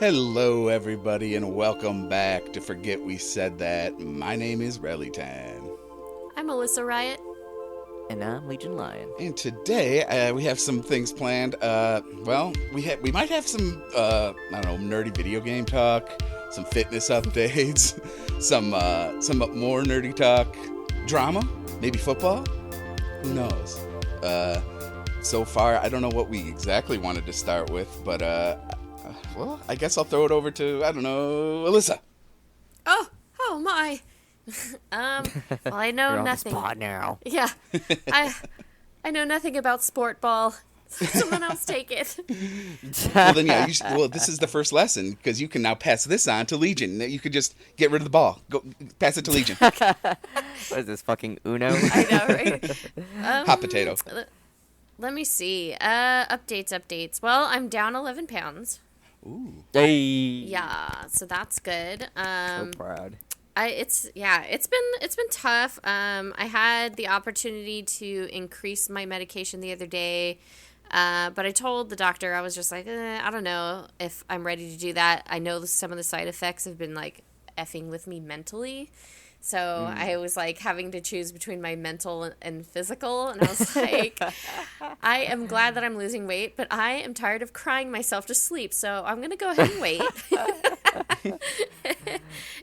Hello, everybody, and welcome back to Forget We Said That. My name is Relytan. I'm Alyssa Riot. And I'm Legion Lion. And today, we have some things planned. We might have some, nerdy video game talk, some fitness updates, some more nerdy talk, drama, maybe football. Who knows? So far, I don't know what we exactly wanted to start with, but, I guess I'll throw it over to, Alyssa. Oh my. Well, I know You're on nothing. the spot now. Yeah, I know nothing about sport ball. Someone else take it. Well, then, yeah. This is the first lesson because you can now pass this on to Legion. You could just get rid of the ball. Go pass it to Legion. What is this, fucking Uno? I know, right? Hot potato. Let me see. Updates. Well, I'm down 11 pounds. Ooh. Hey. Yeah, so that's good. So proud. It's been tough. I had the opportunity to increase my medication the other day, but I told the doctor, I was just like, I don't know if I'm ready to do that. I know some of the side effects have been like effing with me mentally. So I was like having to choose between my mental and physical. And I was like, I am glad that I'm losing weight, but I am tired of crying myself to sleep. So I'm going to go ahead and wait.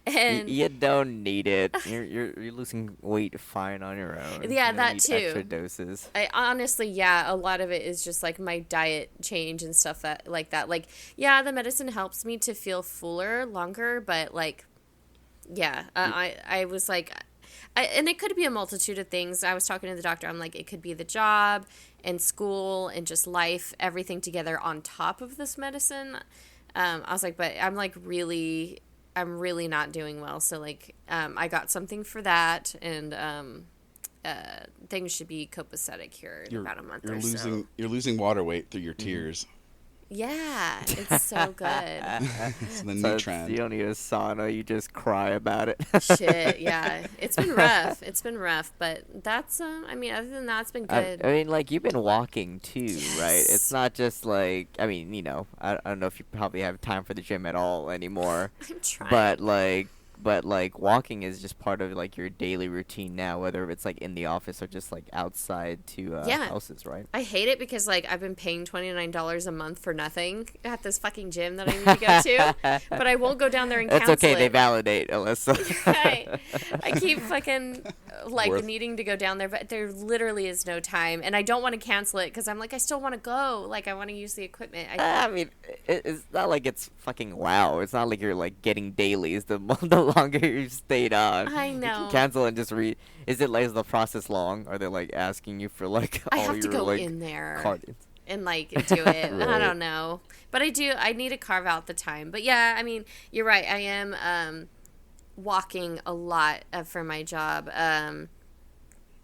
And you don't need it. You're losing weight fine on your own. Yeah, you don't that need too. Extra doses. I honestly, yeah, a lot of it is just like my diet change and stuff like that. Like, yeah, the medicine helps me to feel fuller longer, but like, yeah, I was like, and it could be a multitude of things. I was talking to the doctor. I'm like, it could be the job and school and just life, everything together on top of this medicine. I was like, but I'm really not doing well. So like, I got something for that, and things should be copacetic here in about a month or so. You're losing water weight through your tears. Yeah, it's so good. It's the new trend. You don't need a sauna. You just cry about it. Shit, yeah. It's been rough. But that's, other than that, it's been good. I mean, like, you've been walking too, Yes. right? It's not just like, I don't know if you probably have time for the gym at all anymore. I'm trying. But walking is just part of like your daily routine now, whether it's like in the office or just like outside to houses, right? I hate it because like I've been paying $29 a month for nothing at this fucking gym that I need to go to, but I won't go down there and cancel That's okay. it. They validate, Alyssa. I keep fucking needing to go down there, but there literally is no time, and I don't want to cancel it because I'm like, I still want to go. Like, I want to use the equipment. I mean, it's not like it's fucking wow. It's not like you're like getting dailies the longer you stayed on. I know. You can cancel and just read. Is the process long? Are they like asking you for like I all have your to go like in there cards? and like do it. Right. I don't know, but I need to carve out the time. But yeah, I mean, you're right. I am walking a lot for my job.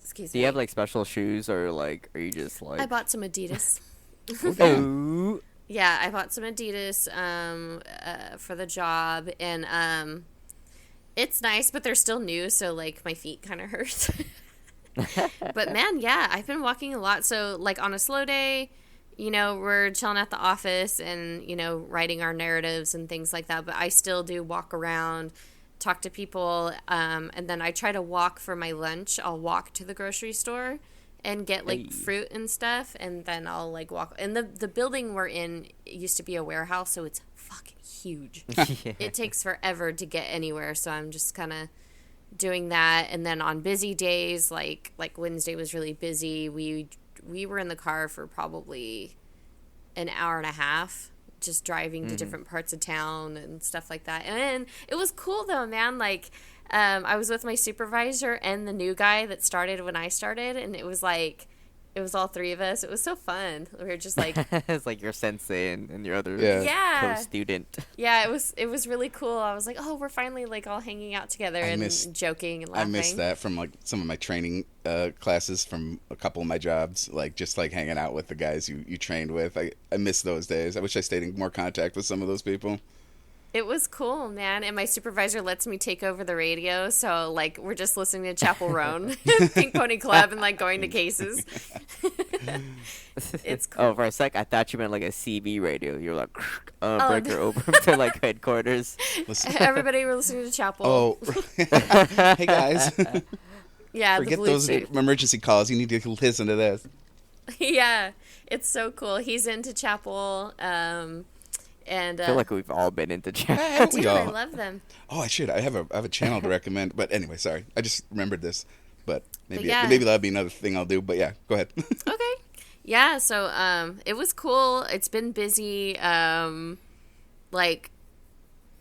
Excuse me. Do you have like special shoes or like are you just like? I bought some Adidas. Oh. Yeah, I bought some Adidas for the job, and it's nice, but they're still new, so like my feet kind of hurt. But man, yeah, I've been walking a lot. So like on a slow day, we're chilling at the office and writing our narratives and things like that. But I still do walk around, talk to people, and then I try to walk for my lunch. I'll walk to the grocery store and get like fruit and stuff, and then I'll like walk. And the building we're in used to be a warehouse, so it's fucking huge. Yeah. It takes forever to get anywhere, so I'm just kind of doing that. And then on busy days, like Wednesday was really busy. We were in the car for probably an hour and a half, just driving to different parts of town and stuff like that. And it was cool though, man. Like, I was with my supervisor and the new guy that started when I started, and it was all three of us. It was so fun. We were just like, it's like your sensei and your other co-student. Yeah, it was really cool. I was like, oh, we're finally like all hanging out together joking and laughing. I missed that from like some of my training classes from a couple of my jobs, like just like hanging out with the guys you trained with. I miss those days. I wish I stayed in more contact with some of those people. It was cool, man. And my supervisor lets me take over the radio. So, like, we're just listening to Chapel Roan, Pink Pony Club, and, like, going to cases. It's cool. Oh, for a sec, I thought you meant like a CB radio. You're like, break her over to like headquarters. Everybody were listening to Chapel. Oh, hey guys. Yeah, Forget the those Bluetooth. emergency calls. You need to listen to this. Yeah, it's so cool. He's into Chapel. And I feel like we've all been into chat. dude, I love them. Oh, I should. I have a channel to recommend. But anyway, sorry. I just remembered this. But maybe yeah. maybe that'll be another thing I'll do. But yeah, go ahead. Okay. Yeah, so it was cool. It's been busy. Like,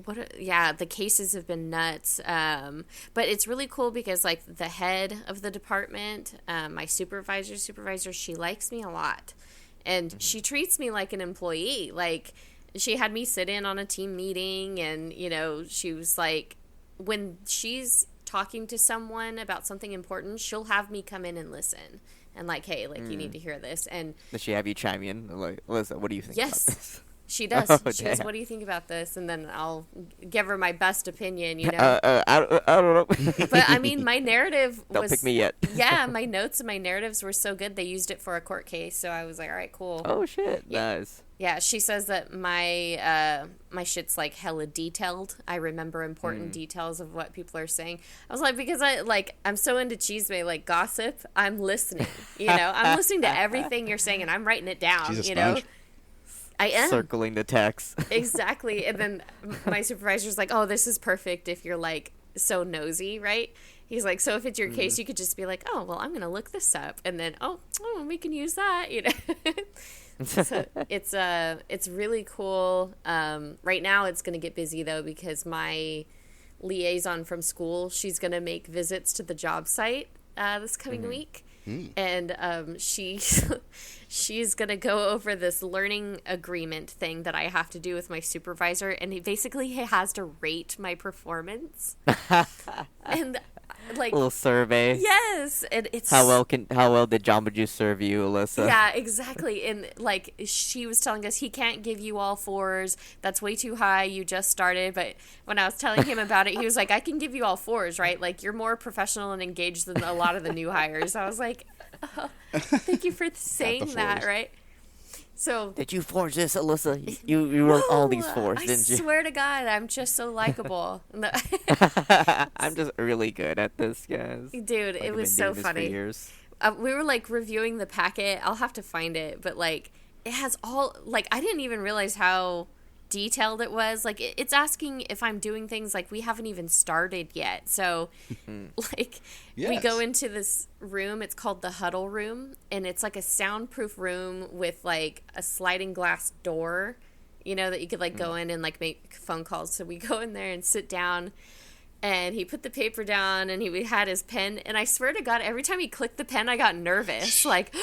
the cases have been nuts. But it's really cool because, like, the head of the department, my supervisor, she likes me a lot. And she treats me like an employee. Like, she had me sit in on a team meeting, and, you know, she was like, when she's talking to someone about something important, she'll have me come in and listen. And, like, hey, like, you need to hear this. And Does she have you chime in? Like, Alyssa, what do you think about this? She does. Oh, She goes, damn. what do you think about this? And then I'll give her my best opinion, you know. I don't know. But, I mean, my narrative Don't was... pick me yet. Yeah, my notes and my narratives were so good. They used it for a court case. So I was like, all right, cool. Oh, shit. Yeah. Nice. Yeah, she says that my shit's like hella detailed. I remember important details of what people are saying. I was like, because I'm so into chisme, like gossip. I'm listening. You know, I'm listening to everything you're saying, and I'm writing it down. She's a you know, sponge. I am Circling the text. exactly. And then my supervisor's like, "Oh, this is perfect if you're like so nosy, right?" He's like, "So if it's your case, you could just be like, oh, well, I'm gonna look this up, and then oh, we can use that, you know." So it's really cool. Right now it's going to get busy though because my liaison from school, she's going to make visits to the job site this coming week. And she's going to go over this learning agreement thing that I have to do with my supervisor, and he has to rate my performance. And like Little survey. yes, and it's How well did Jamba Juice serve you, Alyssa? yeah, exactly. And like she was telling us, he can't give you all 4s. That's way too high. You just started. But when I was telling him about it, he was like, I can give you all 4s, right? Like you're more professional and engaged than a lot of the new hires. I was like, oh, thank you for saying that, 4s. right? So Did you forge this, Alyssa? You wrote all these 4s, didn't you? I swear to God, I'm just so likable. I'm just really good at this, guys. Dude, Like, it I've was been so doing this for funny. years. We were like reviewing the packet. I'll have to find it, but like it has all like I didn't even realize how detailed it was. Like it's asking if I'm doing things like we haven't even started yet. So like we go Yes. into this room. It's called the huddle room, and it's like a soundproof room with like a sliding glass door, you know, that you could like go in and like make phone calls. So we go in there and sit down. And he put the paper down, and he had his pen. And I swear to God, every time he clicked the pen, I got nervous. Like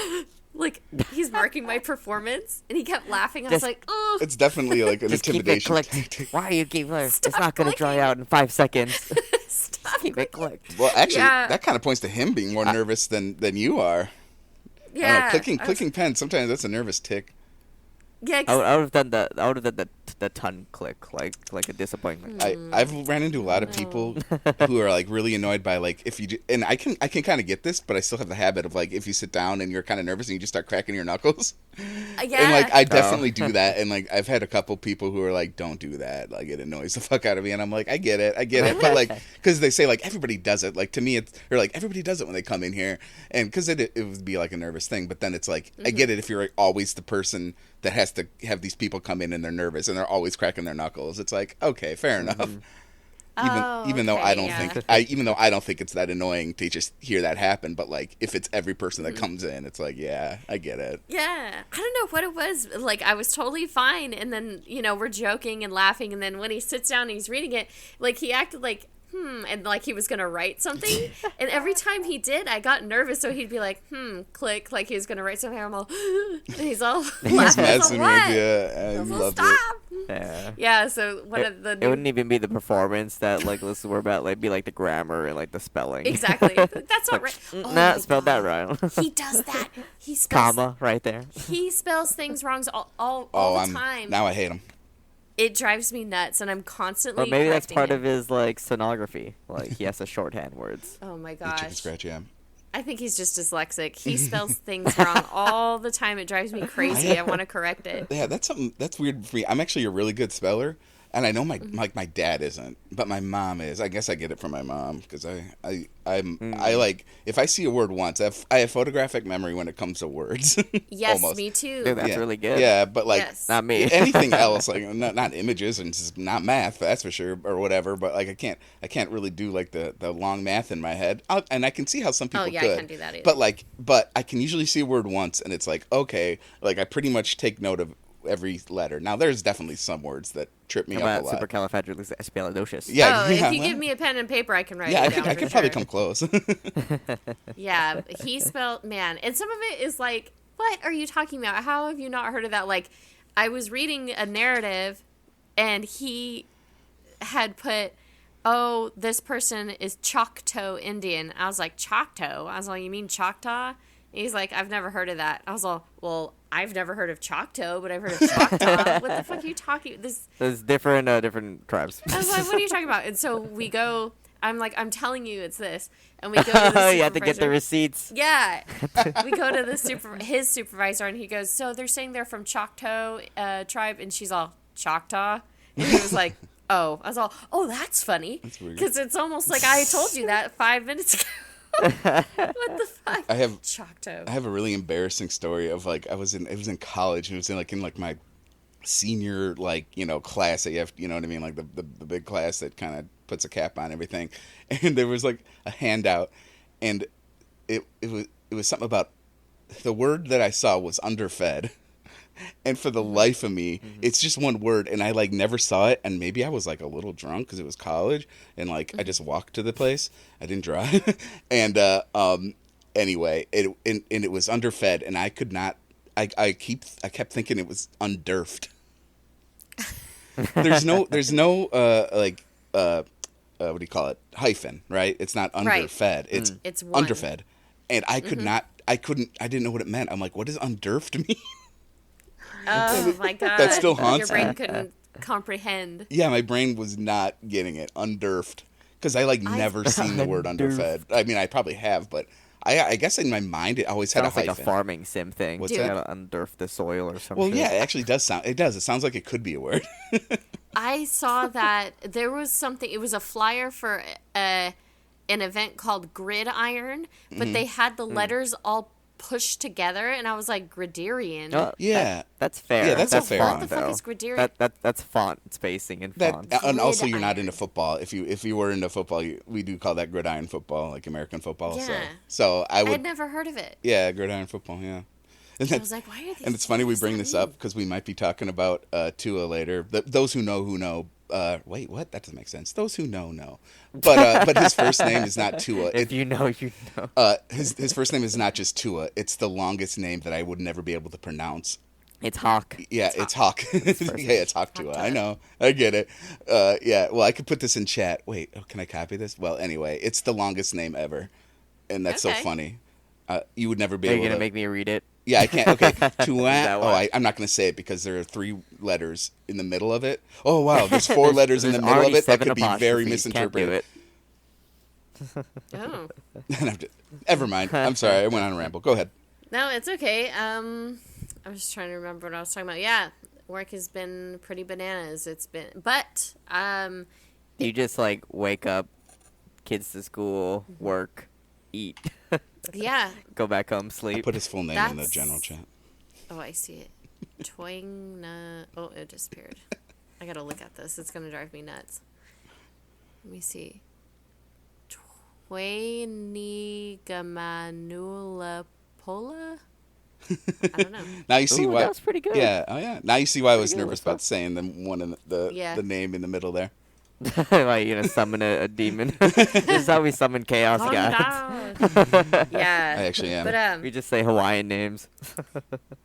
he's marking my performance. And he kept laughing. I was Just- like, oh. It's definitely like an Just keep it intimidation clicked. tactic. Why you keep it? It's Stop not going to dry clicking. out in 5 seconds. Stop. Keep it clicked. Well, actually, Yeah. that kind of points to him being more nervous than you are. I don't know, Yeah. clicking pen. Sometimes that's a nervous tick. Yeah. I would have done the tongue click like a disappointment. I've ran into a lot of people who are like really annoyed by like if you do, and I can kind of get this, but I still have the habit of like if you sit down and you're kind of nervous and you just start cracking your knuckles. Yeah. And like I definitely do that, and like I've had a couple people who are like, "Don't do that," like it annoys the fuck out of me, and I'm like, I get it, but like because they say like everybody does it, like to me it's or like everybody does it when they come in here, and because it would be like a nervous thing, but then it's like I get it if you're like, always the person that has to have these people come in and they're nervous and they're always cracking their knuckles. It's like okay, fair enough. Even though I okay, don't yeah. think I don't think it's that annoying to just hear that happen, but like if it's every person that comes in, it's like yeah, I get it. Yeah, I don't know what it was. Like, I was totally fine, and then, you know, we're joking and laughing, and then when he sits down and he's reading it, like, he acted like, and like he was gonna write something, and every time he did, I got nervous, so he'd be like, click, like he was gonna write something, I'm all, and he's all He's laughing, I was messing like, with what? you. I I was like, love it. stop! Yeah. Yeah, so one of the It wouldn't even be the performance that like let's worry about. Like be like the grammar and like the spelling. Exactly. That's not right. Oh Nah, my spelled God. that wrong. He does that. He spells Comma right there. He spells things wrong all Oh, the time. now I hate him. It drives me nuts, and I'm constantly Or maybe that's correcting part him. of his like sonography. Like he has to shorthand words. Oh my The chicken gosh. scratch, yeah. I think he's just dyslexic. He spells things wrong all the time. It drives me crazy. I want to correct it. Yeah, that's weird for me. I'm actually a really good speller, and I know my dad isn't, but my mom is. I guess I get it from my mom because I like if I see a word once, I have photographic memory when it comes to words. Yes, Almost. me too. Dude, that's really good. Yeah, but like Yes. Not me. anything else, like not images and just not math, that's for sure, or whatever. But like I can't really do like the long math in my head, and I can see how some people Oh, yeah, could. I can't do that either. But I can usually see a word once, and it's like okay, like I pretty much take note of every letter. Now there's definitely some words that trip me How up about a lot. supercalifragilisticexpialidocious? Yeah, Oh, yeah, if you well, give me a pen and paper, I can write yeah, it I down. think I for could probably sure. come close. Yeah, he spelled, man. And some of it is like, what are you talking about? How have you not heard of that? Like, I was reading a narrative, and he had put, oh, this person is Choctaw Indian. I was like, Choctaw? I was like, you mean Choctaw? And he's like, I've never heard of that. I was all, well, I've never heard of Choctaw, but I've heard of Choctaw. What the fuck are you talking? There's different tribes. I was like, what are you talking about? And so we go, I'm like, I'm telling you it's this. And we go to the supervisor. You have to get the receipts. Yeah. We go to his supervisor, and he goes, so they're saying they're from Choctaw tribe. And she's all, Choctaw? And he was like, oh. I was all, oh, that's funny. That's weird. Because it's almost like I told you that 5 minutes ago. What the fuck? I have Choctaw. I have a really embarrassing story of like it was in college, and it was in my senior class that you have, you know what I mean, like the big class that kind of puts a cap on everything, and there was like a handout, and it was something about the word that I saw was underfed. And for the life of me, it's just one word, and I like never saw it, and maybe I was like a little drunk because it was college, and like I just walked to the place. I didn't drive, and anyway, it was underfed, and I could not. I kept thinking it was underfed. There's no what do you call it, hyphen, right? It's not underfed. Right. It's one. underfed, and I could not. I didn't know what it meant. I'm like, what does underfed mean? Oh, my God. That still Your haunts brain me. couldn't comprehend. Yeah, my brain was not getting it. Underfed. Because I never seen the word underfed. I mean, I probably have, but I guess in my mind it always had Sounds a like hyphen. a farming sim thing. What's You that? gotta underf the soil or something. Well, yeah, it actually does sound. It does. It sounds like it could be a word. I saw that there was something. It was a flyer for an event called Gridiron, but they had the letters all pushed together, and I was like, Griderian. Yeah. that's fair. Yeah, that's a fair font, one. What the fuck though. is Griderian? That's font spacing and That font. and also you're not Gridiron. into football. If you were into football, we do call that gridiron football, like American football. Yeah. So I I would. had never heard of it. Yeah, gridiron football. Yeah. And I was like, why are these? And it's funny we what does bring that this mean? up because we might be talking about Tua later. Those who know. Wait, what? That doesn't make sense. Those who know. But his first name is not Tua. If you know, you know. His first name is not just Tua. It's the longest name that I would never be able to pronounce. It's Hawk. Yeah, it's Hawk. Yeah, it's Hawk Tua. I know. I get it. Yeah, well, I could put this in chat. Wait, can I copy this? Well, anyway, it's the longest name ever. And that's so Okay. funny. You would never be Are able you to... gonna make me read it? Yeah, I can't. Okay, Tua. that why? I'm not going to say it because there are 3 letters in the middle of it. Oh, wow, there's 4 letters in the There's middle of already it that 7 could be very apostrophes. Can't do misinterpreted. it. Oh. Never mind. I'm sorry. I went on a ramble. Go ahead. No, it's okay. I was trying to remember what I was talking about. Yeah, work has been pretty bananas. It's been, but You just like wake up, kids to school, work, eat, yeah. go back home, I sleep. put his full name in the That's- general chat. Oh, I see it. Twangna. Oh, it disappeared. I gotta look at this. It's gonna drive me nuts. Let me see. Twanigamanula Pola? I don't know. Now you see Ooh, why. that was pretty good. Yeah. Oh, yeah. Now you see why I was Pretty good, nervous Alyssa. about saying the Yeah. the name in the middle there. Like you gonna summon a demon? This is how we summon chaos, Calm guys. down. Yeah. I actually am. But We just say Hawaiian names.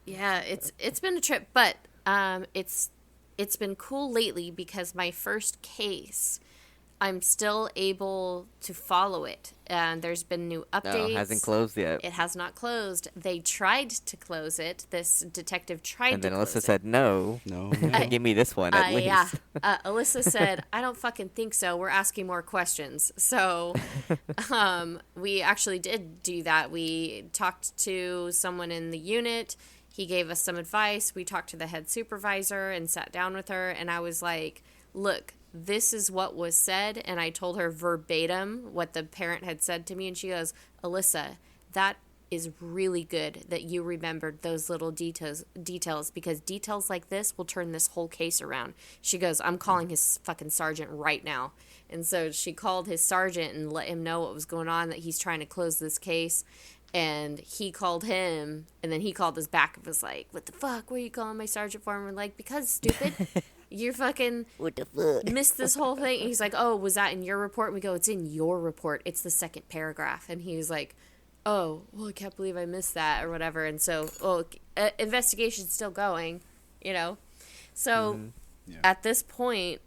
yeah, it's been a trip, but it's been cool lately because my first case, I'm still able to follow it. And there's been new updates. No, it hasn't closed yet. It has not closed. They tried to close it. This detective tried to close it. And then Alyssa said, no. Give me this one at least. Yeah. Alyssa said, I don't fucking think so. We're asking more questions. So we actually did do that. We talked to someone in the unit. He gave us some advice. We talked to the head supervisor and sat down with her. And I was like, look, this is what was said. And I told her verbatim what the parent had said to me. And she goes, Alyssa, that is really good that you remembered those little details because details like this will turn this whole case around. She goes, I'm calling his fucking sergeant right now. And so she called his sergeant and let him know what was going on, that he's trying to close this case. And he called him, and then he called us back and was like, what the fuck? What are you calling my sergeant for? And we're like, because, stupid. You're fucking what the fuck? Missed this whole thing. And he's like, oh, was that in your report? And we go, it's in your report. It's the second paragraph. And he was like, oh, well, I can't believe I missed that or whatever. And so, investigation's still going, you know. So at this point,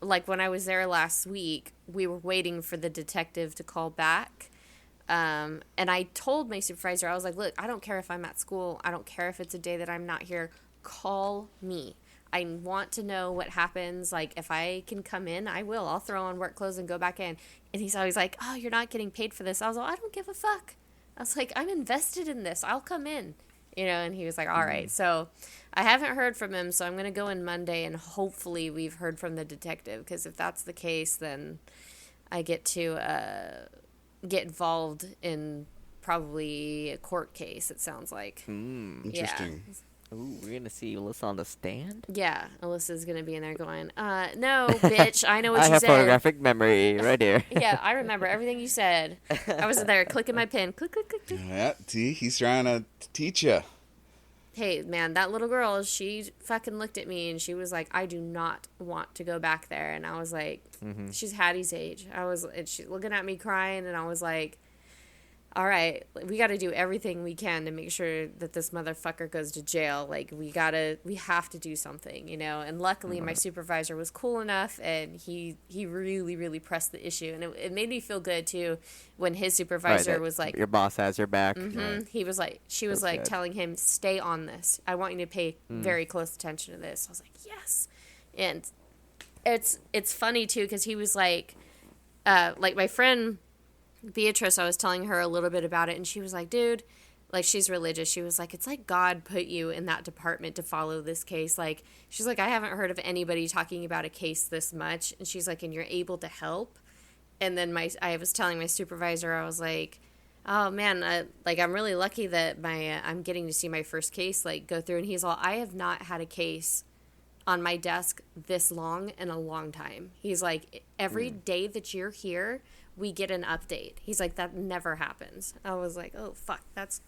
like when I was there last week, we were waiting for the detective to call back. And I told my supervisor, I was like, look, I don't care if I'm at school. I don't care if it's a day that I'm not here. Call me. I want to know what happens. Like, if I can come in, I will. I'll throw on work clothes and go back in. And he's always like, oh, you're not getting paid for this. I was like, I don't give a fuck. I was like, I'm invested in this. I'll come in. You know, and he was like, all right. So I haven't heard from him, so I'm going to go in Monday, and hopefully we've heard from the detective. Because if that's the case, then I get to get involved in probably a court case, it sounds like. Interesting. Yeah. Ooh, we're going to see Alyssa on the stand? Yeah, Alyssa's going to be in there going, no, bitch, I know what I you have said. photographic memory right here. Yeah, I remember everything you said. I was there clicking my pen. Click, click, click, click. Yeah, see, he's trying to teach you. Hey, man, that little girl, she fucking looked at me and she was like, I do not want to go back there. And I was like, she's Hattie's age. And she's looking at me crying, and I was like, all right, we got to do everything we can to make sure that this motherfucker goes to jail. Like, we have to do something, you know? And luckily my supervisor was cool enough, and he really, really pressed the issue. And it made me feel good too when his supervisor was like, your boss has your back. He was like, she was like telling him, stay on this. I want you to pay very close attention to this. I was like, yes. And it's funny too, because he was like my friend Beatrice, I was telling her a little bit about it, and she was like, dude, like, she's religious. She was like, it's like God put you in that department to follow this case. Like, she's like, I haven't heard of anybody talking about a case this much. And she's like, and you're able to help. And then I was telling my supervisor, I was like, oh man, I'm really lucky that I'm getting to see my first case like go through. And he's all, I have not had a case on my desk this long in a long time. He's like, every day that you're here, we get an update. He's like, that never happens. I was like, oh fuck, that's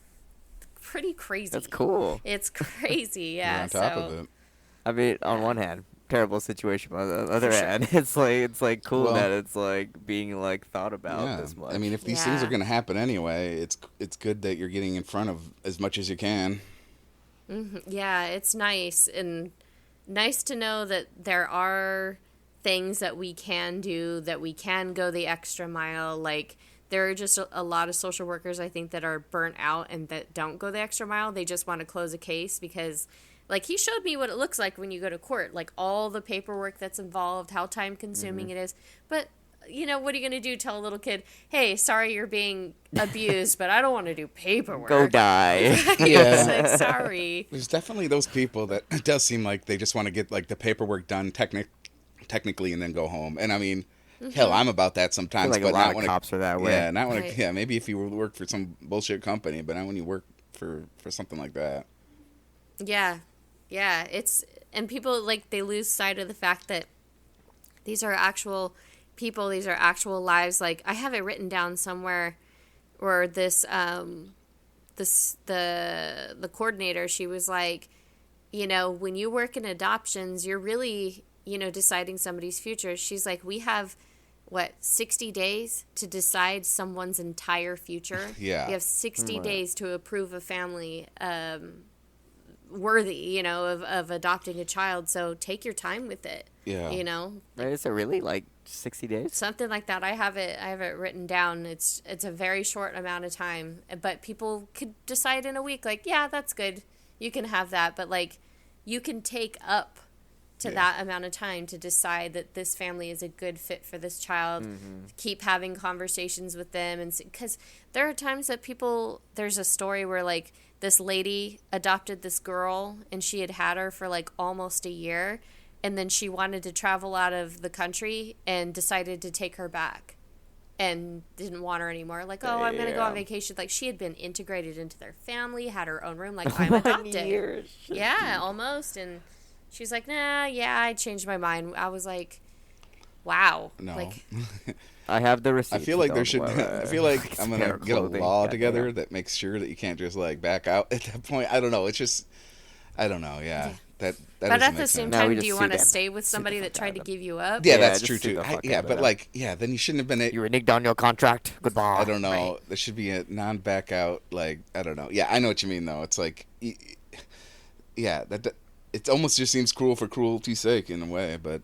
pretty crazy. That's cool. It's crazy, yeah. You're on top of it. I mean, on one hand, terrible situation, but on the other hand, it's like cool that it's like being like thought about this much. I mean, if these things are going to happen anyway, it's good that you're getting in front of as much as you can. Yeah, it's nice, and nice to know that there are things that we can do, that we can go the extra mile. Like, there are just a lot of social workers, I think, that are burnt out and that don't go the extra mile. They just want to close a case because, like, he showed me what it looks like when you go to court, like all the paperwork that's involved, how time consuming it is. But, you know, what are you going to do? Tell a little kid, hey, sorry you're being abused, but I don't want to do paperwork. Go die. Yeah. Like, sorry. There's definitely those people that it does seem like they just want to get like the paperwork done technically and then go home. And I mean, hell, I'm about that sometimes. Like, but a lot not of cops are that way. Yeah, not when Right. yeah, maybe if you work for some bullshit company, but not when you work for something like that. Yeah. Yeah. And people, like, they lose sight of the fact that these are actual people, these are actual lives. Like, I have it written down somewhere where the coordinator, she was like, you know, when you work in adoptions, you're really, you know, deciding somebody's future. She's like, we have, 60 days to decide someone's entire future? Yeah. We have 60 days to approve a family worthy, you know, of adopting a child. So take your time with it. Yeah. You know. Right, is it really like 60 days? Something like that. I have it written down. It's a very short amount of time, but people could decide in a week, like, yeah, that's good. You can have that, but like, you can take up to that amount of time to decide that this family is a good fit for this child. Keep having conversations with them, and because there are times that there's a story where like this lady adopted this girl, and she had her for like almost a year. And then she wanted to travel out of the country and decided to take her back and didn't want her anymore. Like, oh, I'm going to go on vacation. Like, she had been integrated into their family, had her own room. Like, I'm adopted. Years. Yeah, almost. And she's like, nah, yeah, I changed my mind. I was like, wow. No. Like, I have the receipt. I feel like there should. I feel like I'm gonna get a law together that makes sure that you can't just like back out at that point. I don't know. It's just, I don't know. Yeah. That but at the same time, do you want to them. stay with somebody that tried to give you up? Yeah, Yeah, that's just true sue too. the fuck Yeah, out of but them. like, yeah, then you shouldn't have been. You reneged on your contract. Goodbye. I don't know. Right. There should be a non-back out. Like, I don't know. Yeah, I know what you mean though. It's like, yeah, that it almost just seems cruel for cruelty's sake in a way. But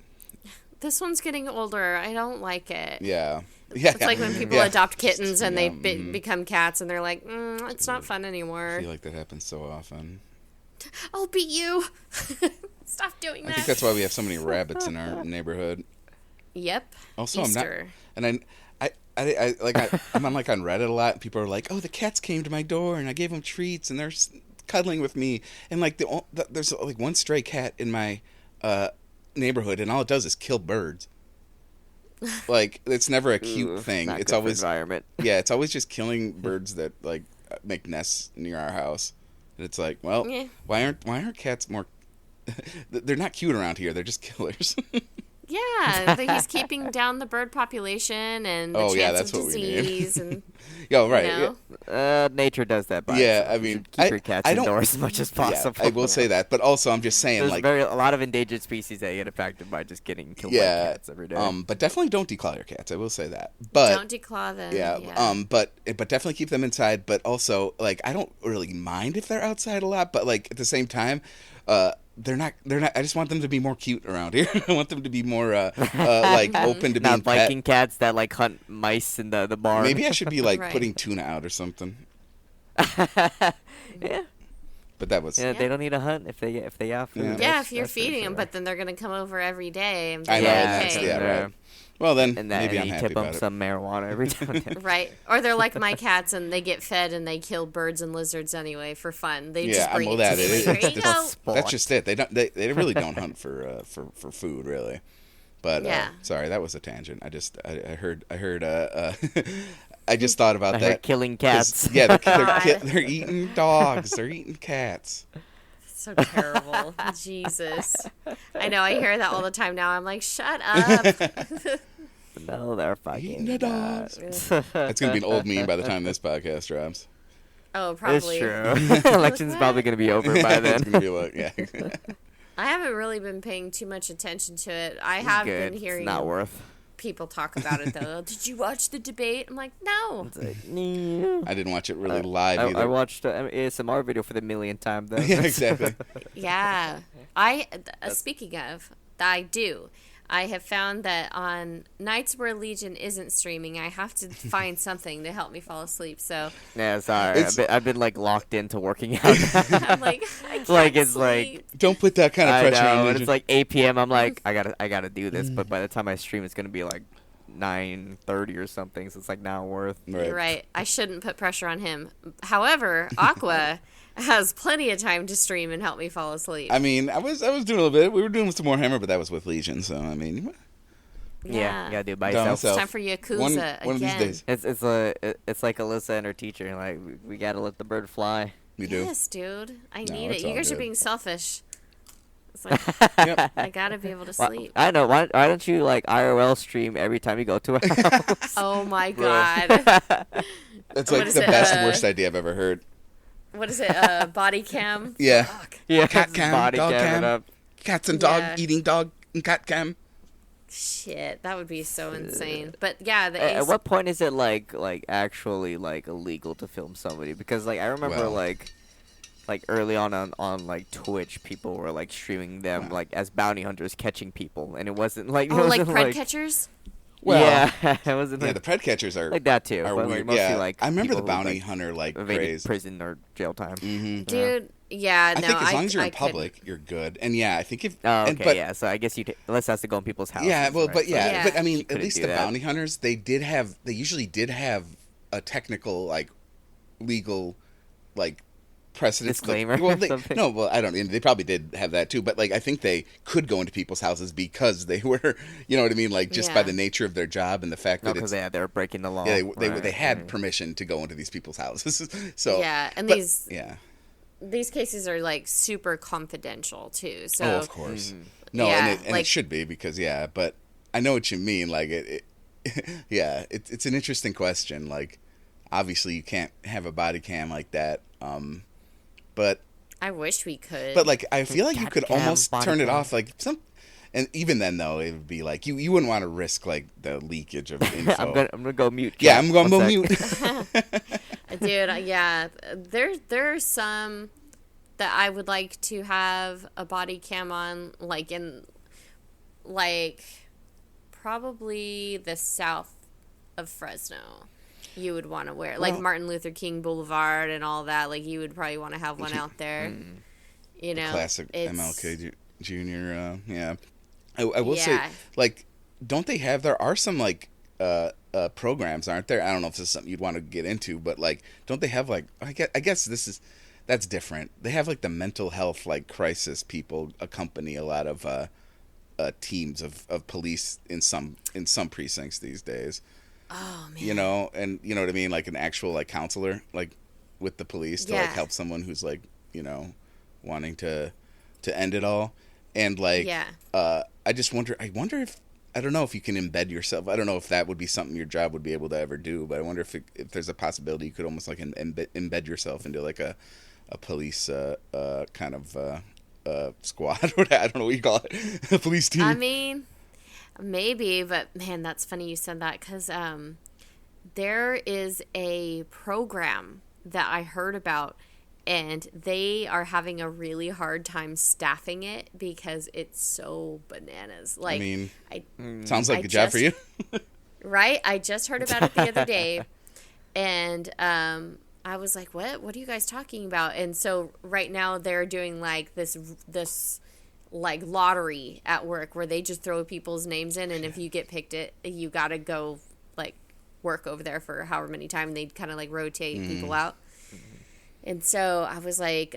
This one's getting older. I don't like it. yeah. It's like when people adopt kittens and they Yeah, become cats, and they're like, it's not fun I anymore. feel like that happens so often. I'll beat you. Stop doing that. I think that's why we have so many rabbits in our neighborhood. Yep. Also, Easter. I'm not, and I'm on like on Reddit a lot. And people are like, "Oh, the cats came to my door, and I gave them treats, and they're cuddling with me." And like there's like one stray cat in my neighborhood, and all it does is kill birds. Like, it's never a cute thing. Not It's good for always environment. Yeah, it's always just killing birds that like make nests near our house. And it's like, well, Yeah. why aren't cats more? They're not cute around here. They're just killers. Yeah, he's keeping down the bird population and the Oh, yeah, chance that's of what we need. disease. And Yo, right. you know? Nature does that by Yeah, itself. I You mean, should keep your cats I don't- indoors as much as possible. Yeah, I will say that, but also I'm just saying, There's like, a lot of endangered species that get affected by just getting killed by yeah, cats every day. but definitely don't declaw your cats. I will say that, but Don't declaw them. yeah, but definitely keep them inside. But also, like, I don't really mind if they're outside a lot, but like at the same time, they're not. I just want them to be more cute around here. I want them to be more like open to being Not Viking cats that like hunt mice in the barn. Maybe I should be like Right. putting tuna out or something. Yeah. But that was Yeah, they don't need to hunt if they have food. Yeah. Yeah, That's- if you're that's for feeding them, sure. but then they're gonna come over every day and be I know, like, and that's hey. right. Well, then And maybe and I'm you happy tip them about it. some marijuana every time. Right. Or they're like my cats and they get fed and they kill birds and lizards anyway for fun. They just bring well, it that to me. is Like, here you go. that's just it. They really don't hunt for food really. But Yeah. sorry, that was a tangent. I heard I just thought about I that. heard killing 'Cause, cats. yeah, God. they're eating dogs. They're eating cats. So terrible. Jesus. I know, I hear that all the time now. I'm like, shut up. No, they're fucking Eating the dogs. not. That's gonna be an old meme by the time this podcast drops. Oh, It's probably. true. Election's probably gonna be over by then. It's gonna be like, yeah. I haven't really been paying too much attention to it. I have Good. been hearing It's not worth. people talk about it though. Did you watch the debate? I'm like, no. It's like, nah. I didn't watch it really live either. I watched an ASMR video for the millionth time though. Yeah, exactly. Yeah. Speaking of, I have found that on nights where Legion isn't streaming, I have to find something to help me fall asleep. So Yeah, sorry. It's- I've been like locked into working out. I'm like, I can't Like, it's sleep. Don't put that kind of I pressure know, on and Legion. it's like 8 p.m. I'm like, I gotta do this. But by the time I stream, it's gonna be like 9:30 or something. So it's like not worth. Right. You're right. I shouldn't put pressure on him. However, Aqua has plenty of time to stream and help me fall asleep. I mean, I was doing a little bit. We were doing some Warhammer, but that was with Legion. So I mean, Yeah, you gotta do it by Down yourself. south. It's time for Yakuza one again. of these days. It's like Alyssa and her teacher. Like we gotta let the bird fly. We do. Yes, dude. I No, need it's it. You all guys are good. being selfish. It's like, Yep. I gotta be able to Why- sleep. I know. Why don't you like IRL stream every time you go to a house? Oh my Bro. god. That's What like is the it, best, worst idea I've ever heard. What is it? Body cam? Yeah. Fuck. Yeah, Cat just cam, body dog camming cam. up. Cats and dog Yeah. eating dog and cat cam. Shit, that would be so insane. But yeah, the At ace. what point is it like actually like illegal to film somebody? Because like I remember Well. like like early on like Twitch, people were like streaming them like as bounty hunters catching people, and it wasn't like Oh, like pred catchers? Well, yeah, it wasn't yeah, like, the pred catchers are like that too, are but weird. like mostly Yeah, like I remember the people who, bounty like, hunter like evaded craze. prison or jail time. Mm-hmm. Dude, yeah, I no, think as long as you're in couldn't. public, you're good. And yeah, I think if Oh, okay, but, yeah. So I guess Unless has to go in people's houses. yeah, well, right? but yeah, Yeah. but I mean, You at couldn't least do the that. bounty hunters, they usually did have a technical like legal like precedence. Disclaimer Well, or something. no, well, I don't. They probably did have that too, but like I think they could go into people's houses because they were, you know what I mean, like just by Yeah. the nature of their job and the fact No, that because it's they were breaking the law. yeah, they Right, had right. permission to go into these people's houses. So Yeah, and but- these yeah, these cases are like super confidential too. So oh, of course, no, Yeah, and it like- should be because yeah, but I know what you mean. Like yeah, it's an interesting question. Like obviously you can't have a body cam like that, but. I wish we could. But like, I feel like you could Goddamn almost body turn it cam. off, like some, and even then though, it would be like you wouldn't want to risk like the leakage of info. I'm gonna go mute. yeah, chat. I'm going to One go sec. mute. Dude, yeah, there are some that I would like to have a body cam on, like in, like, probably the south of Fresno. You would want to wear, like Well- Martin Luther King Boulevard and all that. Like, you would probably want to have one out there. You know, Classic it's- MLK Jr. Yeah, I will say, Yeah. like, don't they have? There are some like programs, aren't there? I don't know if this is something you'd want to get into, but like, don't they have like? I guess that's different. They have like the mental health like crisis people accompany a lot of teams of police in some precincts these days. Oh man, You know, and you know what I mean, like an actual like counselor like with the police to like Yeah. help someone who's like, you know, wanting to end it all. And like Yeah. I just wonder if I don't know if you can embed yourself. I don't know if that would be something your job would be able to ever do, but I wonder if there's a possibility you could almost like embed yourself into like a police kind of squad or I don't know what you call it. A police team. I mean, maybe, but man, that's funny you said that because there is a program that I heard about, and they are having a really hard time staffing it because it's so bananas. Like, I mean, I sounds like I a job for you. right? I just heard about it the other day, and I was like, "What? What are you guys talking about?" And so right now they're doing like this like lottery at work where they just throw people's names in, and if you get picked, you gotta go like work over there for however many time. And they kind of like rotate people out. And so I was like,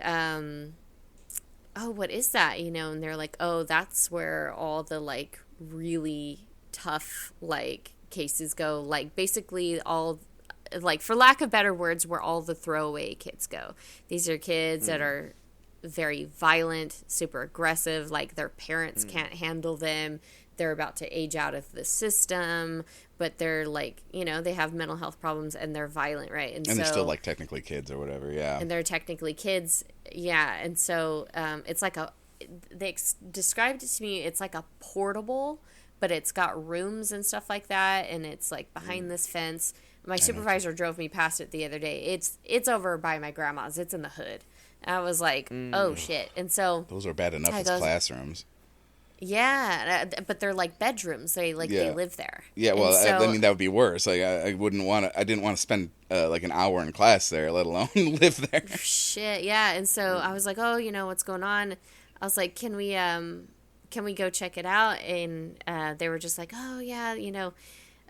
"Oh, what is that?" You know, and they're like, "Oh, that's where all the like really tough like cases go. Like basically all." Like, for lack of better words, where all the throwaway kids go. These are kids that are very violent, super aggressive, like their parents can't handle them. They're about to age out of the system, but they're like, you know, they have mental health problems and they're violent, right? And they're still like technically kids or whatever, yeah. And they're technically kids, yeah. And so it's like they described it to me, it's like a portable, but it's got rooms and stuff like that, and it's like behind this fence. My supervisor drove me past it the other day. It's over by my grandma's. It's in the hood. And I was like, oh shit. And so Those are bad enough as classrooms. yeah, but they're like bedrooms. They Yeah. live there. Yeah, well, And so, I mean that would be worse. Like I wouldn't want to. I didn't want to spend like an hour in class there, let alone live there. shit, yeah. And so I was like, oh, you know what's going on? I was like, can we go check it out? And they were just like, oh yeah, you know.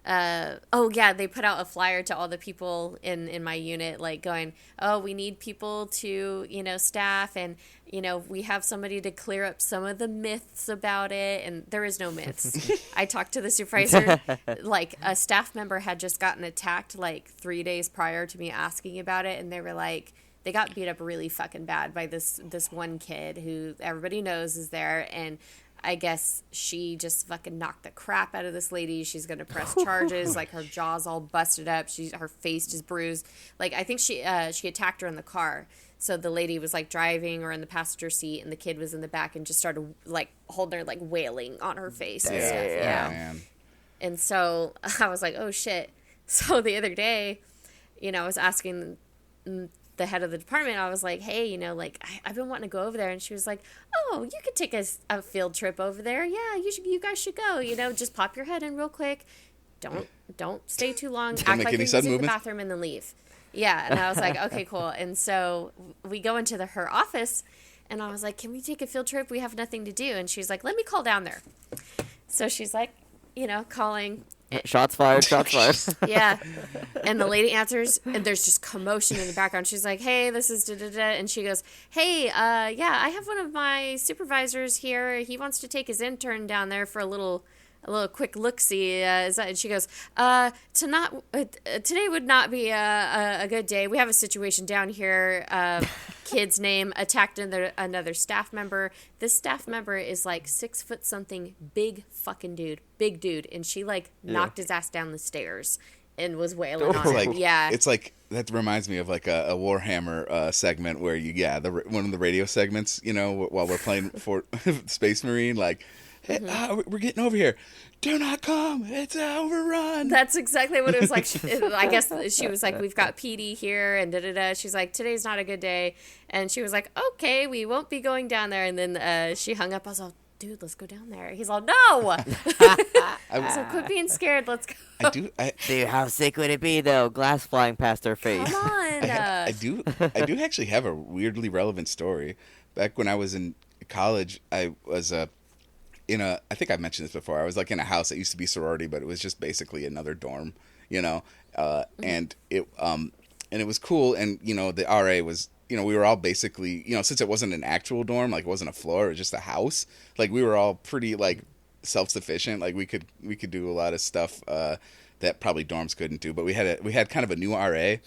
They put out a flyer to all the people in my unit, like going, oh, we need people to, you know, staff, and, you know, we have somebody to clear up some of the myths about it. And there is no myths. I talked to the supervisor, like a staff member had just gotten attacked like 3 days prior to me asking about it. And they were like, they got beat up really fucking bad by this one kid who everybody knows is there. And I guess she just fucking knocked the crap out of this lady. She's going to press charges. Like, her jaw's all busted up. Her face is bruised. Like, I think she attacked her in the car. So the lady was, like, driving or in the passenger seat, and the kid was in the back and just started, like, holding her, like, wailing on her face and stuff. Yeah. Man. And so I was like, oh, shit. So the other day, you know, I was asking the head of the department, I was like, hey, like, I've been wanting to go over there. And she was like, oh, you could take a field trip over there. Yeah, you guys should go, just pop your head in real quick. Don't stay too long. Don't Act make like any you're sudden using the movements. bathroom and then leave. Yeah, and I was like, okay, cool. And so we go into her office, and I was like, can we take a field trip? We have nothing to do. And she's like, let me call down there. So she's like, calling. Shots fired, shots fired. Yeah. And the lady answers, and there's just commotion in the background. She's like, hey, this is da-da-da. And she goes, hey, yeah, I have one of my supervisors here. He wants to take his intern down there for a little quick look-see. And she goes, today would not be a good day. We have a situation down here. Kid's name attacked another staff member. This staff member is like 6 foot something, big fucking dude, big dude. And she knocked his ass down the stairs and was wailing on him. Yeah. It's like, that reminds me of like a Warhammer segment where one of the radio segments, while we're playing for Space Marine, like, hey, we're getting over here. Do not come. It's overrun. That's exactly what it was like. I guess she was like, we've got PD here and da-da-da. She's like, today's not a good day. And she was like, okay, we won't be going down there. And then she hung up. I was like, dude, let's go down there. He's like, no. So quit being scared. Let's go. Dude, how sick would it be, though? Glass flying past her face. Come on. I do actually have a weirdly relevant story. Back when I was in college, I was I think I mentioned this before. I was like in a house that used to be sorority, but it was just basically another dorm, and it was cool. And, the RA was, we were all basically, since it wasn't an actual dorm, like it wasn't a floor, it was just a house. Like we were all pretty like self-sufficient. Like we could do a lot of stuff, that probably dorms couldn't do, but we had kind of a new RA, and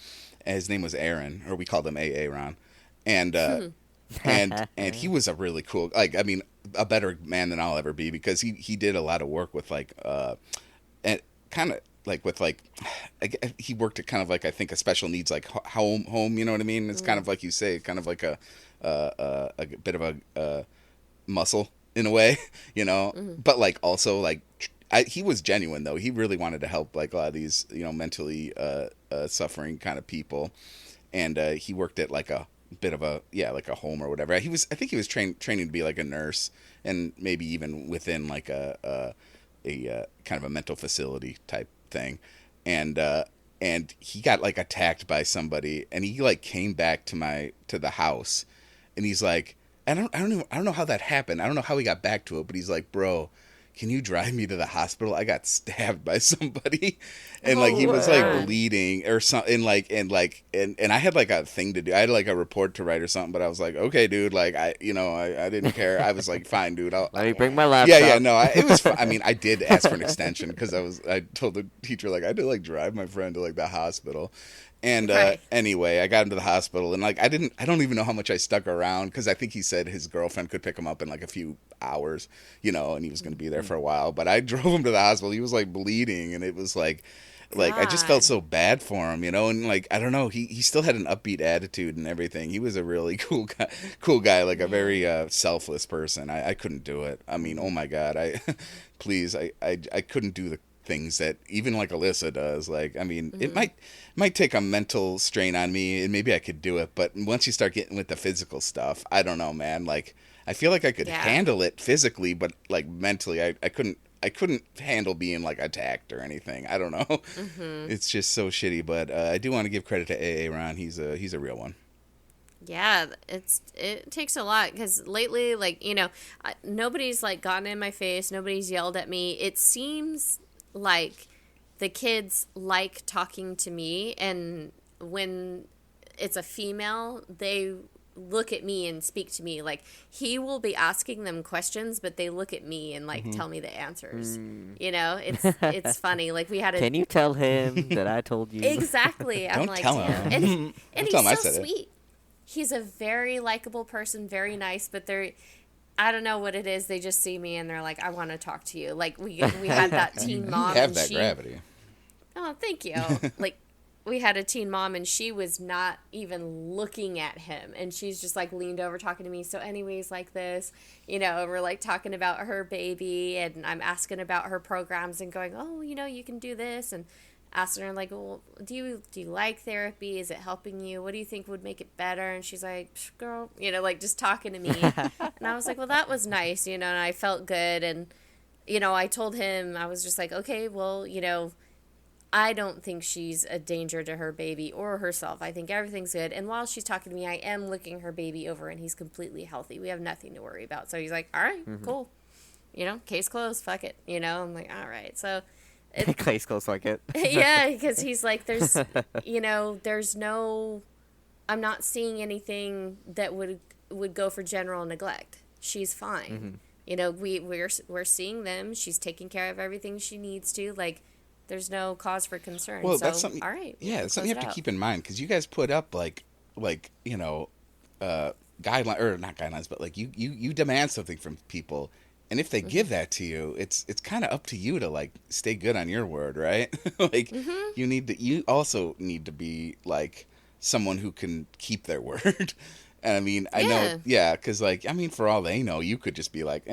his name was Aaron, or we called him AA Ron. And, and he was a really cool, a better man than I'll ever be, because he did a lot of work with and kind of like with he worked at kind of like, I think, a special needs like home, you know what I mean? It's kind of like you say, kind of like a bit of a muscle in a way, but like also like he was genuine though. He really wanted to help like a lot of these mentally suffering kind of people, and he worked at like a bit of a like a home or whatever. I think he was training to be like a nurse, and maybe even within like a kind of a mental facility type thing, and he got like attacked by somebody, and he like came back to the house, and he's like, I don't know how that happened. I don't know how he got back to it, but he's like, bro, can you drive me to the hospital? I got stabbed by somebody. And like, he was like bleeding or something, and I had like a thing to do. I had like a report to write or something, but I was like, okay, dude, like I didn't care. I was like, fine, dude. Let me bring my laptop. Yeah. No, it was fun. I mean, I did ask for an extension because I told the teacher, like, I had to like drive my friend to like the hospital. And anyway, I got him to the hospital, and like I don't even know how much I stuck around, because I think he said his girlfriend could pick him up in like a few hours, and he was going to be there for a while. But I drove him to the hospital. He was like bleeding, and it was like I just felt so bad for him, and like, I don't know, he still had an upbeat attitude and everything. He was a really cool guy, like a very selfless person. I couldn't do it. I mean, oh my God, I couldn't do the things that even like Alyssa does. Like, I mean, it might take a mental strain on me, and maybe I could do it, but once you start getting with the physical stuff, I don't know, man. Like, I feel like I could handle it physically, but like mentally, I couldn't handle being like attacked or anything. I don't know. It's just so shitty. But I do want to give credit to AA Ron. He's a real one. Yeah, it takes a lot, because lately, like, nobody's like gotten in my face, nobody's yelled at me. It seems like the kids like talking to me, and when it's a female, they look at me and speak to me. Like, he will be asking them questions, but they look at me and like tell me the answers. It's funny. Like, we had Can you tell him that I told you? Exactly. I'm Don't like, tell damn. him. And he's so sweet. He's a very likable person, very nice, but I don't know what it is. They just see me and they're like, I want to talk to you. Like, we had that teen mom. You have that gravity. Oh, thank you. Like, we had a teen mom, and she was not even looking at him, and she's just like leaned over talking to me. So anyways, like this, we're like talking about her baby, and I'm asking about her programs and going, oh, you can do this. And asking her like, well, do you like therapy? Is it helping you? What do you think would make it better? And she's like, girl, like just talking to me. And I was like, well, that was nice, and I felt good. And, I told him, I was just like, okay, well, I don't think she's a danger to her baby or herself. I think everything's good. And while she's talking to me, I am looking her baby over, and he's completely healthy. We have nothing to worry about. So he's like, all right, cool. Case closed. Fuck it. I'm like, all right. So Case closed, fuck it. yeah, because he's like, there's no, I'm not seeing anything that would go for general neglect. She's fine. We're seeing them. She's taking care of everything she needs to. Like, there's no cause for concern. Well, so, that's something. All right. Yeah, it's something you have to keep in mind, because you guys put up guideline, or not guidelines, but like you demand something from people, and if they give that to you, it's kind of up to you to like stay good on your word, right? Like you also need to be like someone who can keep their word. And I mean, I know, because like, I mean, for all they know, you could just be like,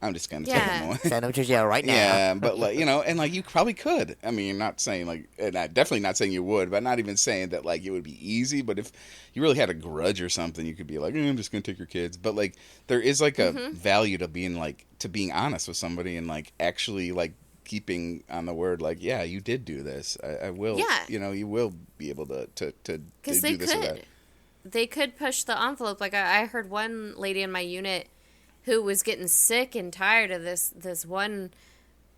I'm just going to take them away. Send them to jail right now. Yeah, but like, and like you probably could. I mean, not saying like, and I definitely not saying you would, but not even saying that like it would be easy. But if you really had a grudge or something, you could be like, I'm just going to take your kids. But like, there is like a value to being honest with somebody and like actually like keeping on the word. Like, yeah, you did do this. I will. Yeah. You will be able to do this or that. They could push the envelope. Like I heard one lady in my unit who was getting sick and tired of this one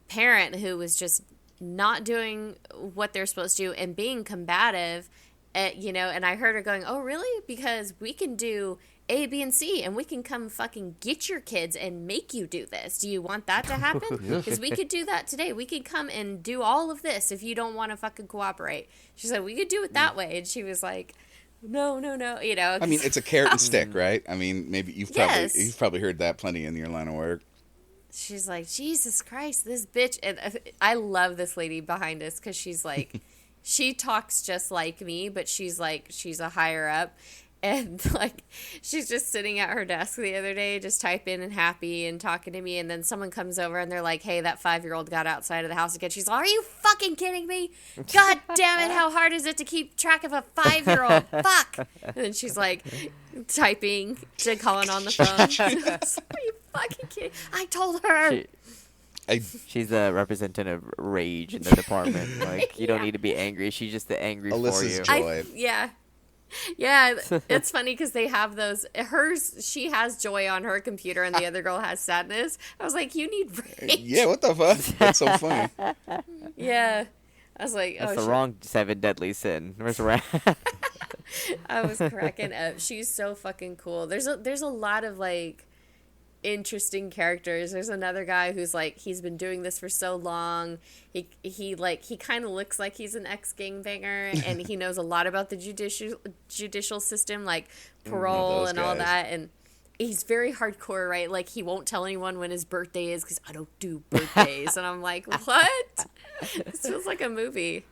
parent who was just not doing what they're supposed to do and being combative, and I heard her going, oh, really? Because we can do A, B, and C, and we can come fucking get your kids and make you do this. Do you want that to happen? Because we could do that today. We could come and do all of this if you don't want to fucking cooperate. She said, we could do it that way. And she was like, no, I mean, it's a carrot and stick, right? I mean, maybe you've probably heard that plenty in your line of work. She's like, Jesus Christ, this bitch. And I love this lady behind us because she's like, she talks just like me, but she's a higher up. And like, she's just sitting at her desk the other day, just typing and happy and talking to me. And then someone comes over and they're like, hey, that 5-year-old got outside of the house again. She's like, are you fucking kidding me? God damn it. How hard is it to keep track of a 5-year-old? Fuck. And then she's like typing, calling on the phone. Are you fucking kidding? I told her. She's a representative of rage in the department. Like, you don't need to be angry. She's just the angry Alyssa's for you. joy. Yeah, it's funny because they have those. She has joy on her computer, and the other girl has sadness. I was like, you need rage. Yeah, what the fuck? That's so funny. Yeah, I was like, that's the wrong 7 deadly sin. Where's Rat? I was cracking up. She's so fucking cool. There's a lot of like interesting characters. There's another guy who's like, he's been doing this for so long. He kind of looks like he's an ex-gangbanger, and he knows a lot about the judicial system, like parole and all that. And he's very hardcore, right? Like, he won't tell anyone when his birthday is because I don't do birthdays. And I'm like, what? This feels like a movie.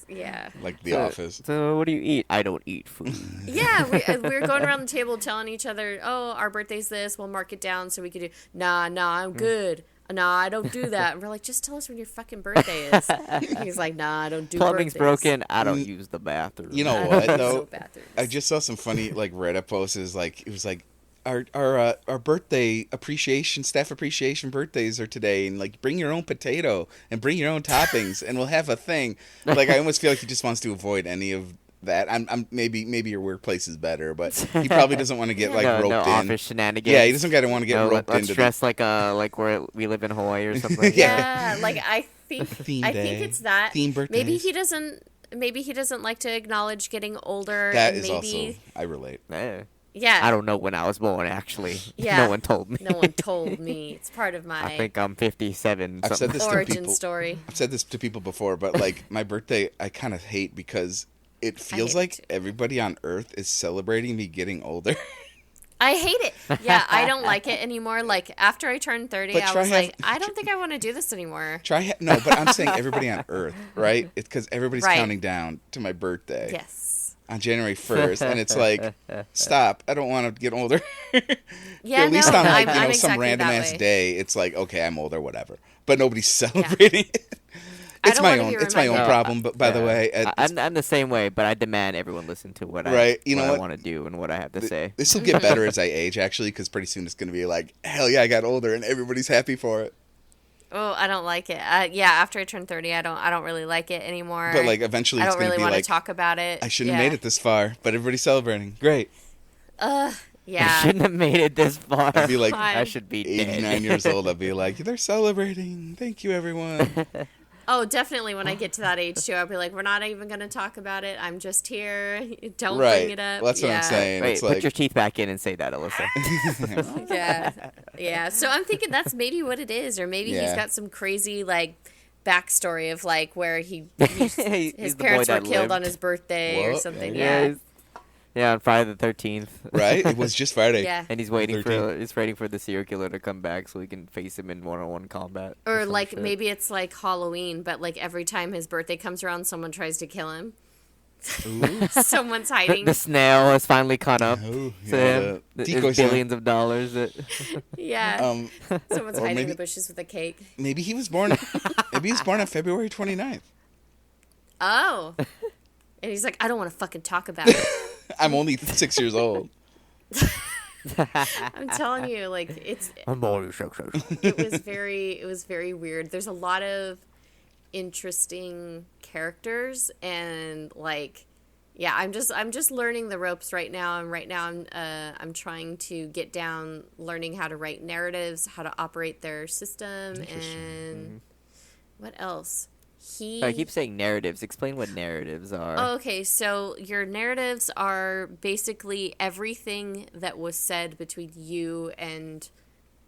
Yeah. Like The Office. So what do you eat? I don't eat food. Yeah, we were going around the table telling each other, oh, our birthday's this. We'll mark it down so we could do, nah, I'm good. Nah, I don't do that. And we're like, just tell us when your fucking birthday is. And he's like, nah, I don't do Plumbing's birthdays. broken. I don't use the bathroom. You know what, though? I just saw some funny, like, Reddit posts. It was like, our birthday appreciation, staff appreciation birthdays are today, and like bring your own potato and bring your own toppings and we'll have a thing. Like, I almost feel like he just wants to avoid any of that. I'm maybe your workplace is better, but he probably doesn't want to get roped in. Office shenanigans. Yeah, he doesn't want to get roped into. Let's dress like where we live in Hawaii or something. Yeah, like I think it's that. Theme birthdays. Maybe he doesn't like to acknowledge getting older. That is also, I relate. Yeah. I don't know when I was born, actually. Yeah. No one told me. No one told me. It's part of my I think I'm 57. I've said this origin to people, story. I've said this to people before, but like my birthday, I kind of hate because it feels like everybody on Earth is celebrating me getting older. I hate it. Yeah, I don't like it anymore. Like, after I turned 30, I was like, I don't think I want to do this anymore. No, but I'm saying everybody on Earth, right? It's because everybody's counting down to my birthday. Yes. On January 1st, and it's like, stop! I don't want to get older. Yeah, at least on like I'm some exactly random ass way. day, it's like, okay, I'm older, whatever. but nobody's celebrating it. It's my own. It's my own problem. But by the way, I'm the same way. But I demand everyone listen to what I want to do and what I have to say. This will get better as I age, actually, because pretty soon it's going to be like, hell yeah, I got older, and everybody's happy for it. Oh, I don't like it. After I turn 30, I don't really like it anymore. But like eventually, I it's don't going really to be want like, to talk about it. I shouldn't have made it this far, but everybody's celebrating. Great. Yeah. I shouldn't have made it this far. I'd be like, I should be 89 dead. years old. I'd be like, they're celebrating. Thank you, everyone. Oh, definitely. When I get to that age too, I'll be like, we're not even going to talk about it. I'm just here. Don't bring it up. Well, that's what I'm saying. Wait, it's put like... your teeth back in and say that, Alyssa. Yeah. So I'm thinking that's maybe what it is, or maybe he's got some crazy like backstory of like where his parents were killed on his birthday or something. Yeah, on Friday the 13th. Right? It was just Friday. Yeah. And he's waiting for the serial killer to come back so he can face him in one-on-one combat. Or like maybe it's like Halloween, but like every time his birthday comes around, someone tries to kill him. Someone's hiding. The snail has finally caught up to him. There's billions of dollars. Yeah. Someone's hiding in the bushes with a cake. Maybe he was born. Maybe he was born on February 29th. Oh. And he's like, I don't want to fucking talk about it. I'm only 6 years old. I'm telling you, like I'm only 6 years old. It was very weird. There's a lot of interesting characters, and like, yeah, I'm just learning the ropes right now. And right now, I'm trying to get down, learning how to write narratives, how to operate their system, and what else. I keep saying narratives. Explain what narratives are. Oh, okay, so your narratives are basically everything that was said between you and,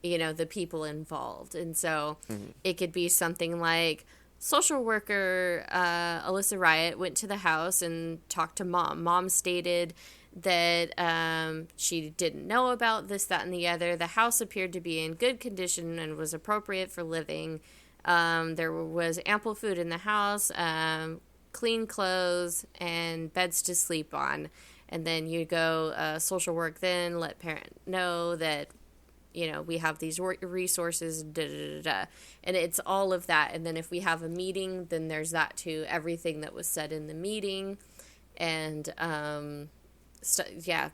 the people involved. And so it could be something like, social worker Alyssa Riot went to the house and talked to mom. Mom stated that she didn't know about this, that, and the other. The house appeared to be in good condition and was appropriate for living. There was ample food in the house, clean clothes, and beds to sleep on. And then you go social work, then let parent know that, we have these resources, and it's all of that. And then if we have a meeting, then there's that too, everything that was said in the meeting. And,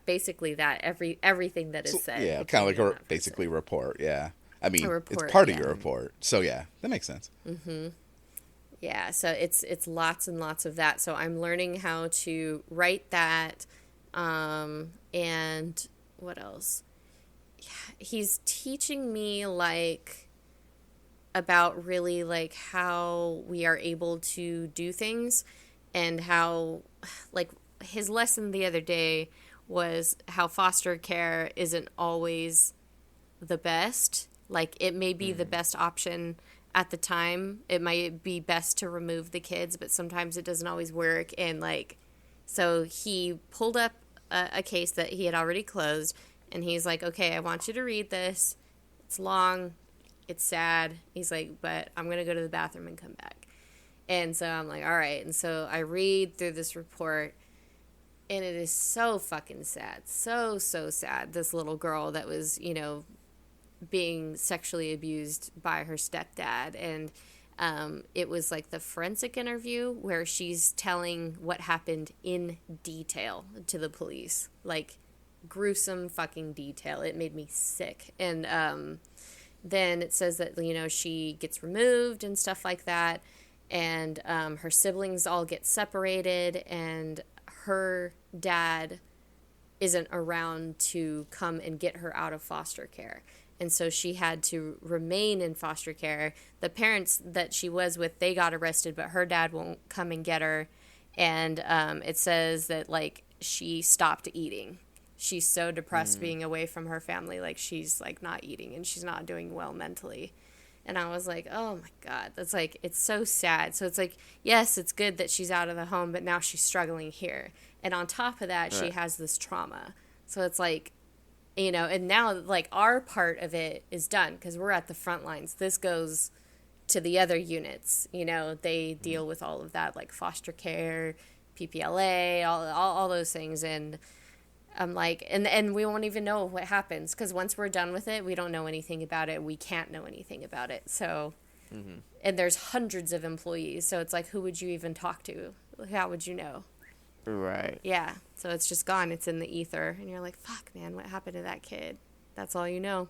basically that, everything that is said. Yeah, kind of like basically report, yeah. I mean, it's part of your report. So, yeah, that makes sense. Mm-hmm. Yeah, so it's lots and lots of that. So I'm learning how to write that. And what else? Yeah, he's teaching me, like, about really, like, how we are able to do things and how, like, his lesson the other day was how foster care isn't always the best. Like, it may be the best option at the time. It might be best to remove the kids, but sometimes it doesn't always work. And, like, so he pulled up a case that he had already closed, and he's like, okay, I want you to read this. It's long. It's sad. He's like, but I'm going to go to the bathroom and come back. And so I'm like, all right. And so I read through this report, and it is so fucking sad. So, so sad. This little girl that was, being sexually abused by her stepdad, and it was like the forensic interview where she's telling what happened in detail to the police, like gruesome fucking detail. It made me sick. And then it says that she gets removed and stuff like that, and her siblings all get separated, and her dad isn't around to come and get her out of foster care. And so she had to remain in foster care. The parents that she was with, they got arrested, but her dad won't come and get her. And it says that, like, she stopped eating. She's so depressed being away from her family. Like, she's, like, not eating, and she's not doing well mentally. And I was like, oh, my God. That's, like, it's so sad. So it's like, yes, it's good that she's out of the home, but now she's struggling here. And on top of that, she has this trauma. So it's like, and now, like, our part of it is done because we're at the front lines. This goes to the other units. They deal with all of that, like foster care, PPLA, all those things. And I'm like, and we won't even know what happens because once we're done with it, we don't know anything about it. We can't know anything about it. So And there's hundreds of employees, so it's like, who would you even talk to? How would you know? Right. Yeah, so it's just gone. It's in the ether, and you're like, fuck, man, what happened to that kid? That's all you know.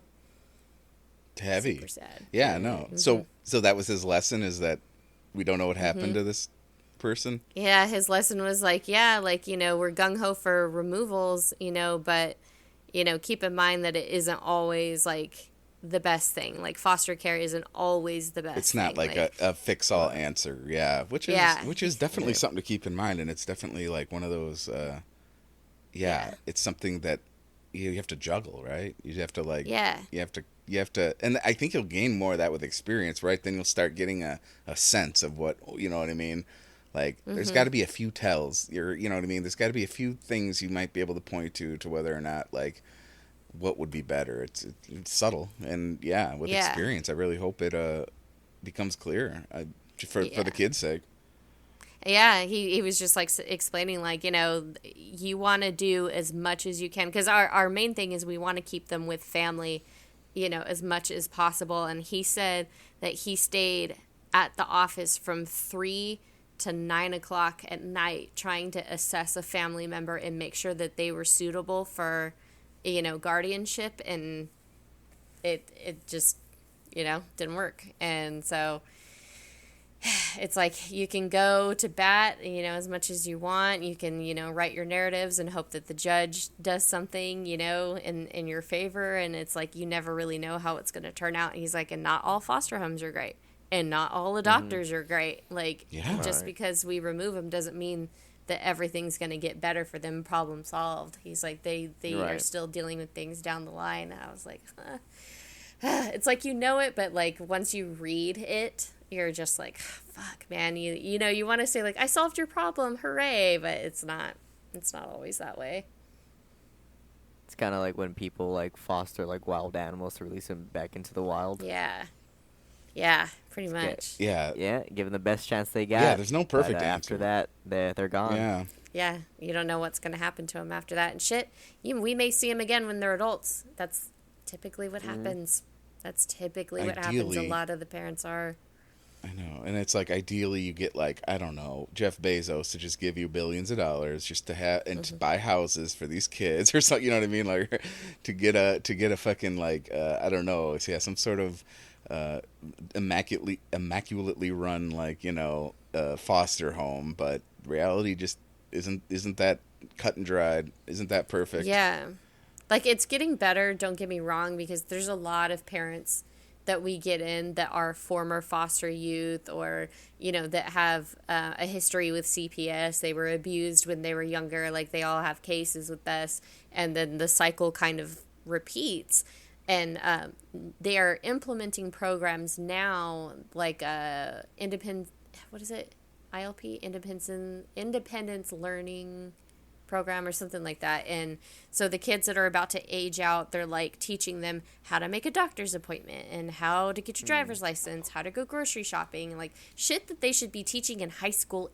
Heavy. Super sad. Yeah, no. So that was his lesson, is that we don't know what happened to this person? Yeah, his lesson was like, yeah, like, you know, we're gung-ho for removals, you know, but, you know, keep in mind that it isn't always, like, the best thing. Like, foster care isn't always the best It's not thing. like a fix-all answer, which is definitely something to keep in mind, and it's definitely, like, one of those, it's something that you have to juggle, right? You have to, like, you have to, and I think you'll gain more of that with experience, right? Then you'll start getting a sense of what, you know what I mean? Like, there's got to be a few tells. You know what I mean? There's got to be a few things you might be able to point to whether or not, like, what would be better. It's subtle, and with experience, I really hope it becomes clearer for the kids' sake. Yeah, he was just like explaining, like, you know, you want to do as much as you can, because our main thing is we want to keep them with family, you know, as much as possible. And he said that he stayed at the office from 3 to 9 o'clock at night trying to assess a family member and make sure that they were suitable for, you know, guardianship, and it just, you know, didn't work. And so it's like, you can go to bat, you know, as much as you want. You can, you know, write your narratives and hope that the judge does something, you know, in your favor. And it's like, you never really know how it's going to turn out. And he's like, and not all foster homes are great. And not all adopters are great. Like, just because we remove them doesn't mean that everything's going to get better for them, problem solved. He's like, they are still dealing with things down the line. And I was like, it's like, you know it, but, like, once you read it, you're just like, fuck, man. You know, you want to say, like, I solved your problem, hooray, but it's not always that way. It's kind of like when people, like, foster, like, wild animals to release them back into the wild. Yeah, pretty much. Yeah, give them the best chance they got. Yeah, there's no perfect answer. After that, they're gone. Yeah, you don't know what's going to happen to them after that. And shit, we may see them again when they're adults. That's typically what happens. That's typically what happens. A lot of the parents are. I know, and it's like, ideally you get, like, I don't know, Jeff Bezos to just give you billions of dollars just to have and to buy houses for these kids or something. You know what I mean? Like, to get a fucking, like, I don't know, some sort of immaculately run, like, you know, foster home, but reality just isn't that cut and dried, isn't that perfect. Yeah, like, it's getting better, don't get me wrong, because there's a lot of parents that we get in that are former foster youth, or, you know, that have a history with CPS. They were abused when they were younger. Like, they all have cases with us, and then the cycle kind of repeats. And they are implementing programs now, like independent, what is it? ILP, Independence Learning Program or something like that. And so the kids that are about to age out, they're, like, teaching them how to make a doctor's appointment and how to get your driver's license, how to go grocery shopping, like, shit that they should be teaching in high school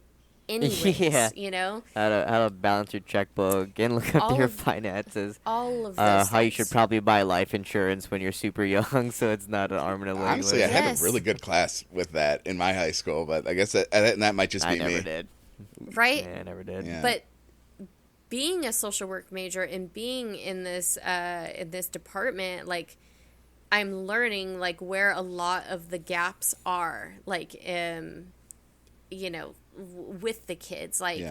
anyways, you know? How to balance your checkbook and look up your finances. All of those how you things. should probably buy life insurance when you're super young, so it's not an arm and a leg. Honestly, I had a really good class with that in my high school, but I guess that might just be me. I never did. Right? Yeah, I never did. Yeah. But being a social work major and being in this department, like, I'm learning, like, where a lot of the gaps are, like, you know, with the kids. Like,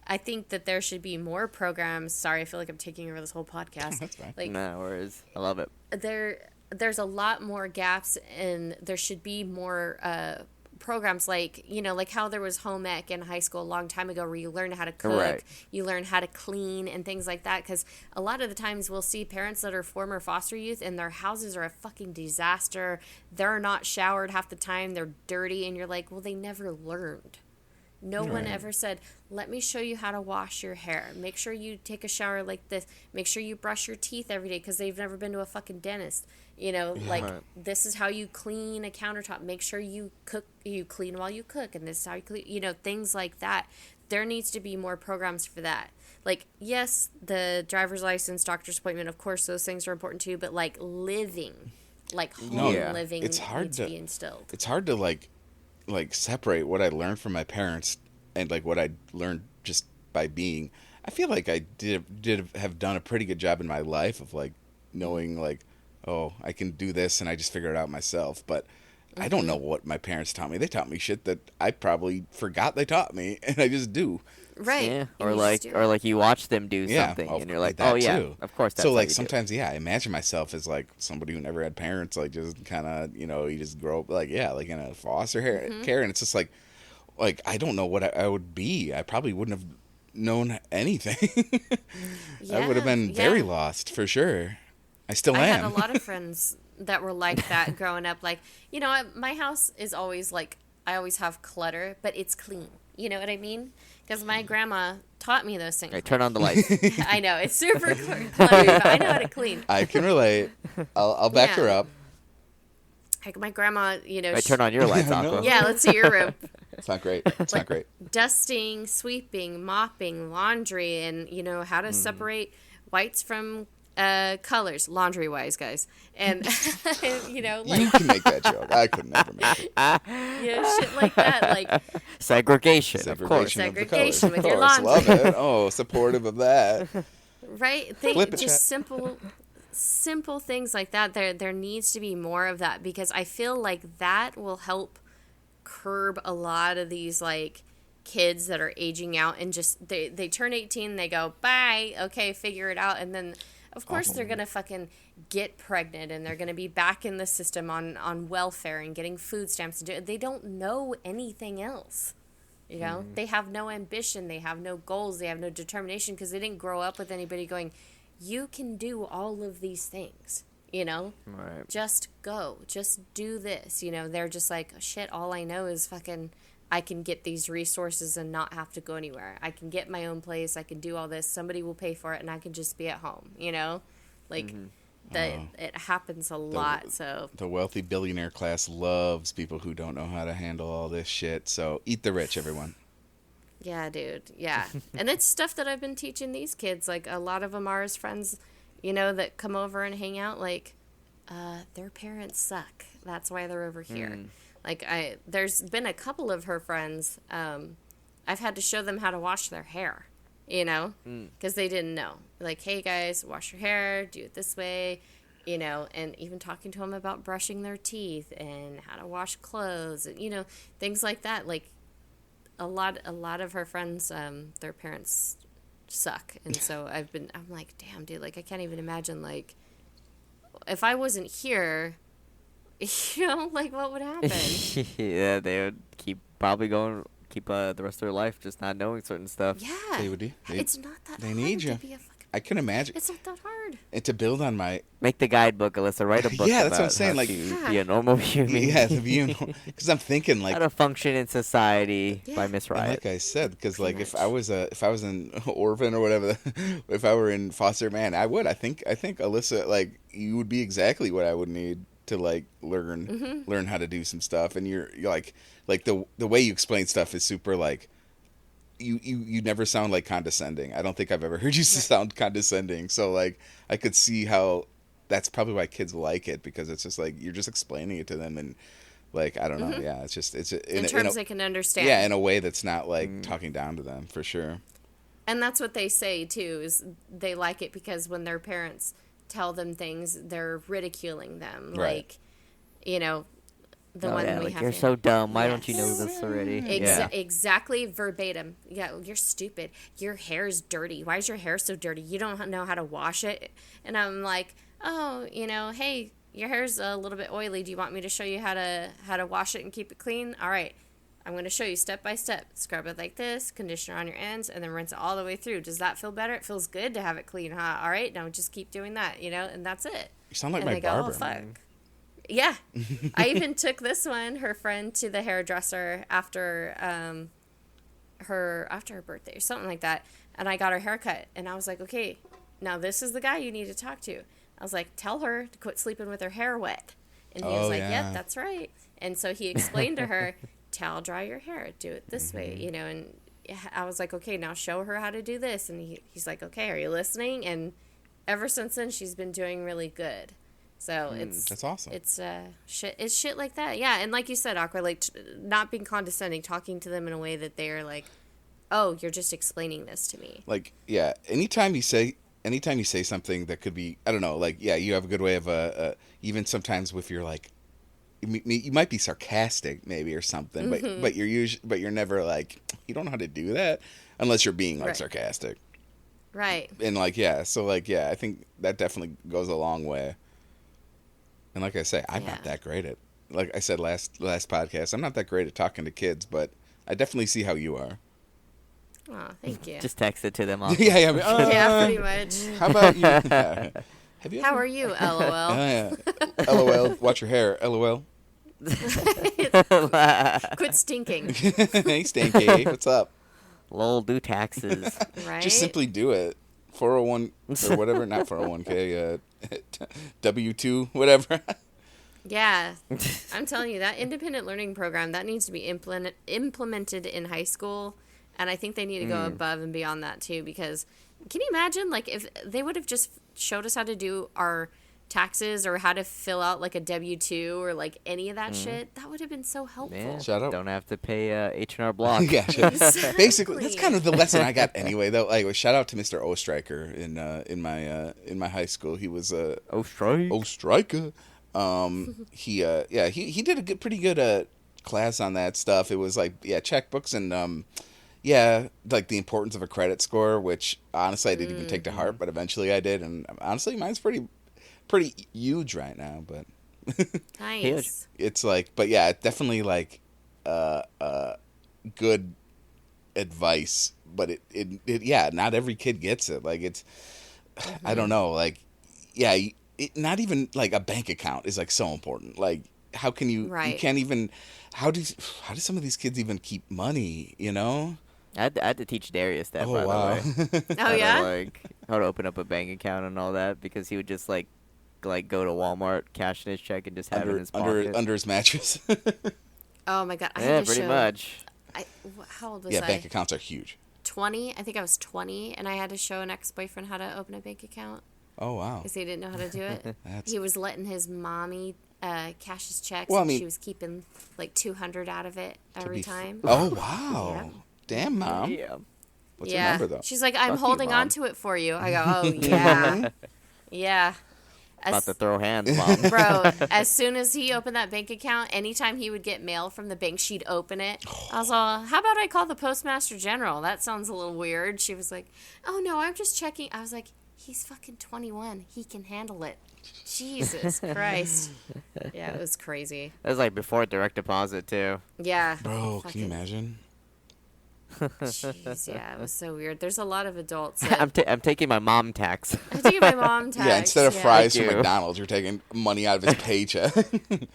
I think that there should be more programs. Sorry, I feel like I'm taking over this whole podcast. That's fine. Like, No worries. I love it. There's a lot more gaps, and there should be more programs, like, you know, like how there was home ec in high school a long time ago, where you learn how to cook, you learn how to clean and things like that. Because a lot of the times we'll see parents that are former foster youth and their houses are a fucking disaster. They're not showered half the time. They're dirty. And you're like, well, they never learned. No one ever said, let me show you how to wash your hair. Make sure you take a shower like this. Make sure you brush your teeth every day, because they've never been to a fucking dentist. You know, like, this is how you clean a countertop. Make sure you clean while you cook. And this is how you clean, you know, things like that. There needs to be more programs for that. Like, yes, the driver's license, doctor's appointment, of course, those things are important too. But, like, living like home No, living it's hard needs to be instilled. It's hard to like separate what I learned from my parents and like what I learned just by being. I feel like I did have done a pretty good job in my life of like knowing like, oh, I can do this and I just figure it out myself. But I don't know what my parents taught me. They taught me shit that I probably forgot they taught me, and I just do. Right. Yeah, And or you like just do or it. like you watch them do Yeah, something of- and you're like, that oh yeah, too. of course that's So how like you do it. sometimes, yeah, I imagine myself as like somebody who never had parents, like just kind of, you just grow up like, yeah, like in a foster care, and it's just like I don't know what I would be. I probably wouldn't have known anything. I would have been very lost for sure. I still I am. had a lot of friends that were like that growing up. Like, my house is always like, I always have clutter, but it's clean. You know what I mean? Because my grandma taught me those things. Right, turn on the lights. I know, it's super cluttery, but I know how to clean. I can relate. I'll back her Yeah. up. Like my grandma, Right, turn on your lights, I know. Aqua. Yeah, let's see your room. It's not great. It's not great. Dusting, sweeping, mopping, laundry, and how to separate whites from colors, laundry wise, guys. And You can make that joke. I could never make it. shit like that, like Segregation, of course. Segregation of the Segregation colors. with your Of course, laundry. love it. Oh, supportive of that. right, Flip it, just chat. simple things like that. There needs to be more of that, because I feel like that will help curb a lot of these like kids that are aging out and just they turn 18 and they go, bye, okay, figure it out, and then of course they're gonna fucking get pregnant and they're gonna be back in the system on welfare and getting food stamps, and they don't know anything else. They have no ambition, they have no goals, they have no determination, because they didn't grow up with anybody going, you can do all of these things. Right. Just go, just do this. They're just like, shit, all I know is fucking, I can get these resources and not have to go anywhere. I can get my own place. I can do all this. Somebody will pay for it and I can just be at home, Like, it happens a lot, so. The wealthy billionaire class loves people who don't know how to handle all this shit. So eat the rich, everyone. Yeah, dude. Yeah. And it's stuff that I've been teaching these kids. Like, a lot of them are his friends, that come over and hang out. Like, their parents suck. That's why they're over here. Like, there's been a couple of her friends, I've had to show them how to wash their hair, because they didn't know. Like, hey, guys, wash your hair, do it this way, and even talking to them about brushing their teeth and how to wash clothes, and, things like that. Like, a lot of her friends, their parents suck, and so I'm like, damn, dude, like, I can't even imagine, like, if I wasn't here, like, what would happen? Yeah, they would keep the rest of their life just not knowing certain stuff. Yeah, They would do. it's not that they hard need you. to be a fucking. I can imagine. It's not that hard. And to build on my Make the guidebook, Alyssa. Write a book. Yeah, that's what I'm about saying, how like- to be a normal human. yeah, because I'm thinking like How to function in society by Yeah. Miss and Riot. like I said, because like Pretty if I was an orphan or whatever, if I were in foster, man, I would. I think Alyssa, like, you would be exactly what I would need to like learn how to do some stuff. And you're like the way you explain stuff is super like. You never sound like condescending. I don't think I've ever heard you sound condescending. So like I could see how that's probably why kids like it, because it's just like you're just explaining it to them, and like I don't know, yeah, it's just In terms they can understand. yeah, in a way that's not like talking down to them, for sure. And that's what they say too, is they like it because when their parents tell them things, they're ridiculing them. Right. Like, the Oh, one yeah, we like, have you're here. so dumb. Why don't you know Yes. this already? Exactly verbatim. Yeah, you're stupid. Your hair's dirty. Why is your hair so dirty? You don't know how to wash it. And I'm like, oh, hey, your hair's a little bit oily. Do you want me to show you how to wash it and keep it clean? All right. I'm going to show you step by step. Scrub it like this, conditioner on your ends, and then rinse it all the way through. Does that feel better? It feels good to have it clean, huh? All right, now just keep doing that, and that's it. You sound like And my they go, barber. oh, fuck. Yeah. I even took this one, her friend, to the hairdresser after her birthday or something like that, and I got her haircut, and I was like, okay, now this is the guy you need to talk to. I was like, tell her to quit sleeping with her hair wet. And he was like, yeah. yep, that's right. And so he explained to her, towel dry your hair, do it this way, and I was like, okay, now show her how to do this. And he's like, okay, are you listening? And ever since then, she's been doing really good. So it's That's awesome. It's shit like that. Yeah, and like you said, Aqua, like not being condescending, talking to them in a way that they're like, "Oh, you're just explaining this to me." Like, yeah, anytime you say something that could be, I don't know, like, yeah, you have a good way of even sometimes if you're like, you might be sarcastic maybe or something, but you're never like, you don't know how to do that unless you're being like Right. sarcastic. Right. And like, yeah, so like, yeah, I think that definitely goes a long way. And like I say, I'm not that great at, like I said last podcast, I'm not that great at talking to kids, but I definitely see how you are. Oh, thank you. Just text it to them. All. Yeah, Yeah, pretty much. How about you? Yeah. Have you How ever- are you? LOL. Yeah. LOL. Watch your hair. LOL. Quit stinking. Hey, Stanky. What's up? Lol, do taxes. Right. Just simply do it. 401 or whatever. Not 401k. W2, whatever. Yeah, I'm telling you, that independent learning program, that needs to be implemented in high school, and I think they need to go above and beyond that too, because can you imagine, like, if they would have just showed us how to do our taxes or how to fill out, like, a W-2 or, like, any of that shit, that would have been so helpful. Yeah, Shout out. Don't have to pay H&R Block. Yeah. Exactly. Basically, that's kind of the lesson I got anyway. Though, like, shout out to Mr. Ostreicher in my high school. He was Oh, strike. Ostreicher. He did a pretty good class on that stuff. It was like, yeah, checkbooks and like the importance of a credit score, which honestly I didn't even take to heart, but eventually I did, and honestly mine's pretty huge right now. But Nice. it's like, but yeah, definitely like good advice, but it yeah, not every kid gets it. Like it's, I don't know, like yeah. Not even like a bank account is like so important. Like, how can you? Right. You can't even. How do some of these kids even keep money? You know. I had to teach Darius that, Oh by wow. the way. Oh, yeah? Like, how to open up a bank account and all that, because he would just, like go to Walmart, cash in his check, and just have it in his pocket. under his mattress. Oh, my God. I Yeah, had to pretty show, much. How old was Yeah, I? bank accounts are huge. 20. I think I was 20, and I had to show an ex-boyfriend how to open a bank account Oh wow. because he didn't know how to do it. That's He was letting his mommy cash his checks, Well, I and mean- she was keeping like $200 out of it every time. Oh wow. Yeah. Damn, mom. Yeah. What's your number though? She's like, I'm Fuck you, holding Mom. on to it for you. I go, oh, yeah. Yeah. About to throw hands, Mom. Bro, as soon as he opened that bank account, anytime he would get mail from the bank, she'd open it. I was all, how about I call the postmaster general? That sounds a little weird. She was like, oh, no, I'm just checking. I was like, he's fucking 21. He can handle it. Jesus Christ. Yeah, it was crazy. That was like before direct deposit, too. Yeah. Bro, can you Fucking- imagine? Jeez, yeah, it was so weird. There's a lot of adults. I'm taking my mom tax. I'm taking my mom tax. Yeah, instead of fries Thank from you. McDonald's, you're taking money out of his paycheck. The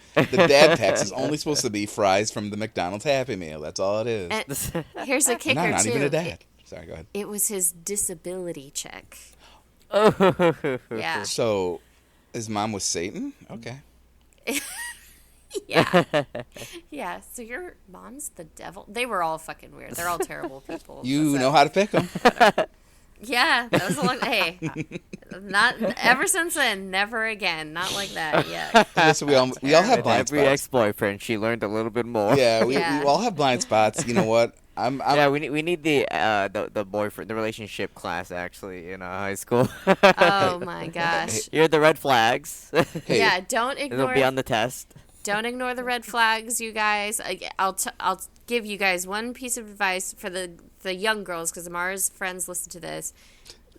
dad tax is only supposed to be fries from the McDonald's Happy Meal. That's all it is. And here's a kicker, And I'm not too. even a dad. Sorry, go ahead. It was his disability check. Oh. Yeah. So, his mom was Satan? Okay. Yeah. Yeah. So your mom's the devil. They were all fucking weird. They're all terrible people. You So- know how to pick them. Yeah. That was a long. Hey, not ever since then. Never again. Not like that. Yeah. So we all have With blind every spots. ex-boyfriend, she learned a little bit more. Yeah, we Yeah. all have blind spots. You know what? I'm Yeah, we need the boyfriend, the relationship class actually in high school. Oh my gosh. You're the red flags. Hey. Yeah. Don't It'll ignore. be on the test. Don't ignore the red flags, you guys. I'll give you guys one piece of advice for the young girls, because Amara's friends listen to this.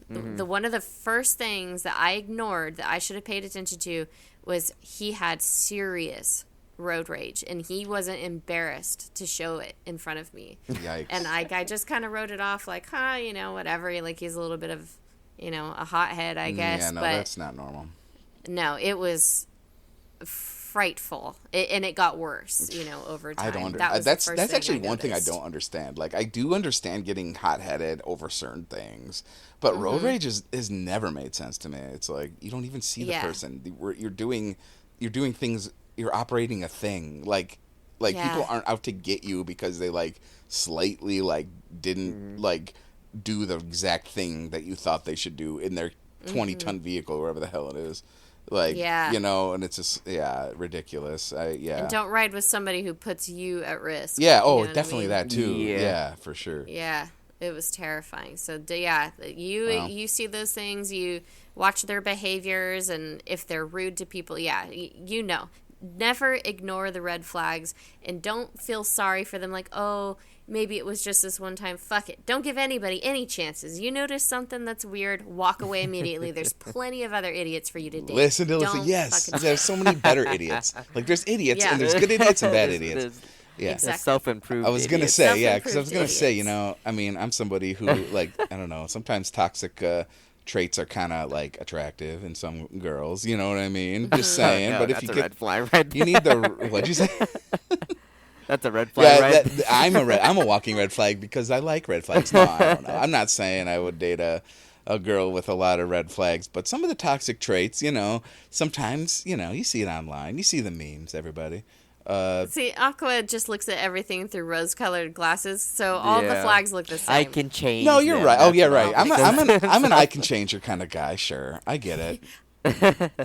The one of the first things that I ignored that I should have paid attention to was he had serious road rage, and he wasn't embarrassed to show it in front of me. Yikes. And I just kind of wrote it off like, whatever. Like, he's a little bit of, a hothead, I guess. Yeah, no, but that's not normal. no, it was frightful, and it got worse, over time. I don't That was the that's first that's thing actually I one thing I noticed. don't understand. Like I do understand getting hot-headed over certain things, but Mm-hmm. road rage has never made sense to me. It's like you don't even see the Yeah. person. You're doing things. You're operating a thing. Like Yeah. people aren't out to get you because they like slightly like didn't like do the exact thing that you thought they should do in their 20-ton vehicle, wherever the hell it is. Like, Yeah. and it's just, ridiculous. And don't ride with somebody who puts you at risk. Yeah, you know what definitely I mean? that too. Yeah. Yeah, for sure. Yeah, it was terrifying. So, Wow. you see those things, you watch their behaviors, and if they're rude to people, you know. Never ignore the red flags, and don't feel sorry for them like, oh, maybe it was just this one time. Fuck it. Don't give anybody any chances. You notice something that's weird, walk away immediately. There's plenty of other idiots for you to date. Listen, Don't yes. fucking- There's so many better idiots. Like, there's idiots, Yeah. and there's good idiots and bad idiots. There's Yeah. Exactly. self-improved. I was going to idiots. say, because I was going to say, Self-improved I mean, I'm somebody who, like, I don't know, sometimes toxic traits are kind of, like, attractive in some girls, you know what I mean? Just saying. No, But if that's you a get, red flag right you need the, what'd you say? That's a red flag, right? I'm a walking red flag because I like red flags. No, I don't know. I'm not saying I would date a girl with a lot of red flags, but some of the toxic traits, sometimes, you see it online. You see the memes, everybody. See, Aqua just looks at everything through rose-colored glasses, so all the Yeah. flags look the same. I can change. No, you're them, right. Oh, that's yeah, what right. I'm I'm an I can change your kind of guy. Sure, I get it.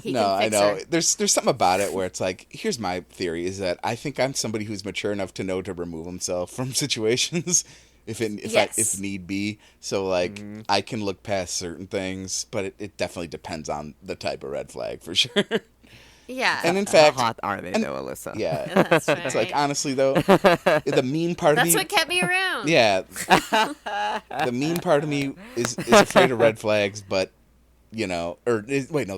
He No, can I fix know. her. There's something about it where it's like, here's my theory: is that I think I'm somebody who's mature enough to know to remove himself from situations if Yes. need be. So like, I can look past certain things, but it definitely depends on the type of red flag for sure. Yeah. And in fact, How hot are they, and- though, Alyssa? yeah, That's right. it's like honestly though, the mean part of That's me. what kept me around. Yeah, the mean part of me is afraid of red flags, but the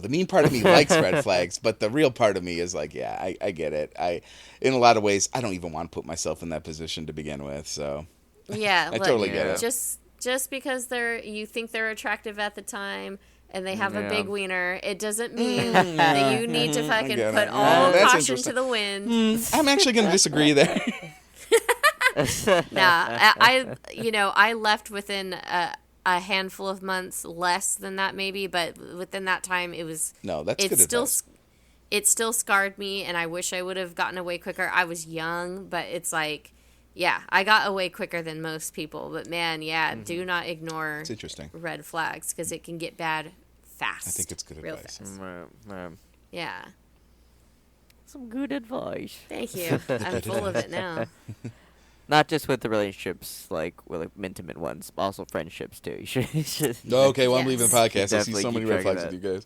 mean part of me likes red flags, but the real part of me is like, yeah, I get it. In a lot of ways, I don't even want to put myself in that position to begin with. So Yeah, I totally get it. Just because you think they're attractive at the time and they have a big wiener, it doesn't mean that you need to fucking get put it. all That's caution interesting. to the wind. I'm actually going to disagree there. Nah, I left within a handful of months, less than that maybe, but within that time No, that's it good still advice. it still scarred me, and I wish I would have gotten away quicker. I was young, but it's like, yeah, I got away quicker than most people. But man, do not ignore It's interesting. red flags because it can get bad fast. I think it's good real advice. fast. Yeah. Some good advice. Thank you. I'm full of it now. Not just with the relationships, like intimate ones, but also friendships too. You should. Okay, well, I'm leaving the Yes. podcast. I see Definitely so many keep red track flags of with you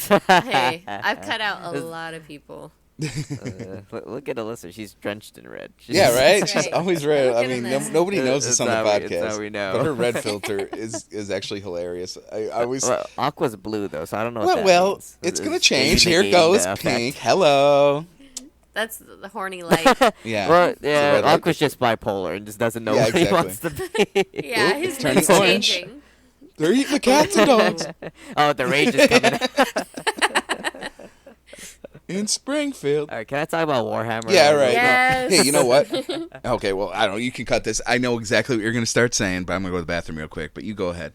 guys. Hey, I've cut out a lot of people. Look at Alyssa. She's drenched in red. Yeah, right? That's She's right. always red. Look I at mean, this. nobody knows this It's on the how we- it's podcast. how we know. But her red filter is actually hilarious. I always... Well, Aqua's blue though, so I don't know. What that Well, means. it's going to It's change. maybe Here negating goes the effect. pink. Hello. That's the horny light. Yeah. Well, It's a yeah, red light Aqua's just bipolar and just doesn't know Yeah, what he exactly. wants to be. Yeah, Oop, his turning mood's orange. changing. They're eating the cats and dogs Oh, the rage is coming. in Springfield. All right, can I talk about Warhammer? Yeah, right. Yes. Hey, you know what? Okay, well, I don't know. You can cut this. I know exactly what you're going to start saying, but I'm going to go to the bathroom real quick. But you go ahead.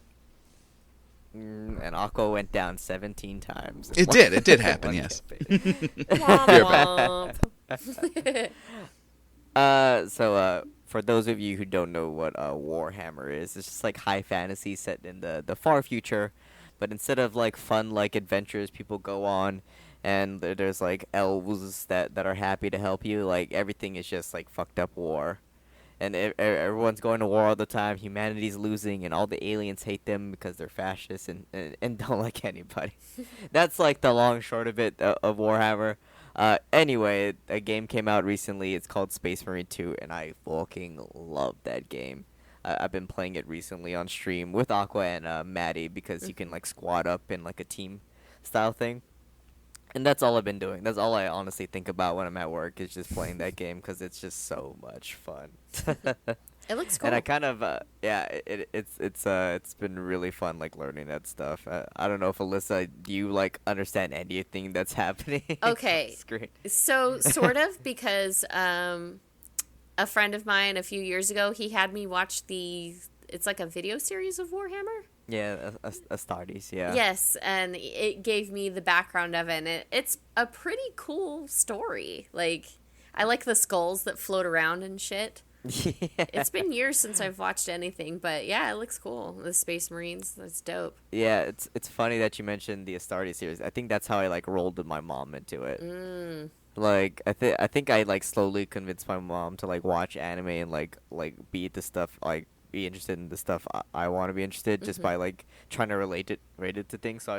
And Aqua went down 17 times. It did. It did happen, One yes. campaign. Womp womp. So for those of you who don't know what Warhammer is, it's just like high fantasy set in the far future, but instead of like fun like adventures people go on, and there's like elves that are happy to help you, like everything is just like fucked up war, and everyone's going to war all the time. Humanity's losing, and all the aliens hate them because they're fascists and don't like anybody. That's like the long short of it of Warhammer. Anyway, a game came out recently. It's called Space Marine 2, and I fucking love that game. I've been playing it recently on stream with Aqua and Maddie because you can like squad up in like a team style thing. And that's all I've been doing. That's all I honestly think about when I'm at work is just playing that game because it's just so much fun. It looks cool. And I kind of it's been really fun like learning that stuff. I don't know if Alyssa, do you like understand anything that's happening? Okay. Screen. So, sort of, because a friend of mine a few years ago, he had me watch it's like a video series of Warhammer. Yeah, Astartes, yeah. Yes, and it gave me the background of it, and it's a pretty cool story. Like, I like the skulls that float around and shit. Yeah. It's been years since I've watched anything, but yeah, it looks cool. The Space Marines, that's dope. Yeah, it's funny that you mentioned the Astartes series. I think that's how I like rolled my mom into it. Like I think I like slowly convinced my mom to like watch anime and like be the stuff like be interested in the stuff I want to be interested just by like trying to relate it to things. So I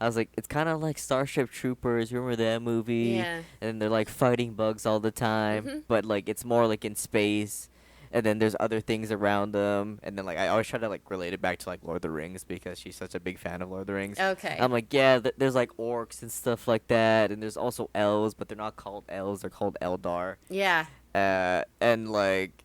was like, it's kind of like Starship Troopers. Remember that movie? Yeah. And they're like fighting bugs all the time, but like it's more like in space. And then there's other things around them. And then like I always try to like relate it back to like Lord of the Rings because she's such a big fan of Lord of the Rings. Okay. I'm like, yeah, there's like orcs and stuff like that, and there's also elves, but they're not called elves. They're called Eldar. Yeah. And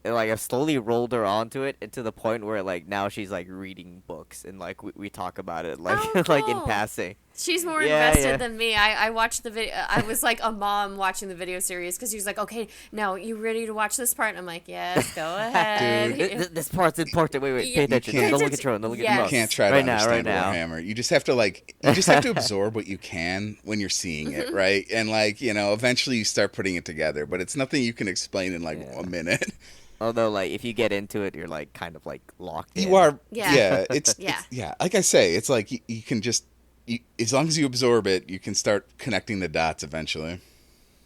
I've slowly rolled her onto it, and to the point where like now she's like reading books and like we talk about it like Oh, like in cool. passing. She's more Yeah, invested yeah. than me. I watched the video. I was like a mom watching the video series because she was like, okay, now you ready to watch this part? And I'm like, yes, go ahead. This part's important. Wait, Yeah, pay attention. you Don't look can't at your. Don't look yes. at You your. can't try to Right now, understand right now. Warhammer. You just have to absorb what you can when you're seeing it, right? And like, eventually you start putting it together, but it's nothing you can explain in like a minute. Although, like, if you get into it, you're like kind of like locked in. You are, Yeah. It's Yeah. yeah. Like I say, it's like you can just, as long as you absorb it, you can start connecting the dots eventually.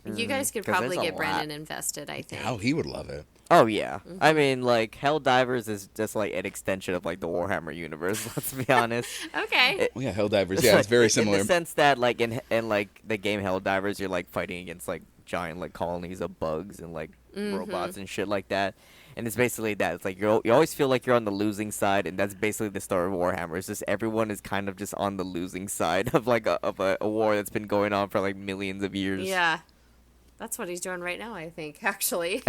You guys could 'Cause probably there's a get Brandon lot. invested, I think. Oh, he would love it. Oh yeah, I mean, like Helldivers is just like an extension of like the Warhammer universe. Let's be honest. Okay. Well, yeah, Helldivers. Yeah, it's very similar. in the sense that like in like the game Helldivers, you're like fighting against like giant like colonies of bugs and like robots and shit like that. And it's basically that. It's like you always feel like you're on the losing side, and that's basically the story of Warhammer. It's just everyone is kind of just on the losing side of like a war that's been going on for like millions of years. Yeah. That's what he's doing right now, I think, actually.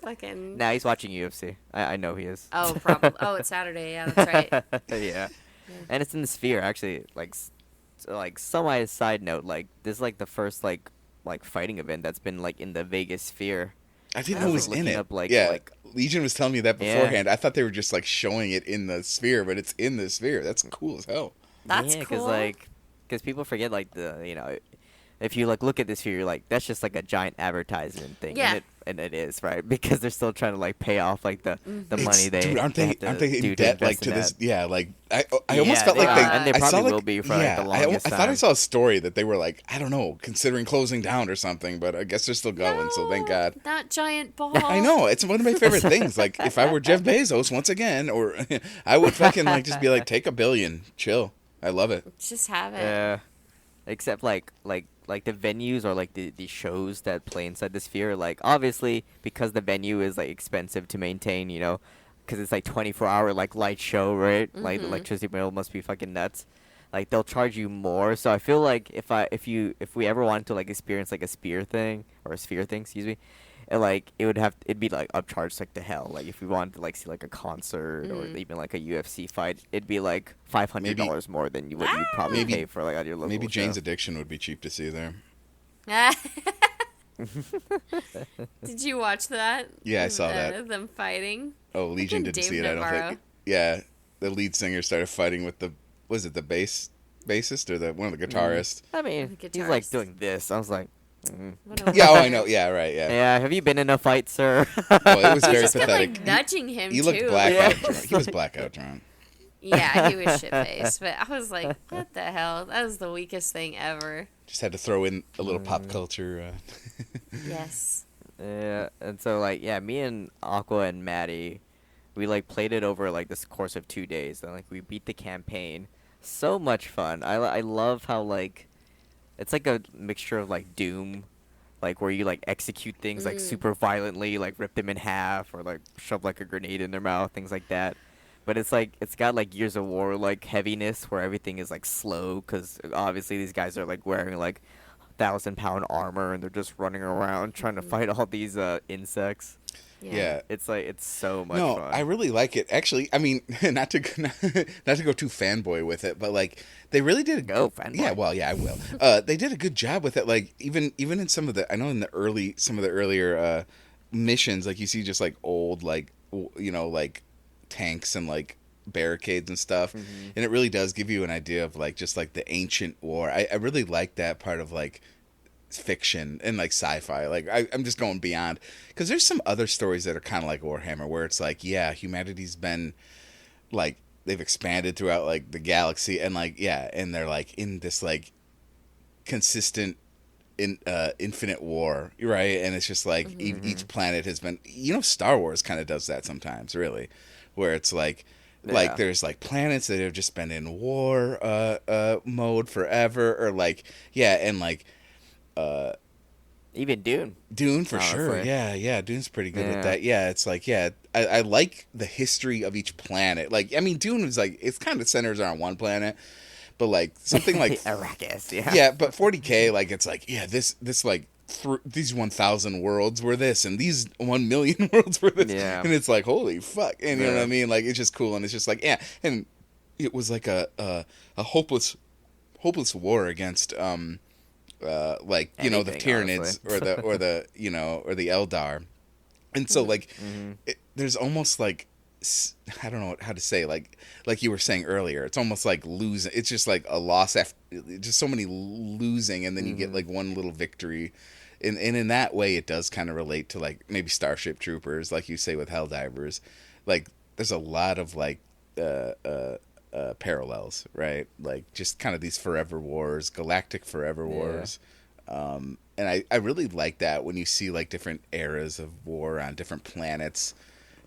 Fucking. Nah, he's watching UFC. I know he is. Oh, probably. Oh, it's Saturday. Yeah, that's right. Yeah. And it's in the Sphere actually. Like, like semi side note. Like this is like the first like fighting event that's been like in the Vegas Sphere. I didn't I know it was was in looking it. up, like- yeah, like- Legion was telling me that Yeah. beforehand. I thought they were just like showing it in the Sphere, but it's in the Sphere. That's cool as hell. That's yeah, cool. because people forget like if you like look at this Sphere, you're like that's just like a giant advertisement thing. Yeah. And it is, right? Because they're still trying to like pay off like the money they dude, aren't have they to do in debt like invest to in this? that. Yeah, like I almost Yeah, felt they like are, they and they I saw, probably like, will be for yeah, like the longest I thought I time. saw a story that they were like, I don't know, considering closing down or something, but I guess they're still going. So thank God. That giant ball. I know, it's one of my favorite things. Like if I were Jeff Bezos once again, or I would fucking like just be like, take $1 billion, chill. I love it. Just have it. Yeah. Except like the venues or like the shows that play inside the Sphere, like obviously because the venue is like expensive to maintain, because it's like 24-hour like light show, right? Like the electricity bill must be fucking nuts. Like they'll charge you more. So I feel like if we ever wanted to like experience like a Sphere thing or a Sphere thing, excuse me, it'd be like upcharged like to hell. Like if we wanted to like see like a concert or even like a UFC fight, it'd be like $500 more than what you'd probably Maybe- pay for like at your local Maybe Jane's show. Addiction would be cheap to see there. Did you watch that? Yeah, I saw that. Them fighting. Oh, Legion Fucking didn't Dave see it. I don't Navarro. think. Yeah, the lead singer started fighting with the bassist or one of the guitarists. I mean, The he's like guitarist. doing this. I was like, What a Yeah, oh, I weird- know. Yeah, right. Yeah. yeah, have you been in a fight, sir? Well, it was He very just kept pathetic. like nudging him He too. looked blackout Yeah. drunk. He was blackout drunk. Yeah, he was shit faced. But I was like, what the hell? That was the weakest thing ever. Just had to throw in a little pop culture. Yes. Yeah, and so like me and Aqua and Maddie, we like played it over like this course of 2 days, and like we beat the campaign. So much fun. I love how like it's like a mixture of like Doom, like where you like execute things like super violently, like rip them in half or like shove like a grenade in their mouth, things like that. But it's like it's got like Gears of War like heaviness where everything is like slow because obviously these guys are like wearing like 1,000-pound armor and they're just running around trying to fight all these insects. Yeah. It's like it's so much No, fun. I really like it. Actually, I mean, not to go too fanboy with it, but like they really did. Go, fanboy. Yeah, well, yeah, I will. They did a good job with it. Like even in some of the, I know in some of the earlier missions, like you see just like old like like tanks and like barricades and stuff, and it really does give you an idea of like just like the ancient war. I really like that part of like fiction and like sci-fi. Like I'm just going beyond, because there's some other stories that are kind of like Warhammer, where it's like, yeah, humanity's been like, they've expanded throughout like the galaxy, and like, yeah, and they're like in this like consistent infinite war, right? And it's just like each planet has been, Star Wars kind of does that sometimes, really, where it's like there's like planets that have just been in war mode forever, or like, yeah, and like even Dune for sure. Yeah, Dune's pretty good with that. Yeah, it's like, yeah, I like the history of each planet. Like, I mean, Dune is like, it's kind of centers around one planet, but like something like Arrakis, yeah, but 40K, like, it's like, yeah, this like these 1,000 worlds were this, and these 1,000,000 worlds were this, and it's like, holy fuck, and you know what I mean? Like, it's just cool, and it's just like, yeah, and it was like a hopeless war against like, anything, the Tyranids, or the or the Eldar, and so like there's almost like, I don't know how to say, like you were saying earlier, it's almost like losing. It's just like a loss after just so many losing, and then you get like one little victory, and in that way it does kind of relate to like maybe Starship Troopers, like you say with Helldivers. Like, there's a lot of like parallels, right? Like, just kind of these forever wars, galactic forever wars. And I really like that when you see like different eras of war on different planets.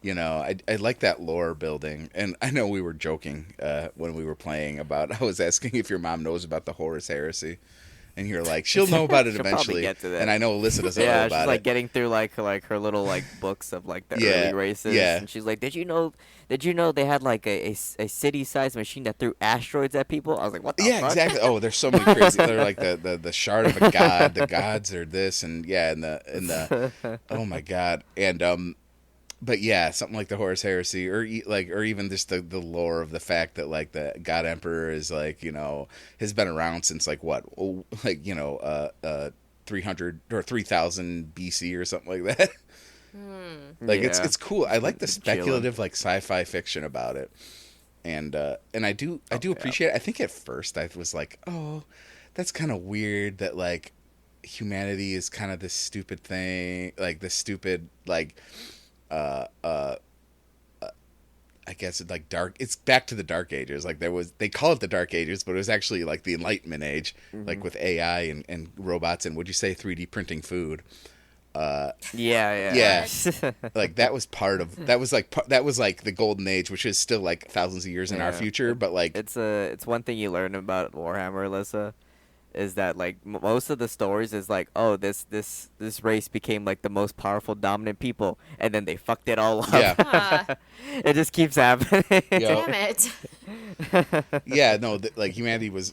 I like that lore building. And I know we were joking when we were playing about, I was asking if your mom knows about the Horus Heresy. And you're like, she'll know about it she'll eventually. Get to that. And I know Alyssa doesn't know about it. Yeah, she's like getting through like her little like books of like the early races. Yeah. And she's like, Did you know they had like a city-sized machine that threw asteroids at people? I was like, what the fuck? Yeah, exactly. Oh, there's so many crazy. They're like the shard of a god. The gods are this, and yeah, and the oh my god. And but yeah, something like the Horus Heresy, or even just the lore of the fact that like the God Emperor is like, has been around since like what, 300 or 3000 BC or something like that. Like, it's cool. I like the speculative like sci-fi fiction about it, and I do appreciate it. I think at first I was like, oh, that's kind of weird that like humanity is kind of this stupid thing, like this stupid like I guess it's like dark. It's back to the Dark Ages. Like, they call it the Dark Ages, but it was actually like the Enlightenment Age, like with AI and robots, and would you say 3D printing food? Yeah. Like, that was like the Golden Age, which is still like thousands of years in our future. But like, it's one thing you learn about Warhammer, Alyssa, is that like most of the stories is like, oh, this race became like the most powerful dominant people, and then they fucked it all up. Yeah. It just keeps happening. Damn it. Yeah, no, like humanity was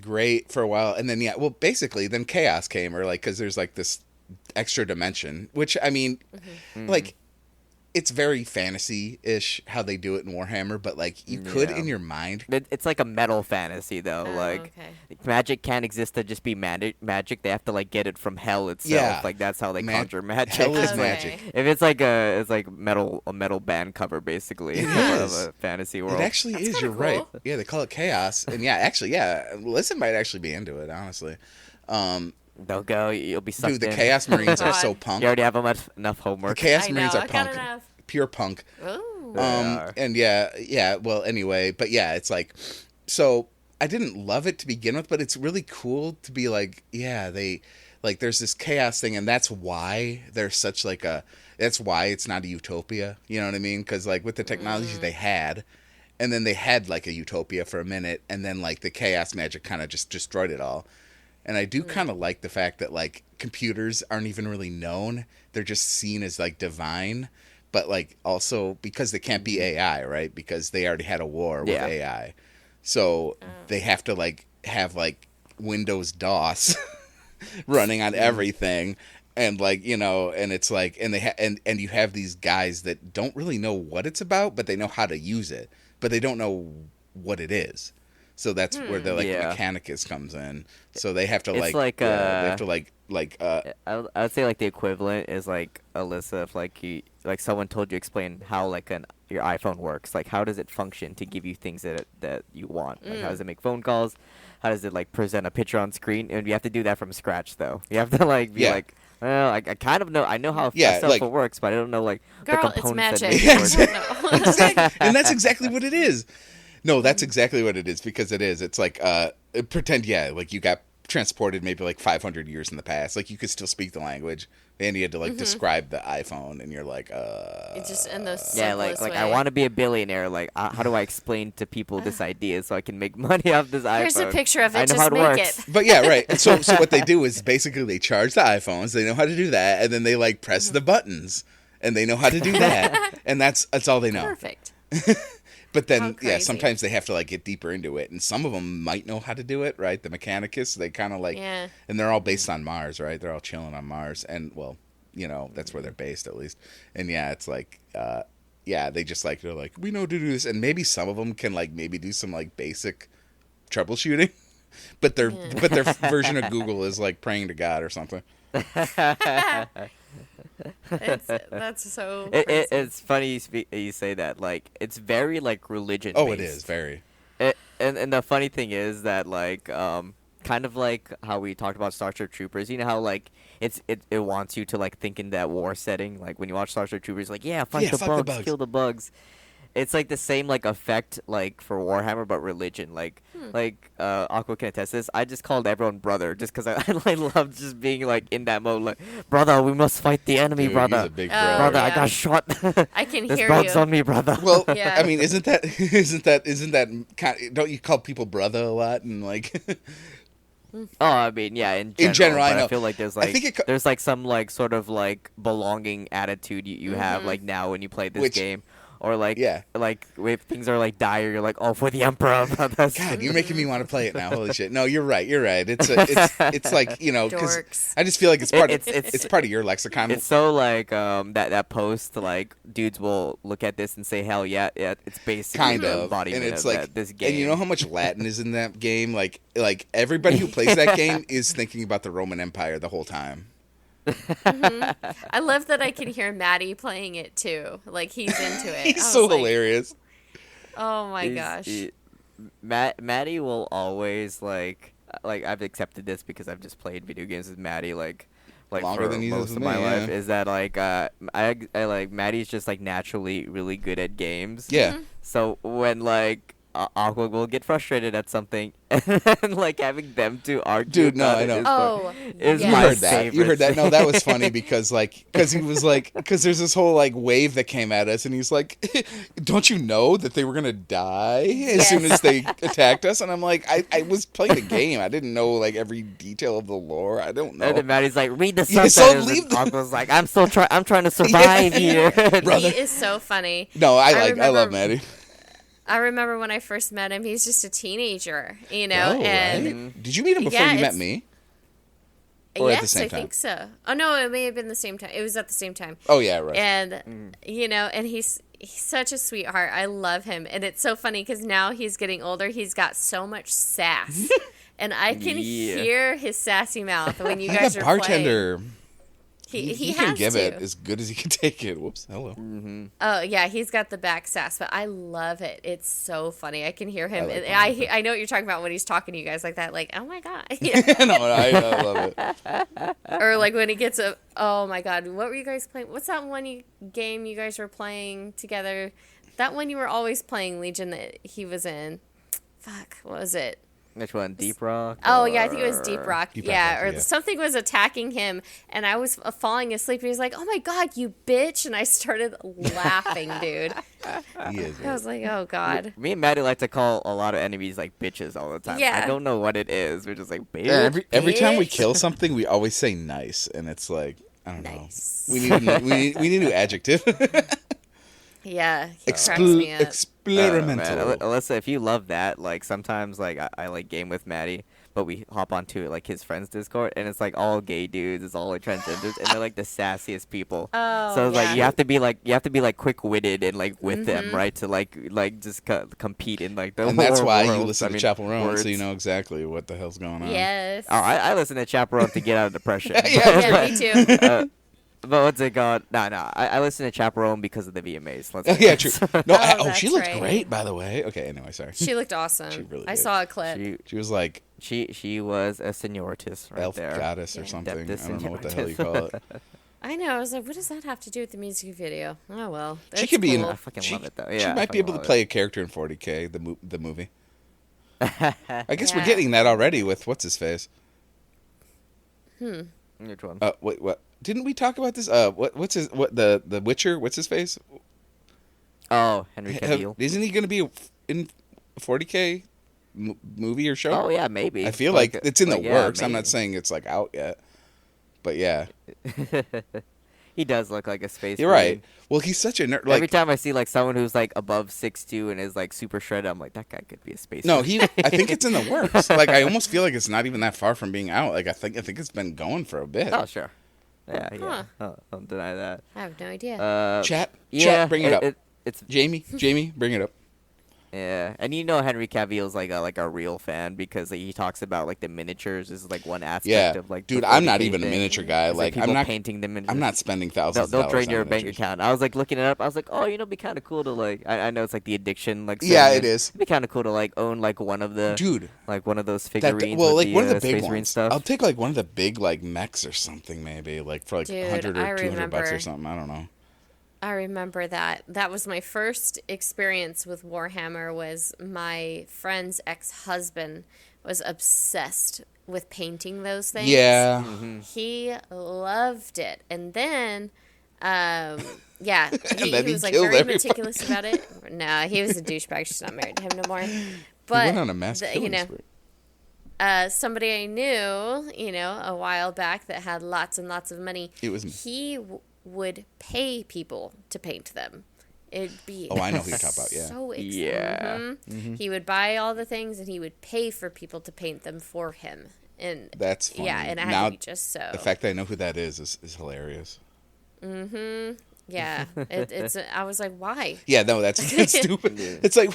great for a while, and then basically then chaos came, or like, because there's like this extra dimension, which I mean, like, it's very fantasy-ish how they do it in Warhammer, but like you could in your mind. It's like a metal fantasy though. Magic can't exist to just be magic. They have to like get it from hell itself. Yeah. Like, that's how they conjure magic. Hell is magic. If it's like a metal band cover basically. It of is a fantasy world. It actually is. You're cool. right. Yeah, they call it chaos, and Alyssa might actually be into it, honestly. Don't go. You'll be sucked Dude, the in. Chaos Marines are so punk. You already have enough homework. The Chaos I Marines know, are I got punk. enough. Pure punk. Ooh. And well, anyway, but yeah, it's like, so I didn't love it to begin with, but it's really cool to be like, yeah, they, like, there's this chaos thing, and that's why there's such like that's why it's not a utopia, you know what I mean? Because like with the technology they had, and then they had like a utopia for a minute, and then like the chaos magic kind of just destroyed it all. And I do kind of like the fact that like computers aren't even really known. They're just seen as like divine, but like also because they can't be AI, right? Because they already had a war with AI. So they have to like have like Windows DOS running on everything. And like, and it's like, and they and you have these guys that don't really know what it's about, but they know how to use it, but they don't know what it is. So that's where the like Mechanicus comes in. So they have to It's like they have to I would say like the equivalent is like, Alyssa, if like someone told you explain how like an your iPhone works. Like, how does it function to give you things that you want? Like, how does it make phone calls? How does it like present a picture on screen? And you have to do that from scratch, though. You have to like be like, well, I kind of know. I know how stuff works, but I don't know like Girl, the components. it's magic. Exactly. And that's exactly what it is. No, that's exactly what it is, because it is. It's like pretend, like you got transported maybe like 500 years in the past. Like you could still speak the language, and you had to like describe the iPhone, and you're like, It's just in the like way. I want to be a billionaire. Like, how do I explain to people this idea so I can make money off this iPhone? Here's a picture of it. I know Just how it make works. it. But yeah, right. And so what they do is basically they charge the iPhones. They know how to do that, and then they like press the buttons, and they know how to do that, and that's all they know. Perfect. But How then, crazy. sometimes they have to like get deeper into it, and some of them might know how to do it, right? The Mechanicus, they kind of like, and they're all based on Mars, right? They're all chilling on Mars, and well, that's where they're based at least. And it's like, they just like they're like, we know how to do this, and maybe some of them can like maybe do some like basic troubleshooting, but their version of Google is like praying to God or something. That's so crazy. It's funny you say that. Like, it's very like religion. Oh, it is very. And the funny thing is that like kind of like how we talked about Starship Troopers. You know how like it wants you to like think in that war setting. Like when you watch Starship Troopers, like fight the bugs, kill the bugs. It's like the same like effect like for Warhammer, but religion. Like Aqua can attest to this. I just called everyone brother just because I love just being like in that mode. Like, brother, we must fight the enemy, Dude, brother. he's a big brother. Brother, I got shot. I can There's hear bugs you. on me, brother. Well, Yeah. I mean, isn't that kind of, don't you call people brother a lot and like? Oh, I mean, yeah, in general, but I know. I feel like there's I like think there's like some like sort of like belonging attitude you have like now when you play this game. Or like, like if things are like dire, you're like, oh, for the Emperor. God, you're making me want to play it now. Holy shit! No, you're right. You're right. It's like because I just feel like it's part of your lexicon. It's so like that post like dudes will look at this and say, hell yeah, it's basically kind the of, embodiment and it's of like this game. And you know how much Latin is in that game? Like everybody who plays that game is thinking about the Roman Empire the whole time. I love that I can hear Maddie playing it too. Like he's into it. He's so hilarious. Oh my gosh. Maddie will always like I've accepted this because I've just played video games with Maddie like longer for than most of my life. Is that like I like Maddie's just like naturally really good at games. Yeah. So when like Aqua will get frustrated at something, and like having them to argue. Dude, no, I know. Is You my heard that. favorite You heard that. No, that was funny thing. because he was like, because there's this whole like wave that came at us, and he's like, "Don't you know that they were gonna die as soon as they attacked us?" And I'm like, I was playing the game. I didn't know like every detail of the lore. I don't know. And then Maddie's like, read the Yeah, subtitles. so leave And Aqua's like, I'm trying to survive here. Brother. He is so funny. No, I love Maddie. I remember when I first met him, he's just a teenager, and Right? Did you meet him before you met me? Or yes, at the same I time? think so. Oh no, it may have been the same time. It was at the same time. Oh yeah, right. And and he's such a sweetheart. I love him, and it's so funny because now he's getting older. He's got so much sass, and I can hear his sassy mouth when you guys are bartender. playing. He has can give to. it as good as he can take it. Whoops. Hello. Oh yeah, he's got the back sass, but I love it. It's so funny. I can hear him. I I know what you're talking about when he's talking to you guys like that. Like, oh my god. No, I love it. Or like when he gets a. Oh my god, what were you guys playing? What's that one game you guys were playing together? That one you were always playing, Legion, that he was in. Fuck, what was it? Which one? Deep Rock? Oh, yeah, I think it was Deep Rock. Deep yeah, Rock, or yeah. something was attacking him, and I was falling asleep, and he's like, oh my god, you bitch, and I started laughing, dude. He is. I was like, oh god. Me and Maddie like to call a lot of enemies like bitches all the time. Yeah. I don't know what it is. We're just like, bitch. Yeah, every time we bitch. kill something, we always say nice, and it's like I don't Nice. know. We need a new adjective. Yeah, he cracks me up. Experimental. Man. Alyssa, if you love that, like sometimes like I like game with Maddie, but we hop onto like his friends Discord, and it's like all gay dudes, it's all like transgenders, and they're like the sassiest people. Oh, so it's yeah. like you have to be like quick witted and like with them, right? To like just compete in like the And that's why you worlds. listen I to mean, Chaperone, words. so you know exactly what the hell's going on. Yes. Oh, I listen to Chaperone to get out of depression. Yeah, me too. But what's it called? No. I listen to Chaperone because of the VMAs. Let's be Yeah, honest. true. No, that's she looked right. great, by the way. Okay, anyway, sorry. She looked awesome. She really I did. saw a clip. She was like She was a senioritis right elf there. goddess or Yeah. something. I Depth don't know what the hell you senioritis. call it. I know. I was like, what does that have to do with the music video? Oh well. She That's could be in. cool. I fucking love it though. She Yeah, I might be fucking able to love play a character in 40K, the movie. it. I guess we're Yeah. getting that already with what's his face. Which one? Wait, what? Didn't we talk about this? What's the Witcher? What's his face? Oh, Henry Cavill. Isn't he going to be in a 40K movie or show? Oh yeah, maybe. I feel like it's in the yeah, works. I'm maybe. not saying it's like out yet, but yeah, He does look like a space. you're right. Well, he's such a nerd. Every Like, time I see like someone who's like above 6'2" and is like super shredded, I'm like, that guy could be a space. no, marine. I think it's in the works. Like, I almost feel like it's not even that far from being out. Like, I think it's been going for a bit. Oh sure. Yeah. Huh. Don't deny that. I have no idea. Chat, Yeah, bring it up. It's Jamie, bring it up. yeah, and you know Henry Cavill's like a real fan because like, he talks about like the miniatures is like one aspect Yeah, of like. dude, the I'm not 40K even a thing. miniature guy. It's, Like, people I'm not painting the miniatures. I'm not spending thousands. They'll of dollars drain on your bank miniatures. account. I was like looking it up. I was like, oh, you know, it'd be kind of cool to like. I know it's like the addiction. Like Yeah, segment. it is. It'd be kind of cool to like own like one of the Dude, like one of those that, figurines. well, with like one of the big Space Marine ones. stuff. I'll take like one of the big like mechs or something, maybe like for like Dude, 100 or I 200 bucks or remember. something. I don't know. I remember that. That was my first experience with Warhammer. Was my friend's ex-husband was obsessed with painting those things. Yeah, He loved it. And then, yeah, he then he was like killed very everybody. meticulous about it. No, he was a douchebag. She's not married to him no more. he But went on a mass killing you know, spree. somebody I knew, a while back that had lots and lots of money. It was me. He would pay people to paint them. It'd be Oh, I know who you're talking about. Yeah. so Yeah. He would buy all the things and he would pay for people to paint them for him. And That's funny. yeah, and it had Now, to be just so. the fact that I know who that is hilarious. Yeah, it's. I was like, why? Yeah, no, that's stupid. It's like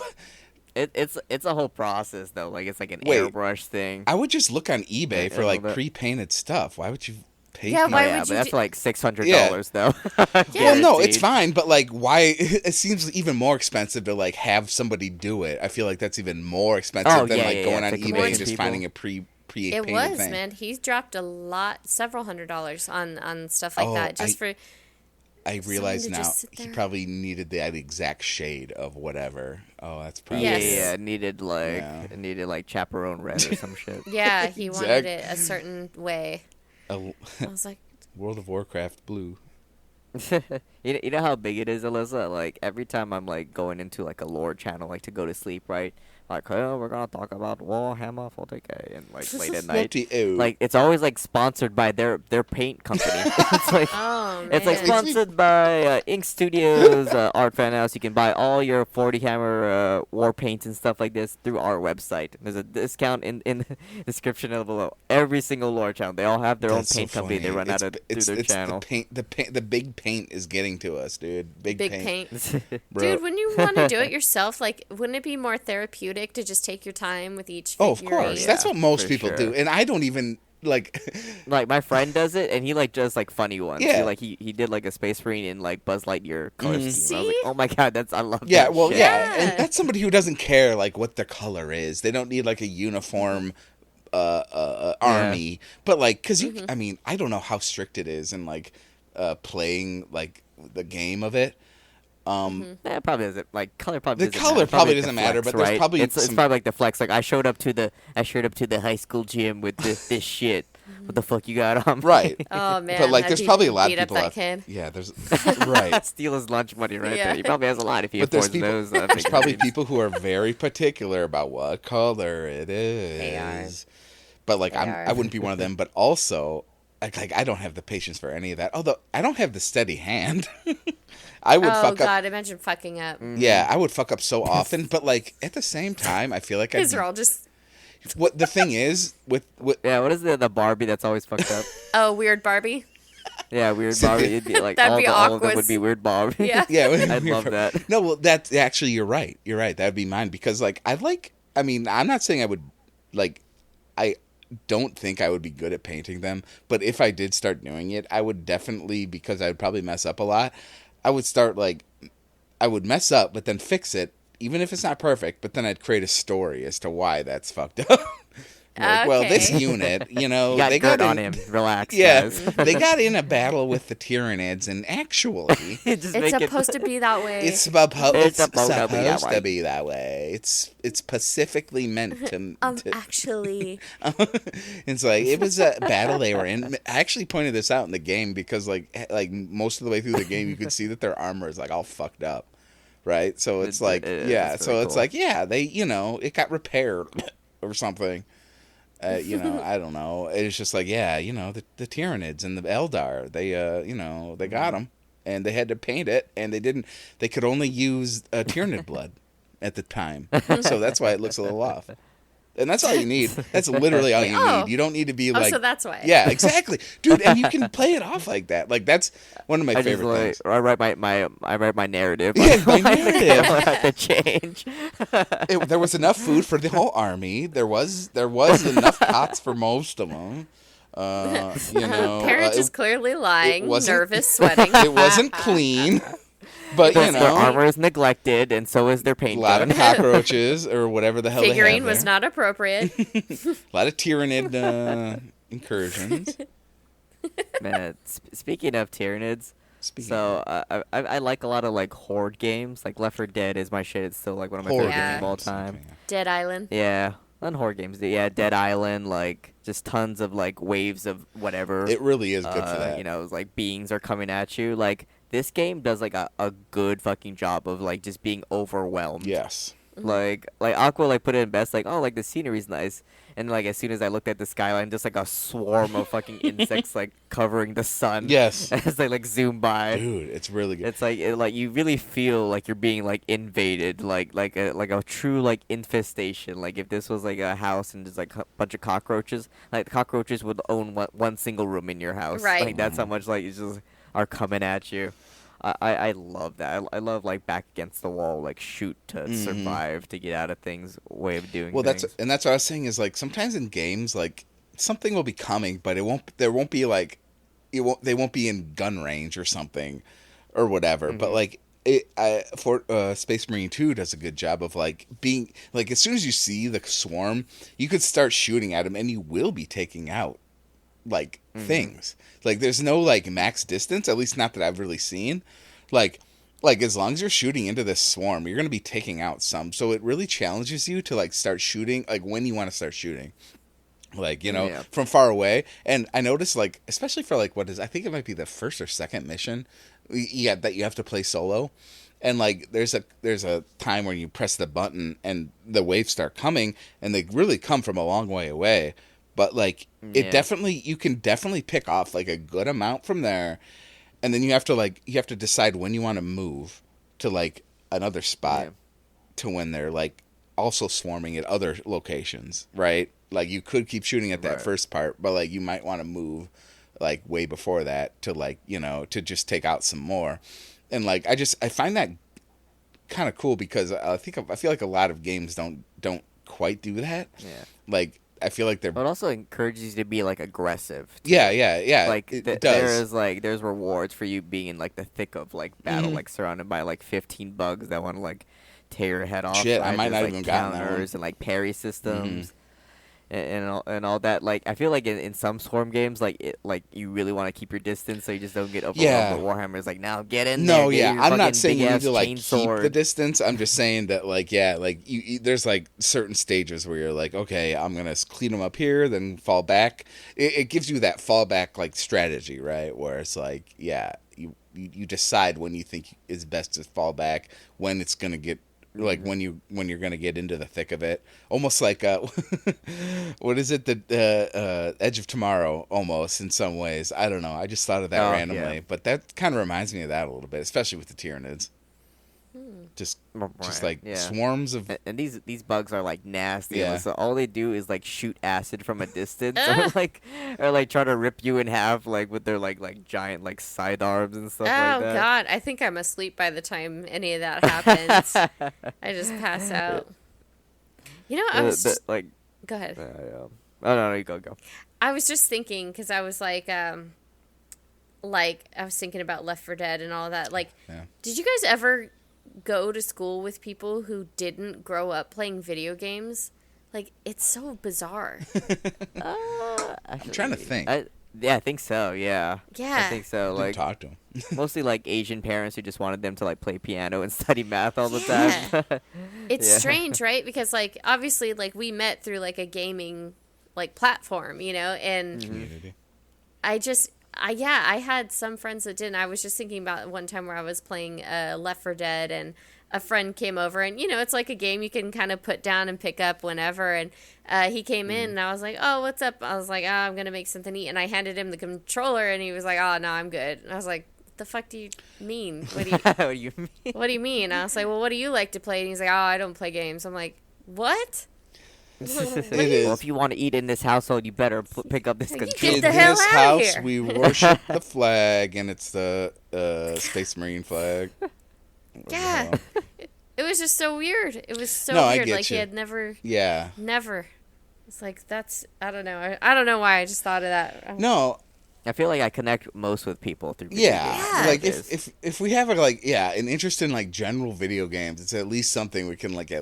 It's a whole process though. Like it's like an Wait. airbrush thing. I would just look on eBay for I like love it. pre-painted stuff. Why would you pay? Yeah, people? why yeah, would but you that's do- like $600 Yeah. though. Well, no, it's Guaranteed. fine, but like, why? It seems even more expensive to like have somebody do it. I feel like that's even more expensive Oh, than yeah, like yeah, going yeah, on to eBay convince and just people. finding a pre-painted It was, thing. man. He's dropped several $100s on stuff like Oh, that just for. I realize to now just sit he there. probably needed that exact shade of whatever. Oh, that's probably Yeah, Yes. yeah, it needed like Yeah. it needed like chaperone red or some shit. Yeah, he wanted Exact- it a certain way. a I was like, World of Warcraft blue. You know how big it is, Alyssa? Like every time I'm like going into like a lore channel, like to go to sleep, right? Like, oh, we're gonna talk about Warhammer 40K and like late at night. 40. Like it's always like sponsored by their paint company. It's like oh man. it's like sponsored by Ink Studios, Art Fan House. You can buy all your 40 Hammer war paints and stuff like this through our website. There's a discount in the description below. Every single lore channel, they all have their That's own paint so company. They funny. run out of through their channel. The big paint is getting to us, dude. Big paint. Bro. Dude, when you want to do it yourself, like, wouldn't it be more therapeutic to just take your time with each Oh, figurine? of course. Yeah, That's what most for people sure. do, and I don't even like. Like my friend does it, and he like does like funny ones. Yeah. He did like a Space Marine in like Buzz Lightyear color Mhm. scheme. I was like, See? oh my god, I love Yeah, that well, shit. yeah, and Yeah. that's somebody who doesn't care like what their color is. They don't need like a uniform army, but like, cause you, I mean, I don't know how strict it is in like playing like the game of it. That probably doesn't like color. Probably The doesn't color matter. probably Like, doesn't the matter, flex, but there's right? probably it's some- probably like the flex. Like I showed up to the high school gym with this shit. What the fuck you got on? me? Right. Oh man. But like, I'd there's be- probably a lot of beat up people that out. kid. Yeah, there's right. Steal his lunch money right Yeah. there. He probably has a lot if he But there's affords people. those. There's probably people who are very particular about what color it is. They are. But like, They are. I wouldn't be one of them. But also, like I don't have the patience for any of that. Although I don't have the steady hand. I would Oh fuck up. god, imagine fucking up. Yeah, I would fuck up so often. But like at the same time, I feel like Kids are all just what the thing is with Yeah, what is the Barbie that's always fucked up? oh weird Barbie. Yeah, weird Barbie. It'd be like That'd all, be all of them awkward. would be weird Barbie. Yeah. yeah, I'd love that. No, well, that's actually you're right. You're right. That'd be mine because like I mean, I'm not saying I would like don't think I would be good at painting them, but if I did start doing it, I would definitely, because I'd probably mess up a lot, I would start like, I would mess up, but then fix it, even if it's not perfect, but then I'd create a story as to why that's fucked up. Like, well, this unit, you know, You they got got dirt on in, him. Relax, yeah, guys. they got in a battle with the Tyranids, and actually, Just It's make supposed to be that way. it's supposed It's to supposed be that way. It's specifically meant to. Actually. It's like it was a battle they were in. I actually pointed this out in the game because like most of the way through the game, you could see that their armor is like all fucked up, right? So it's like it's like they it got repaired or something. I don't know. It's just like, the Tyranids and the Eldar, they got them, and they had to paint it, and they could only use Tyranid blood at the time, so that's why it looks a little off. And that's all you need. That's literally all you need. You don't need to be like. So that's why. Yeah, exactly, dude. And you can play it off like that. Like that's one of my favorite things. I write my narrative. Yeah, my narrative. I have to change. There was enough food for the whole army. There was enough pots for most of them. Parent is clearly lying, nervous, sweating. It wasn't clean. But their armor is neglected, and so is their paint. A lot of cockroaches or whatever the hell. Figurine was not appropriate. A lot of Tyranid incursions. Man, speaking of Tyranids, I like a lot of like horde games. Like Left 4 Dead is my shit. It's still like one of my favorite games of all time. Dead Island. Yeah, on horde games. Yeah, Dead Island. Like just tons of like waves of whatever. It really is good for that. It's like beings are coming at you. Like this game does like a good fucking job of like just being overwhelmed. Yes. Like Aqua like put it in best, like, oh, like the scenery's nice, and like as soon as I looked at the skyline, just like a swarm of fucking insects like covering the sun. Yes. As they like zoom by. Dude, it's really good. It's like you really feel like you're being like invaded, like a true like infestation. Like if this was like a house and there's like a bunch of cockroaches, like the cockroaches would own one single room in your house. Right. Like that's how much like it's just are coming at you. I love that. I love like back against the wall, like shoot to survive, to get out of things, way of doing things. That's what I was saying is like sometimes in games like something will be coming, but they won't be in gun range or something or whatever. But like Space Marine 2 does a good job of like being like as soon as you see the swarm, you could start shooting at them and you will be taking out like things. Like there's no like max distance, at least not that I've really seen. Like as long as you're shooting into this swarm, you're gonna be taking out some. So it really challenges you to like start shooting like when you want to start shooting. Like, from far away. And I noticed like especially for like I think it might be the first or second mission that you have to play solo. And like there's a time where you press the button and the waves start coming and they really come from a long way away. But like you can definitely pick off like a good amount from there, and then you have to decide when you want to move to like another spot to when they're like also swarming at other locations, right? Like you could keep shooting at that first part, but like you might want to move like way before that to like to just take out some more, and like I find that kind of cool because I feel like a lot of games don't quite do that. Yeah, like. I feel like But it also encourages you to be like aggressive. Too. Yeah. Like it does. there's rewards for you being in like the thick of like battle, like surrounded by like 15 bugs that want to like tear your head off. Shit, I might not like even gotten that one. And like parry systems. And all that. Like I feel like in some swarm games, like you really want to keep your distance so you just don't get overwhelmed. Yeah. But Warhammer is like, now get in there. No, yeah, I'm not saying you need to like sword. keep the distance. I'm just saying that like you there's like certain stages where you're like, okay, I'm gonna clean them up here, then fall back. It gives you that fallback like strategy, right? Where it's like, you decide when you think it's best to fall back, when it's gonna get. Like when you're gonna get into the thick of it, almost like what is it, the Edge of Tomorrow, almost in some ways. I don't know. I just thought of that randomly, but that kind of reminds me of that a little bit, especially with the Tyranids. Just like swarms of, and these bugs are like nasty. Yeah. So all they do is like shoot acid from a distance, or like try to rip you in half, like with their like giant like side arms and stuff like that. Oh God, I think I'm asleep by the time any of that happens. I just pass out. I was like. Go ahead. Oh no, you go. I was just thinking because I was like I was thinking about Left 4 Dead and all that. Like, did you guys ever go to school with people who didn't grow up playing video games? Like, it's so bizarre. I'm trying to think. I think so. Yeah. Yeah. I think so. Didn't Like, talk to him. mostly like Asian parents who just wanted them to like play piano and study math all the time. It's Yeah. strange, right? Because like obviously like we met through like a gaming like platform, you know, and Community. I had some friends that didn't. I was just thinking about one time where I was playing Left 4 Dead and a friend came over and, you know, it's like a game you can kind of put down and pick up whenever. And he came in and I was like, oh, what's up? I was like, oh, I'm going to make something to eat. And I handed him the controller and he was like, oh, no, I'm good. And I was like, what the fuck do you mean? What do you mean? What do you mean? I was like, well, what do you like to play? And he's like, oh, I don't play games. I'm like, what? Well, if you want to eat in this household, you better pick up this Get controller. the In hell this outta house, here. we worship the flag, and it's the Space Marine flag. Yeah. It was just so weird. It was so No, I weird. get Like, he you. had never. Yeah. It's like, that's, I don't know. I don't know why I just thought of that. No. I feel like I connect most with people through video Yeah. games. Like nowadays. if we have an interest in like general video games, it's at least something we can like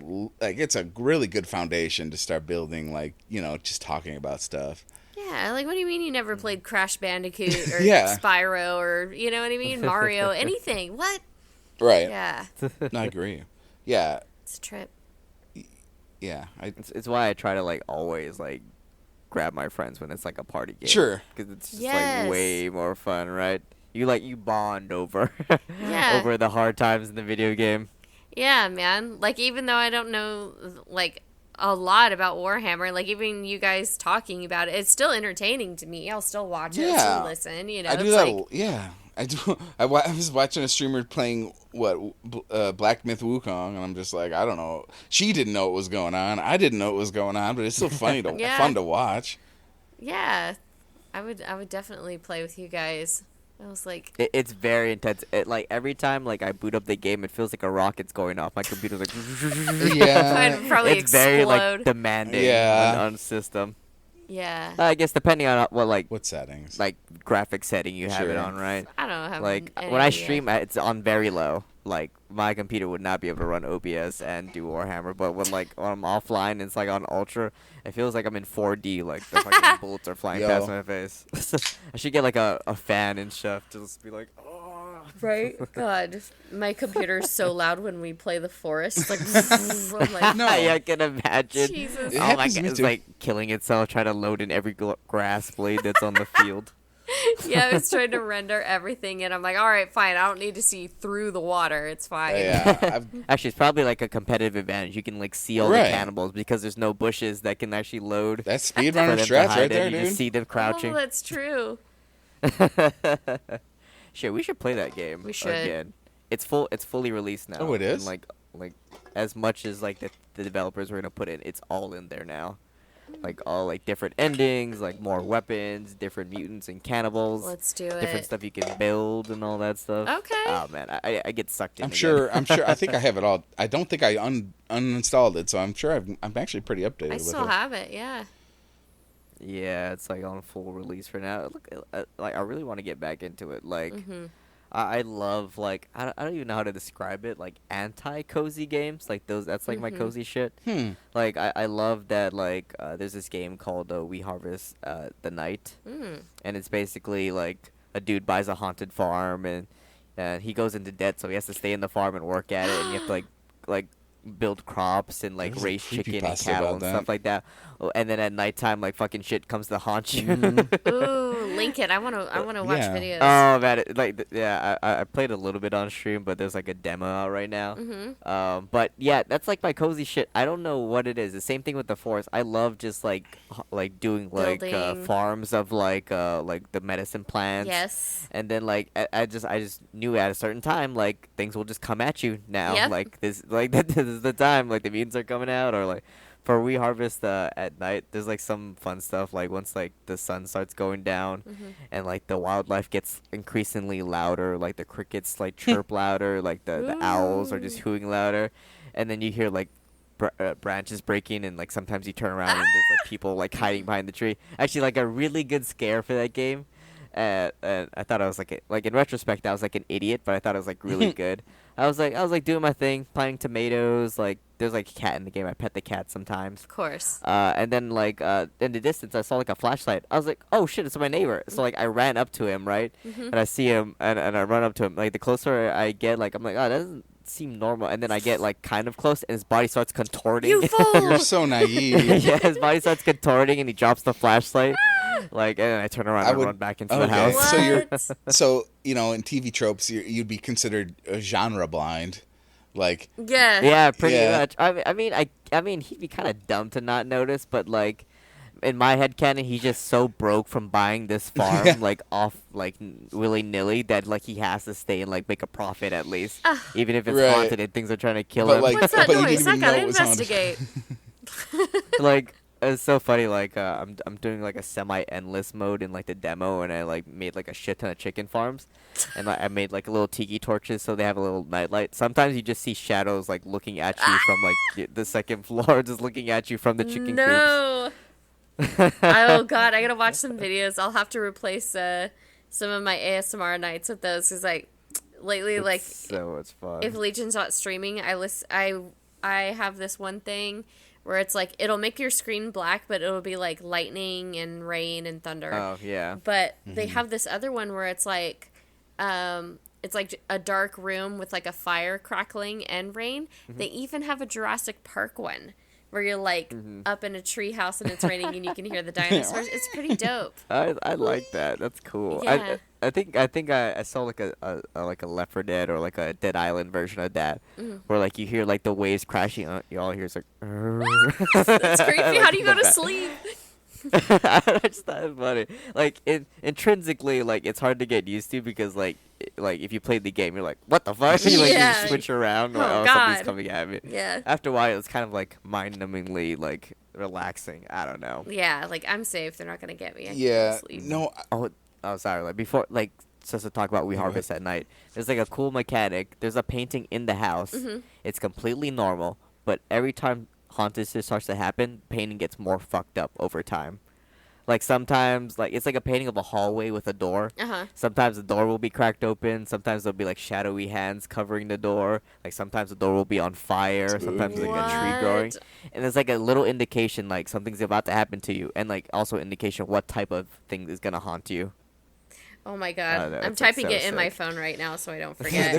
it's a really good foundation to start building, like, you know, just talking about stuff. Yeah, like, what do you mean you never played Crash Bandicoot or Yeah. Spyro or, you know what I mean? Mario, anything. What? Right. Yeah. No, I agree. Yeah. It's a trip. Yeah. It's why I try to like always like grab my friends when it's like a party game. Sure. Because it's just Yes. like way more fun, right? You bond over Yeah. over the hard times in the video game. Yeah, man. Like, even though I don't know, like, a lot about Warhammer, like, even you guys talking about it, it's still entertaining to me. I'll still watch it. I'll Yeah. still listen, you know? I do it's that. like, Yeah. I do. I was watching a streamer playing Black Myth Wukong, and I'm just like, I don't know. She didn't know what was going on. I didn't know what was going on, but it's still funny Yeah. fun to watch. yeah. I would definitely play with you guys. I was like, It's very intense. Like every time like I boot up the game, it feels like a rocket's going off. My computer's like Yeah. I'd probably it's very like explode. demanding Yeah. on system. Yeah. I guess depending on What settings? like graphic setting you have it Sure. on, right? I don't have Like any when I idea. stream, it's on very low. Like my computer would not be able to run OBS and do Warhammer, but when I'm offline, and it's like on ultra. It feels like I'm in 4D. Like the fucking bullets are flying Yo. past my face. I should get like a fan and stuff to just be like, oh. Right? God, my computer's so loud when we play the forest. It's like, I'm like, No. Yeah, I can imagine. Jesus. It Oh my happens to god, me it's too. like killing itself, trying to load in every grass blade that's on the field. Yeah, I was trying to render everything, and I'm like, all right, fine. I don't need to see through the water. It's fine. Yeah. Actually, it's probably like a competitive advantage. You can like see all Right. the cannibals because there's no bushes that can actually load. That's for speedrunner them to strats hide right in. there, You just dude. see them crouching. Oh, that's true. Shit, we should play that game. We should. Again. It's fully released now. Oh, it is? And like as much as like the developers were gonna put in, it's all in there now. Like all like different endings, like more weapons, different mutants and cannibals. Let's do Different it. stuff you can build and all that stuff. Okay. Oh man, I get sucked in. I'm again. sure. I think I have it all. I don't think I uninstalled it, so I'm sure I'm actually pretty updated I with still it. have it, yeah. Yeah, it's like on full release for now. Look, like I really want to get back into it. Like, Mm-hmm. I love like I don't even know how to describe it. Like anti-cozy games, like those. That's like my Mhm. cozy shit. Like I love that. Like there's this game called We Harvest the Night, Mm. and it's basically like a dude buys a haunted farm and he goes into debt, so he has to stay in the farm and work at it, and you have to like build crops and like There's a raise chicken and creepypasta cattle about and that. stuff like that. Oh, and then at nighttime, like fucking shit comes to haunt you. Mhm. Ooh, link it. I wanna watch Yeah. videos. Oh man, I played a little bit on stream, but there's like a demo out right now. Mm-hmm. But yeah, that's like my cozy shit. I don't know what it is. The same thing with the forest. I love just like doing like Building. farms of like the medicine plants. Yes. And then like I just knew at a certain time like things will just come at you now. Yep. Like this this is the time like the mutants are coming out, or like for We Harvest at night there's like some fun stuff like once like the sun starts going down Mm-hmm. and like the wildlife gets increasingly louder, like the crickets like chirp louder, like the owls are just Ooh. hooting louder, and then you hear like branches breaking, and like sometimes you turn around and there's like people like hiding behind the tree. Actually, like a really good scare for that game. And I thought I was like in retrospect I was like an idiot, but I thought it was like really good. I was like doing my thing, planting tomatoes. Like there's like a cat in the game. I pet the cat sometimes. Of course. And then like in the distance I saw like a flashlight. I was like, oh shit, it's my neighbor. So like I ran up to him, right? And I see him and I run up to him. Like the closer I get, like I'm like, oh, that doesn't seem normal. And then I get like kind of close and his body starts contorting. You fool! You're so naive. Yeah, his body starts contorting and he drops the flashlight. Like, and then I turn around and run back into the house. What? So in TV tropes, you'd be considered genre blind, like. Yeah, pretty Yeah. much. I mean, he'd be kind of dumb to not notice, but like, in my headcanon, he's just so broke from buying this farm, like off, like willy nilly, that like he has to stay and like make a profit at least, even if it's Right. haunted and things are trying to kill But, him. like- What's that but you noise? didn't I even gotta know it was haunted. investigate. Like it's so funny. Like I'm doing like a semi-endless mode in like the demo, and I like made like a shit ton of chicken farms, and like, I made like little tiki torches so they have a little nightlight. Sometimes you just see shadows like looking at you from like the second floor, just looking at you from the chicken coops. No. Oh god, I gotta watch some videos. I'll have to replace some of my ASMR nights with those because like lately, It's like so much fun. if Legion's not streaming, I have this one thing where it's like it'll make your screen black, but it'll be like lightning and rain and thunder. Oh yeah. But they have this other one where it's like a dark room with like a fire crackling and rain. They even have a Jurassic Park one where you're like up in a tree house and it's raining and you can hear the dinosaurs. It's pretty dope. I like that. That's cool. Yeah. I think I saw like a like a Left 4 Dead or like a Dead Island version of that, where like you hear like the waves crashing. You all hear it's like. It's creepy. How do you go to sleep? I just thought it was funny. Like intrinsically, like it's hard to get used to because like if you played the game, you're like, what the fuck? You, like Yeah. you switch around. Like, Oh, something's God. coming at me. Yeah. After a while, it's kind of like mind-numbingly like relaxing. I don't know. Yeah, like I'm safe. They're not gonna get me. I can go Yeah. to sleep. No. Oh, sorry. Like before, like just to talk about We Harvest at Night. There's like a cool mechanic. There's a painting in the house. It's completely normal, but every time haunted shit starts to happen, painting gets more fucked up over time. Like sometimes, like it's like a painting of a hallway with a door. Sometimes the door will be cracked open. Sometimes there'll be like shadowy hands covering the door. Like sometimes the door will be on fire. Sometimes there's like a tree growing, What? and there's like a little indication like something's about to happen to you, and like also indication what type of thing is gonna haunt you. Oh my god. know, I'm it's, like, typing so it in my sick. phone right now so I don't Yeah, forget.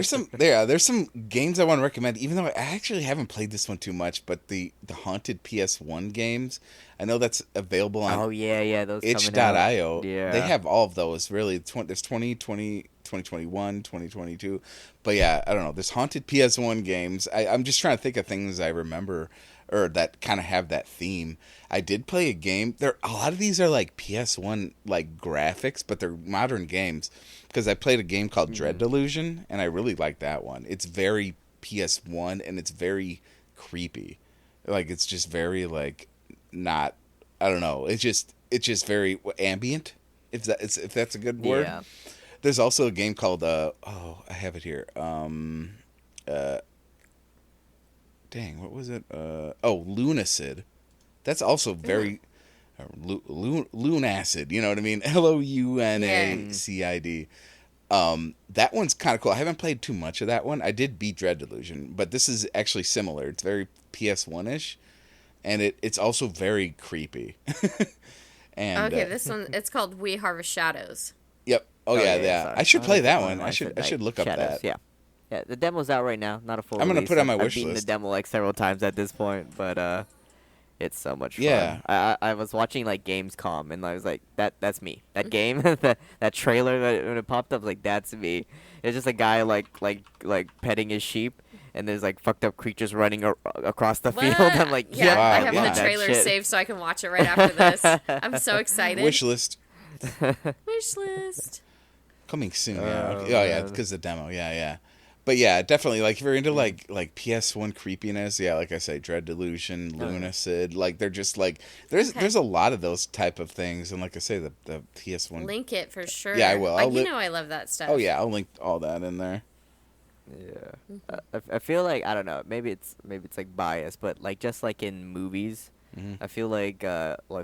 there's some games I want to recommend, even though I actually haven't played this one too much. But the haunted PS1 games, I know that's available on Oh yeah, those coming out. itch.io. Yeah, They have all of those. Really, there's 2020, 2021, 2022. But yeah, I don't know. There's haunted PS1 games. I'm just trying to think of things I remember or that kind of have that theme. I did play a game. A lot of these are like PS1 like graphics, but they're modern games. Because I played a game called Dread Delusion, and I really like that one. It's very PS1, and it's very creepy. Like it's just very like not. I don't know. It's just very ambient. If that's a good word. Yeah. There's also a game called I have it here. Dang, what was it? Lunacid. That's also very Lunacid. You know what I mean? Lunacid. That one's kind of cool. I haven't played too much of that one. I did beat Dread Delusion, but this is actually similar. It's very PS1-ish, and it's also very creepy. And Okay, this one it's called We Harvest Shadows. Yep. Oh yeah. sorry. I should play that Oh, one. I should Night look up Shadows, that. Yeah, the demo's out right now. Not a full I'm gonna release. put it on my I've wish beaten list. the demo like several times at this point, but it's so much fun. Yeah. I was watching like Gamescom and I was like, that's me. That game, that trailer when it popped up, like that's me. It's just a guy like petting his sheep, and there's like fucked up creatures running across the field. I'm like, yeah, yep, Wow, I have yeah. the trailer saved so I can watch it right after this. I'm so excited. Wish list Wish list. coming soon. Oh, Yeah, man. because the demo. Yeah. But yeah, definitely. Like if you're into like PS1 creepiness, yeah, like I say, Dread Delusion, Lunacid, like they're just like there's a lot of those type of things, and like I say, the PS1. Link it for sure. Yeah, I will. You know I love that stuff. Oh yeah, I'll link all that in there. Yeah. I feel like I don't know. Maybe it's like bias, but like just like in movies, I feel like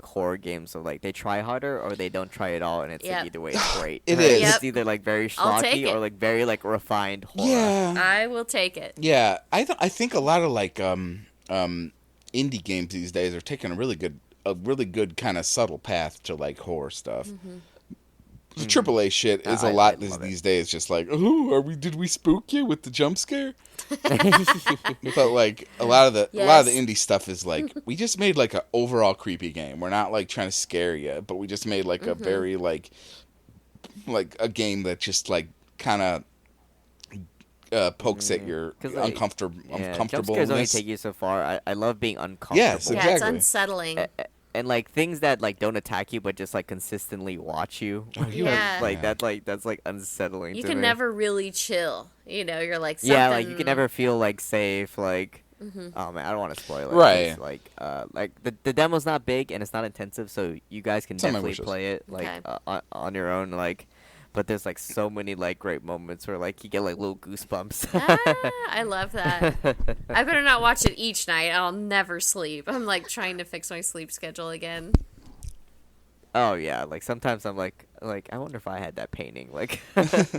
horror games are like they try harder or they don't try at all, and it's like Yep. either way it's great. It right? is. Yep. It's either like very I'll take schlocky or it. like very like refined horror. Yeah. I will take it. Yeah. I think a lot of like indie games these days are taking a really good kind of subtle path to like horror stuff. The AAA shit is a lot love it. these days. Just like, oh, did we spook you with the jump scare? But like a lot of the indie stuff is like we just made like an overall creepy game. We're not like trying to scare you, but we just made like a very like a game that just like kind of pokes at your like, uncomfortable. Jump scares only take you so far. I love being uncomfortable. Yes, Yeah, it's exactly. unsettling. And like things that like don't attack you but just like consistently watch you. Yeah. That's like unsettling. You to can me. never really chill. You know, you're like something... Yeah, like you can never feel like safe. Like, oh man, I don't want to spoil it. Right. It's, like the demo's not big and it's not intensive, so you guys can Some definitely wishes. play it like Okay. on your own. Like, but there's like so many like great moments where like you get like little goosebumps. I love that. I better not watch it each night. I'll never sleep. I'm like trying to fix my sleep schedule again. Oh yeah, like sometimes I'm like I wonder if I had that painting. Like,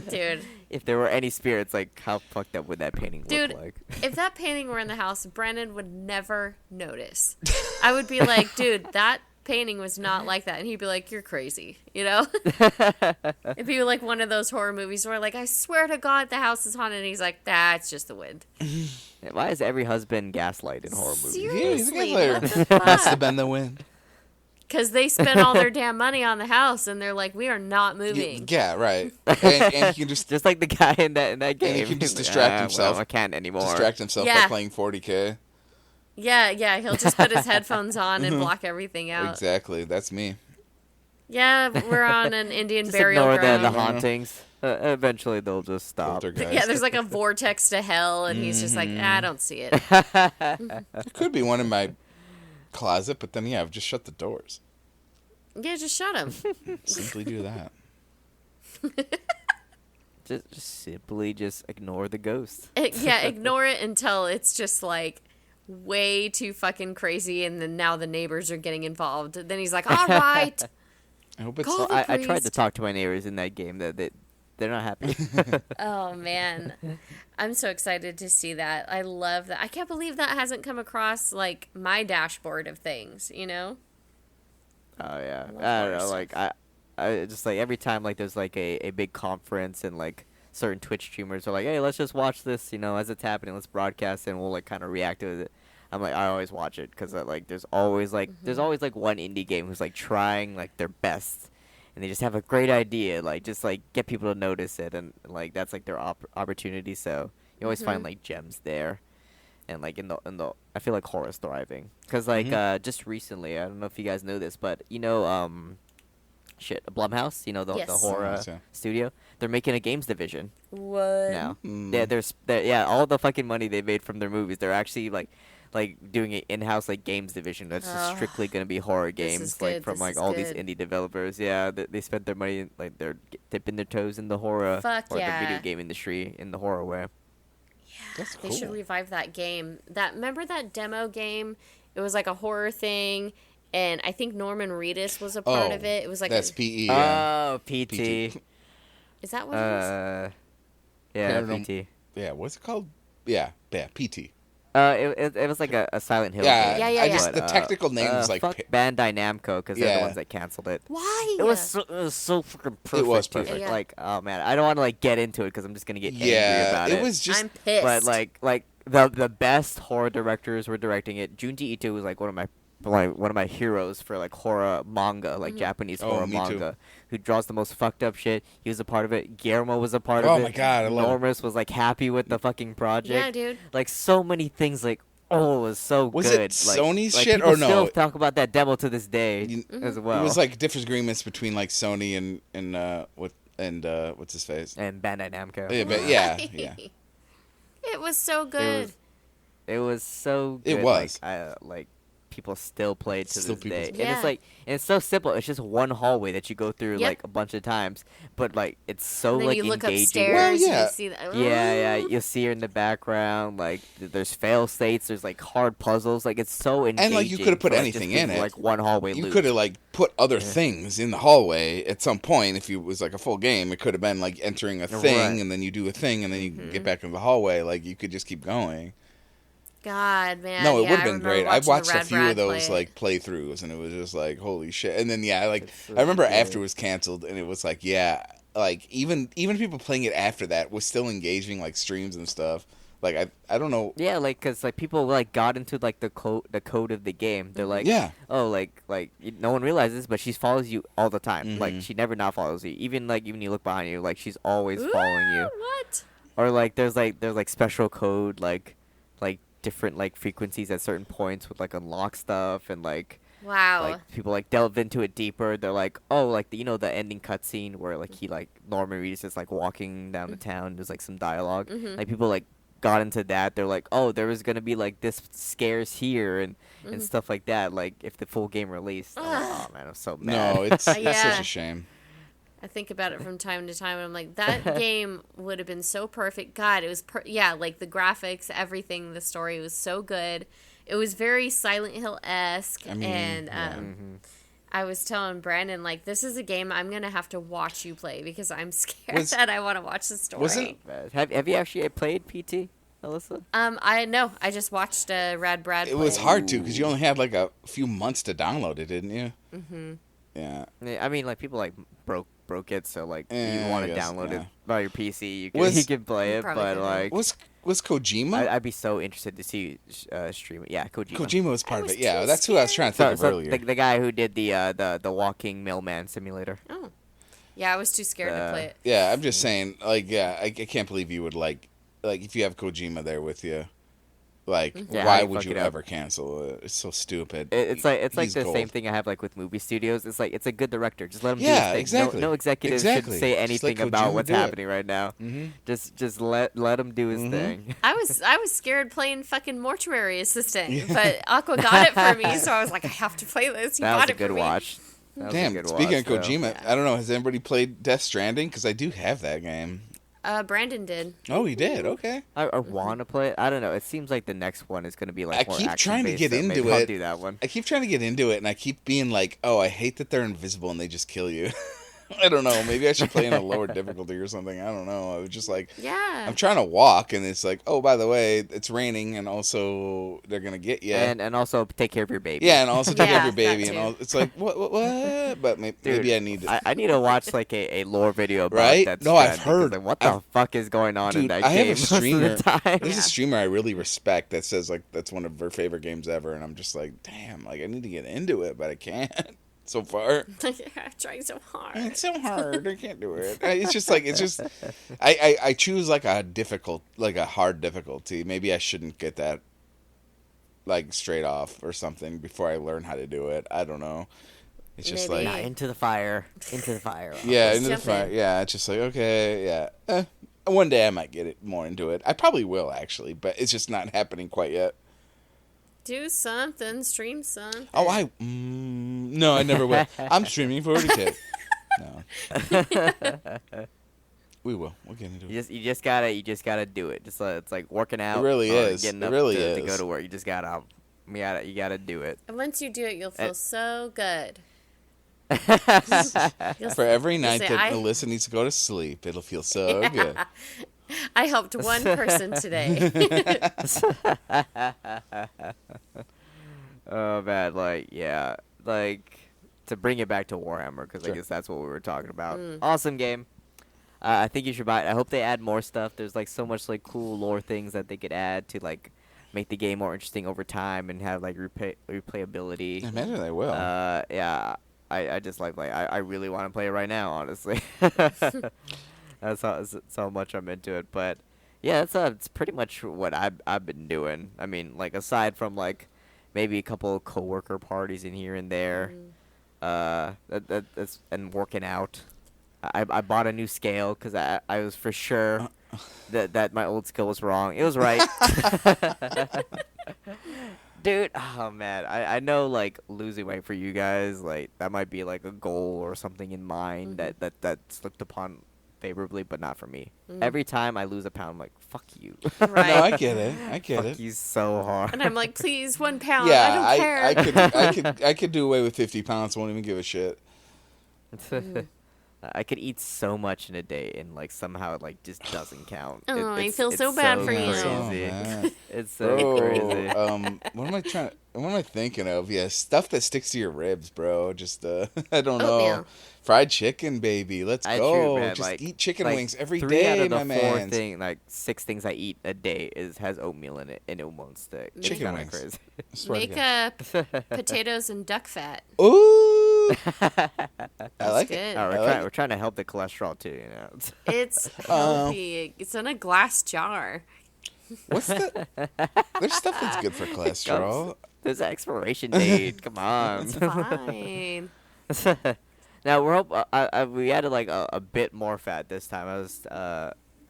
Dude. if there were any spirits, like how fucked up would that painting Dude, look like? if that painting were in the house, Brennan would never notice. I would be like, dude, that painting was not like that. And he'd be like, you're crazy, you know? It'd be like one of those horror movies where like, I swear to God, the house is haunted. And he's like, it's just the wind. Why is every husband gaslight in horror movies? Seriously, Yeah, what the must have fuck? been the wind. Because they spend all their damn money on the house, and they're like, we are not moving. Yeah, right. And he can just Just like the guy in that game. he can just He's like, distract himself. Well, I can't anymore. distract himself Yeah. by playing 40K. Yeah, he'll just put his headphones on and block everything out. Exactly, that's me. Yeah, we're on an Indian Just burial ignore the ground. hauntings. Eventually, they'll just stop. Poltergeist. Yeah, there's like a vortex to hell, and he's just like, I don't see it. It could be one in my closet, but then I've just shut the doors. Yeah, just shut him. Simply do that. Just simply just ignore the ghost. Yeah, ignore it until it's just like way too fucking crazy, and then now the neighbors are getting involved. Then he's like, all right. I hope it's. Call the I tried to priest. talk to my neighbors in that game. That they're not happy. Oh, man. I'm so excited to see that. I love that. I can't believe that hasn't come across, like, my dashboard of things, you know? Oh yeah, love I don't horror know. stuff. Like I just like every time like there's like a big conference and like certain Twitch streamers are like, hey, let's just watch this, as it's happening. Let's broadcast and we'll like kind of react to it. I'm like, I always watch it because like there's always like one indie game who's like trying like their best, and they just have a great idea, like just like get people to notice it, and like that's like their opportunity. So you always find like gems there. And like in the I feel like horror's thriving because like just recently, I don't know if you guys know this, but Blumhouse, the Yes. horror Blumhouse, yeah. studio, they're making a games division What? now. Yeah, all the fucking money they made from their movies, they're actually like doing an in-house like games division that's just strictly gonna be horror This is games, good, like from this like is all these good. indie developers. Yeah, they spent their money like they're dipping their toes in the horror Fuck or yeah. the video game industry in the horror way. That's They cool. should revive that game. Remember that demo game? It was like a horror thing, and I think Norman Reedus was a part of it. It was like that's PE. Yeah. Oh, PT. PT. Is that what it was? Yeah, don't know. PT. Yeah, what's it called? Yeah, PT. It was like a Silent Hill Yeah, game. Yeah. I just but, the technical name was like fuck Bandai Namco because they're Yeah. the ones that canceled it. Why? It was so freaking perfect. was too. perfect. Yeah. Like, oh man, I don't want to like get into it because I'm just gonna get angry yeah. about it. It was just I'm pissed. But like the best horror directors were directing it. Junji Ito was like one of my heroes for like horror manga, like Japanese Oh, horror me too. manga, who draws the most fucked up shit. He was a part of it. Guillermo was a part Oh of it. my God, I love it. Normus was like happy with the fucking project. Yeah, dude. Like so many things. Like it was so Was it good. Sony's like, shit people or no? Still talk about that demo to this day You- as well. It was like disagreements between like Sony and what's his face? and Bandai Namco. Yeah, but yeah. It was so good. It was so good. It was. Like people still play it to Still this people- day. And Yeah. it's like, and it's so simple. It's just one hallway that you go through Yep. like a bunch of times, but like it's so And then like you look engaging. upstairs Well, and yeah. you see that. Yeah, you'll see her in the background. Like there's fail states, there's like hard puzzles. Like it's so engaging. And, like, you coulda put for, like, anything just in being, it. Like one hallway You loop. could have like put other things in the hallway at some point. If it was like a full game, it could have been like entering a thing, Right. and then you do a thing, and then you get back into the hallway. Like you could just keep going. God, man. No, it yeah, would have I been remember great. I watching the watched a Rad few Brad of those play it. like playthroughs, and it was just like holy shit. And then like It's so I remember good. after it was canceled, and it was like like even people playing it after that was still engaging like streams and stuff. Like I don't know. Yeah, like because like people like got into like the code of the game. They're like, Yeah. oh, like no one realizes, but she follows you all the time. Like Mhm. she never not follows you. Even you look behind you, like she's always following you. What? Or like there's special code like different like frequencies at certain points with like unlock stuff and like Wow. people like delve into it deeper. They're like, oh, like the ending cutscene where like he like Norman Reedus is just like walking down the town. There's like some dialogue. Mhm. Like people like got into that. They're like, oh, there was gonna be like this scares here and stuff like that. Like if the full game released. I'm like, oh man, I'm so mad. No, it's Yeah. such a shame. I think about it from time to time, and I'm like, that game would have been so perfect. God, it was, like the graphics, everything, the story was so good. It was very Silent Hill-esque, I mean, and yeah. I was telling Brandon, like, this is a game I'm going to have to watch you play, because I'm scared Was- that I want to watch the story. wasn't- Bad. Have you actually played PT, Alyssa? I know. I just watched Rad Brad It play was hard to because you only had like a few months to download it, didn't you? Mm-hmm. Yeah. I mean, like people like broke it, so like Yeah, you want I to guess, download yeah. it by your PC, you Was- can play it, Probably but couldn't. like Was Kojima? I'd be so interested to see stream it. Yeah, Kojima. Kojima was part I of was it. Yeah, too that's who I was trying to think of So earlier. the guy who did the walking mailman simulator. Oh. Yeah, I was too scared to play it. Yeah, I'm just saying. Like, yeah, I can't believe you would like if you have Kojima there with you. Like, Yeah, why I'd would fuck you it up. ever cancel it? It's so stupid. It's like He's the gold. same thing I have like with movie studios. It's like it's a good director. Just let him do Yeah, his thing. exactly. No executive Exactly. should say Just let anything about Kojima what's do it. happening right now. Mhm. Just let him do his thing. I was scared playing fucking Mortuary Assistant, but Aqua got it for me, so I was like, I have to play this. He That got was a it good for me. watch. That was a Damn. good Speaking watch, of though. Kojima, I don't know. Has anybody played Death Stranding? Because I do have that game. Brandon did. Oh, he did. Okay. I want to play it. I don't know. It seems like the next one is going to be like I more keep trying to action-based, get so into maybe I'll it. do that one. I keep trying to get into it, and I keep being like, "Oh, I hate that they're invisible and they just kill you." I don't know. Maybe I should play in a lower difficulty or something. I don't know. I was just like, Yeah. I'm trying to walk, and it's like, oh, by the way, it's raining, and also they're gonna get you. And also take care of your baby. Yeah, and also take care of Yeah, your baby, that and too. all. It's like what? But maybe, Dude, maybe I need to. I need to watch like a lore video about Right? that. No, I've Stranding, 'cause, heard. Like, what the fuck is going on in Dude, that I game have a most of streamer. the time? There's Yeah. a streamer I really respect that says like that's one of her favorite games ever, and I'm just like, damn, like I need to get into it, but I can't. So far, I'm trying so hard. it's so hard. I can't do it. It's just like I choose like a hard difficulty. Maybe I shouldn't get that like straight off or something before I learn how to do it. I don't know. It's just Maybe. Nah, into the fire. Into the fire. yeah, Let's into the jump fire. in. Yeah, it's just like okay, yeah. One day I might get it more into it. I probably will actually, but it's just not happening quite yet. Do something. Stream something. Oh, no, I never will. I'm streaming for 40K. No, we will. We'll get into it. You just gotta do it. Just it's like working out. really or is. Getting It up really to is. go to work. You just gotta do it. And once you do it, you'll feel so good. You'll For every night say, that I- Alyssa needs to go to sleep, it'll feel so good. I helped one person today. Oh man, like to bring it back to Warhammer because Sure. I guess that's what we were talking about. Awesome game. I think you should buy it. I hope they add more stuff. There's like so much like cool lore things that they could add to like make the game more interesting over time and have like replayability. I imagine they will. Yeah, I just like I really want to play it right now. Honestly, that's how much I'm into it. But yeah, it's pretty much what I've been doing. I mean, like aside from like maybe a couple of coworker parties in here and there, that's and working out. I bought a new scale because I was for sure that my old scale was wrong. It was right. Dude, oh man, I know like losing weight for you guys, like that might be like a goal or something in mind that's looked upon favorably, but not for me. Every time I lose a pound, I'm like, fuck you. Right. No, I get it. I get Fuck it. you so hard. And I'm like, please, 1 pound. Yeah, I don't care. I could do away with 50 pounds. Won't even give a shit. I could eat so much in a day, and like somehow it like just doesn't count. Oh, I it's feel so bad for you. Crazy. man. It's so Bro, crazy. what am I thinking of? Yeah, stuff that sticks to your ribs, bro. Just I don't know. Oatmeal. Fried chicken, baby. Let's go. Man, Just like, eat chicken like wings every 3 day, out of the my 4 man. like 6 things I eat a day has oatmeal in it, and it won't stick. It's Chicken kinda wings. crazy. I swear to Make God. potatoes and duck fat. Ooh, I That's like good. it. Oh, I like we're trying to help the cholesterol too, you know. It's healthy. It's in a glass jar. What's the? There's stuff that's good for cholesterol. There's an expiration date. Come on. It's fine. Now we added like a bit more fat this time. I was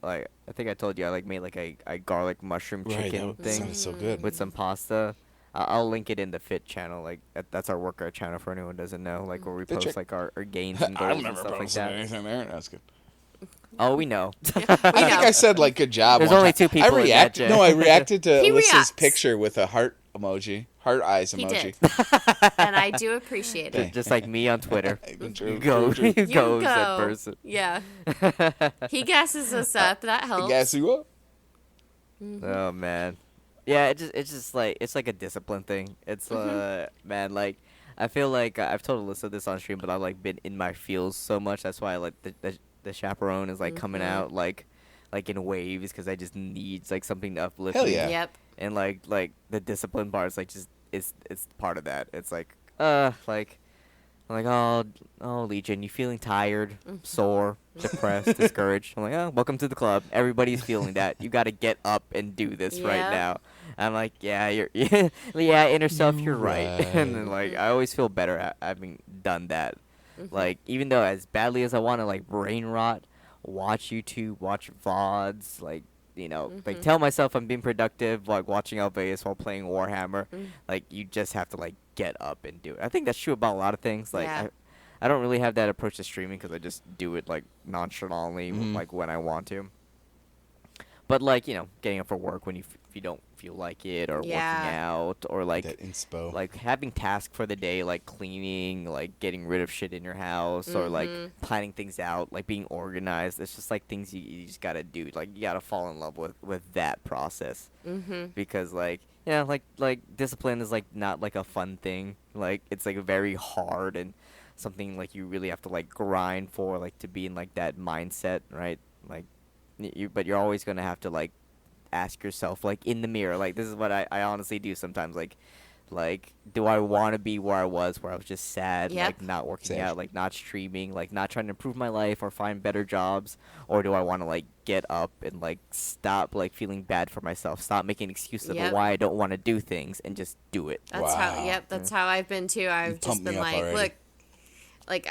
like I think I told you I like made like a garlic mushroom Right, chicken that thing sounds so good. with some pasta. I'll link it in the Fit channel. Like that's our workout channel for anyone who doesn't know. Like where we Fit post check. like our gains and goals I've and never stuff like posted that. anything there. That's good. Oh, we know. I think I said like good job. There's one only time. 2 people I in that reacted. chat. No, I reacted to He Alyssa's reacts. picture with a heart emoji, heart eyes He emoji. did. And I do appreciate it. Just like me on Twitter. True, Go, true, true. you go, that person. Yeah. He gasses us up. That helps. Gas you up. Oh man, yeah. It's just like it's like a discipline thing. It's man, like I feel like I've told Alyssa this on stream, but I've like been in my feels so much. That's why like the chaperone is like coming out like in waves because I just need like something to uplift Hell me. yeah. Yep. And like the discipline part is like just it's part of that. It's like like I'm like, oh, Legion, you feeling tired, sore, depressed, discouraged? I'm like, oh, welcome to the club. Everybody's feeling that. You got to get up and do this right Yeah. now. I'm like, yeah, yeah, inner self, you're right. Right. And then like, I always feel better having done that. Like, even though as badly as I want to like brain rot, watch YouTube, watch VODs, like, you know, like tell myself I'm being productive, like watching Alveus while playing Warhammer. Like, you just have to like get up and do it. I think that's true about a lot of things. Like, Yeah. I don't really have that approach to streaming because I just do it like nonchalantly, like when I want to. But like, you know, getting up for work when if you don't feel like it, or Yeah. working out, or like That inspo. like having tasks for the day, like cleaning, like getting rid of shit in your house, or like planning things out, like being organized. It's just like things you just gotta do. Like you gotta fall in love with that process, because like yeah, like discipline is like not like a fun thing. Like it's like very hard and something like you really have to like grind for, like to be in like that mindset, right? Like but you're always gonna have to like ask yourself like in the mirror, like this is what I honestly do sometimes, like do I want to be where I was just sad, Yep. like not working Same. out, like not streaming, like not trying to improve my life or find better jobs, or do I want to like get up and like stop like feeling bad for myself, stop making excuses Yep. of why I don't want to do things and just do it. That's Wow. that's how I've been too. I've just pumped me been up like, already. look, like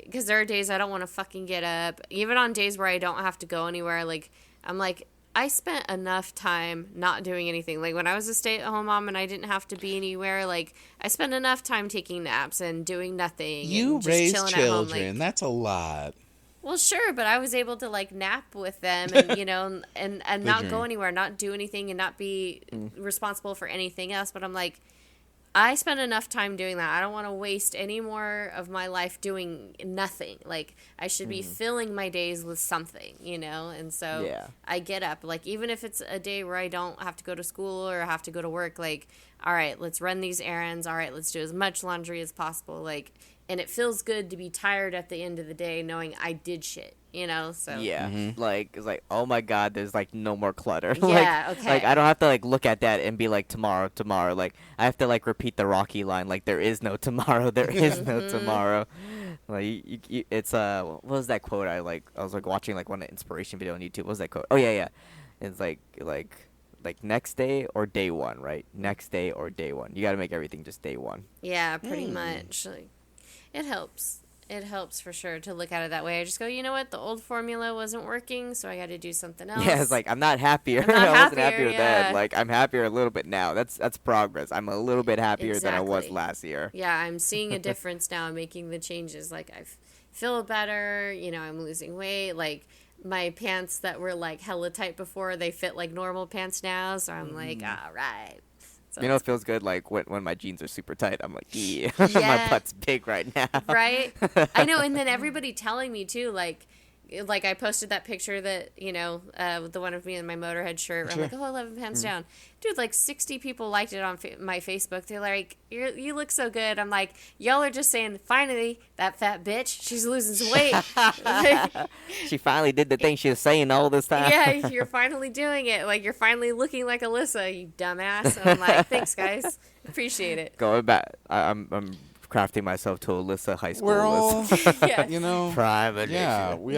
because there are days I don't want to fucking get up. Even on days where I don't have to go anywhere, like I'm like, I spent enough time not doing anything. Like when I was a stay-at-home mom and I didn't have to be anywhere, like I spent enough time taking naps and doing nothing. You and just raise chilling at home, children. like, That's a lot. well, sure, but I was able to like nap with them and you know and not go dream. anywhere, not do anything, and not be responsible for anything else. But I'm like, I spent enough time doing that. I don't want to waste any more of my life doing nothing. Like I should be filling my days with something, you know. And so Yeah. I get up. Like even if it's a day where I don't have to go to school or have to go to work, like all right, let's run these errands. All right, let's do as much laundry as possible. Like, and it feels good to be tired at the end of the day knowing I did shit, you know? So Yeah, like it's like, oh my god, there's like no more clutter. Yeah, like, okay. Like I don't have to like look at that and be like tomorrow. Like I have to like repeat the Rocky line, like there is no tomorrow, there is no tomorrow. Like it's what was that quote I was like watching like one inspiration video on YouTube. What was that quote? Oh yeah. It's like next day or day one, right? Next day or day one. You got to make everything just day one. yeah, pretty much. Like, it helps. It helps for sure to look at it that way. I just go, you know what? The old formula wasn't working, so I got to do something else. Yeah, it's like I'm not happier. I'm not I wasn't happier, happier yeah. then. Like I'm happier a little bit now. That's progress. I'm a little bit happier than I was Exactly. last year. Yeah, I'm seeing a difference now, making the changes. Like, feel better. You know, I'm losing weight. Like, my pants that were, like, hella tight before, they fit like normal pants now. So I'm like, all right. So You know, it feels good like when my jeans are super tight. I'm like, yeah, my Yeah. butt's big right now. right? I know, and then everybody telling me too, like I posted that picture that, you know, the one of me in my Motorhead shirt where I'm like, 11 pants down. Dude, like 60 people liked it on my Facebook. They're like, you look so good. I'm like, y'all are just saying, finally, that fat bitch, she's losing some weight. She finally did the thing she was saying all this time. Yeah, you're finally doing it. Like, you're finally looking like Alyssa, you dumbass. And I'm like, thanks, guys. Appreciate it. Going back, I'm crafting myself to Alyssa high school. We're all, Yeah. you know, Prime edition. yeah, we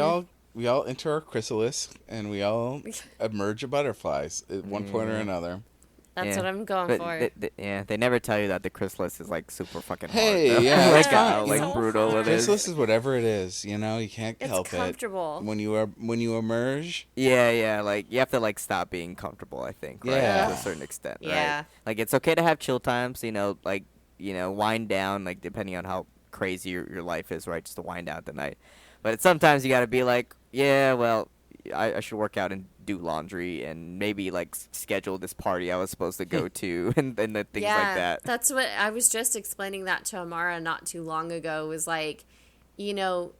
all enter our chrysalis and we all emerge as butterflies at one point or another. That's Yeah. what I'm going But for. they never tell you that the chrysalis is like super fucking Hey, hard. though. yeah, like it's fine. how like So brutal hard. it is. Chrysalis is whatever it is, you know, you can't It's help comfortable. it. When you emerge, Yeah, like you have to like stop being comfortable. I think, right? Yeah. To a certain extent, Yeah. right? Like it's okay to have chill times, like wind down, like depending on how crazy your life is, right? Just to wind down at the night. But sometimes you got to be like, yeah, well, I should work out and do laundry and maybe like schedule this party I was supposed to go to and the things like that. That's what I was just explaining that to Amara not too long ago, was like, you know,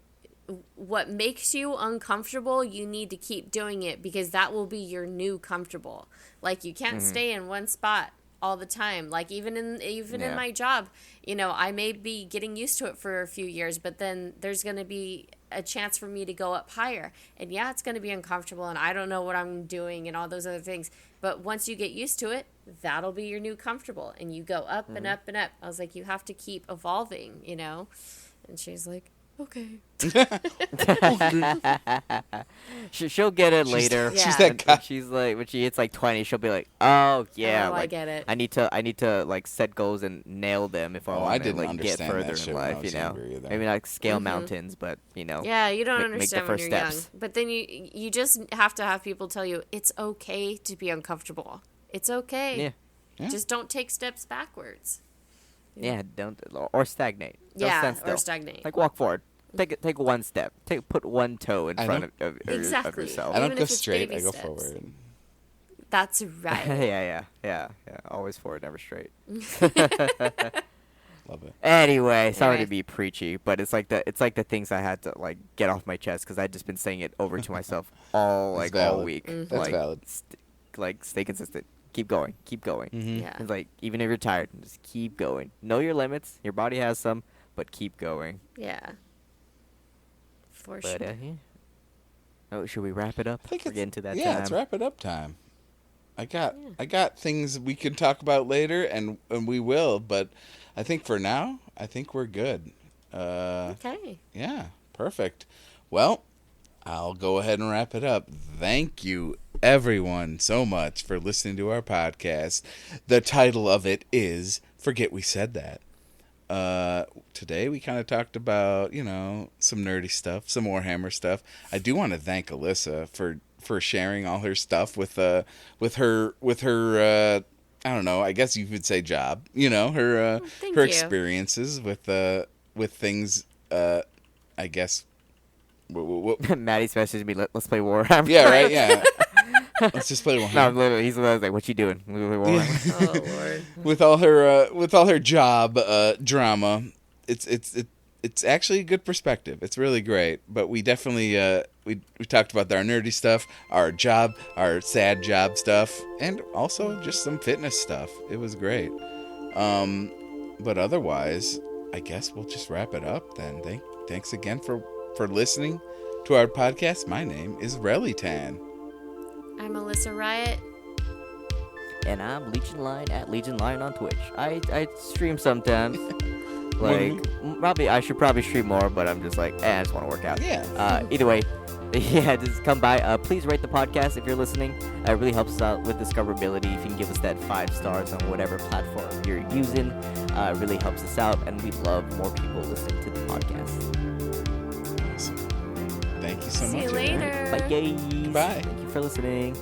what makes you uncomfortable, you need to keep doing it because that will be your new comfortable. Like, you can't stay in one spot all the time. Like, even in my job, you know, I may be getting used to it for a few years, but then there's going to be a chance for me to go up higher. And yeah, it's going to be uncomfortable and I don't know what I'm doing and all those other things. But once you get used to it, that'll be your new comfortable. And you go up and up and up. I was like, you have to keep evolving, you know? And she's like, okay. She'll get it later. Yeah. she's that guy. She's like, when she hits like 20, she'll be like, oh yeah, Oh, like I get it. I need to like set goals and nail them if I Oh, I want to didn't like get understand that further shit in when I life, was you know. younger either. Maybe like scale mountains, but you know. Yeah, you don't make the understand when first you're steps. young. But then you just have to have people tell you it's okay to be uncomfortable. It's okay. Yeah. Yeah. Just don't take steps backwards. Yeah, don't or stagnate. Don't Yeah, stand or still. stagnate. Like walk forward. Take one step. Put one toe in I front of Exactly. yourself. I don't Even go if it's straight, I baby go steps. forward. That's right. yeah. Always forward, never straight. Love it. Anyway, sorry Anyway. to be preachy, but it's like the things I had to like get off my chest because I'd just been saying it over to myself all That's all valid. week. That's like, valid. Like stay consistent. Keep going. Mhm. Yeah. It's like even if you're tired, just keep going. Know your limits. Your body has some, but keep going. Yeah. For But sure. yeah. Oh, should we wrap it up? I think We're it's getting to that yeah, time. it's wrap it up time. I got things we can talk about later, and we will. But I think for now, I think we're good. Okay. Yeah, perfect. Well, I'll go ahead and wrap it up. Thank you, everyone, so much for listening to our podcast. The title of it is Forget We Said That. Today we kind of talked about, some nerdy stuff, some Warhammer stuff. I do want to thank Alyssa for sharing all her stuff with her I don't know, I guess you could say job, her Thank her you. experiences with things, I guess. Maddie's messaged me. Let's play Warhammer. Yeah, right. Yeah. Let's just play No, Warhammer. literally, he's like, "What you doing?" We play Warhammer. Oh Lord. with all her job drama, it's actually a good perspective. It's really great. But we definitely we talked about our nerdy stuff, our job, our sad job stuff, and also just some fitness stuff. It was great. But otherwise, I guess we'll just wrap it up then. Thanks again for listening to our podcast. My name is Relytan. I'm Alyssa Riot. And I'm Legion Lion at Legion Lion on Twitch. I stream sometimes. Like, I should probably stream more, but I'm just like, I just want to work out. Yeah. Either way, Yeah, just come by. Please rate the podcast if you're listening. It really helps us out with discoverability. If you can give us that 5 stars on whatever platform you're using, it really helps us out, and we love more people listening to the podcast. Awesome. Thank you so See much. you Aaron. later. Bye, guys. Bye. Thank you for listening.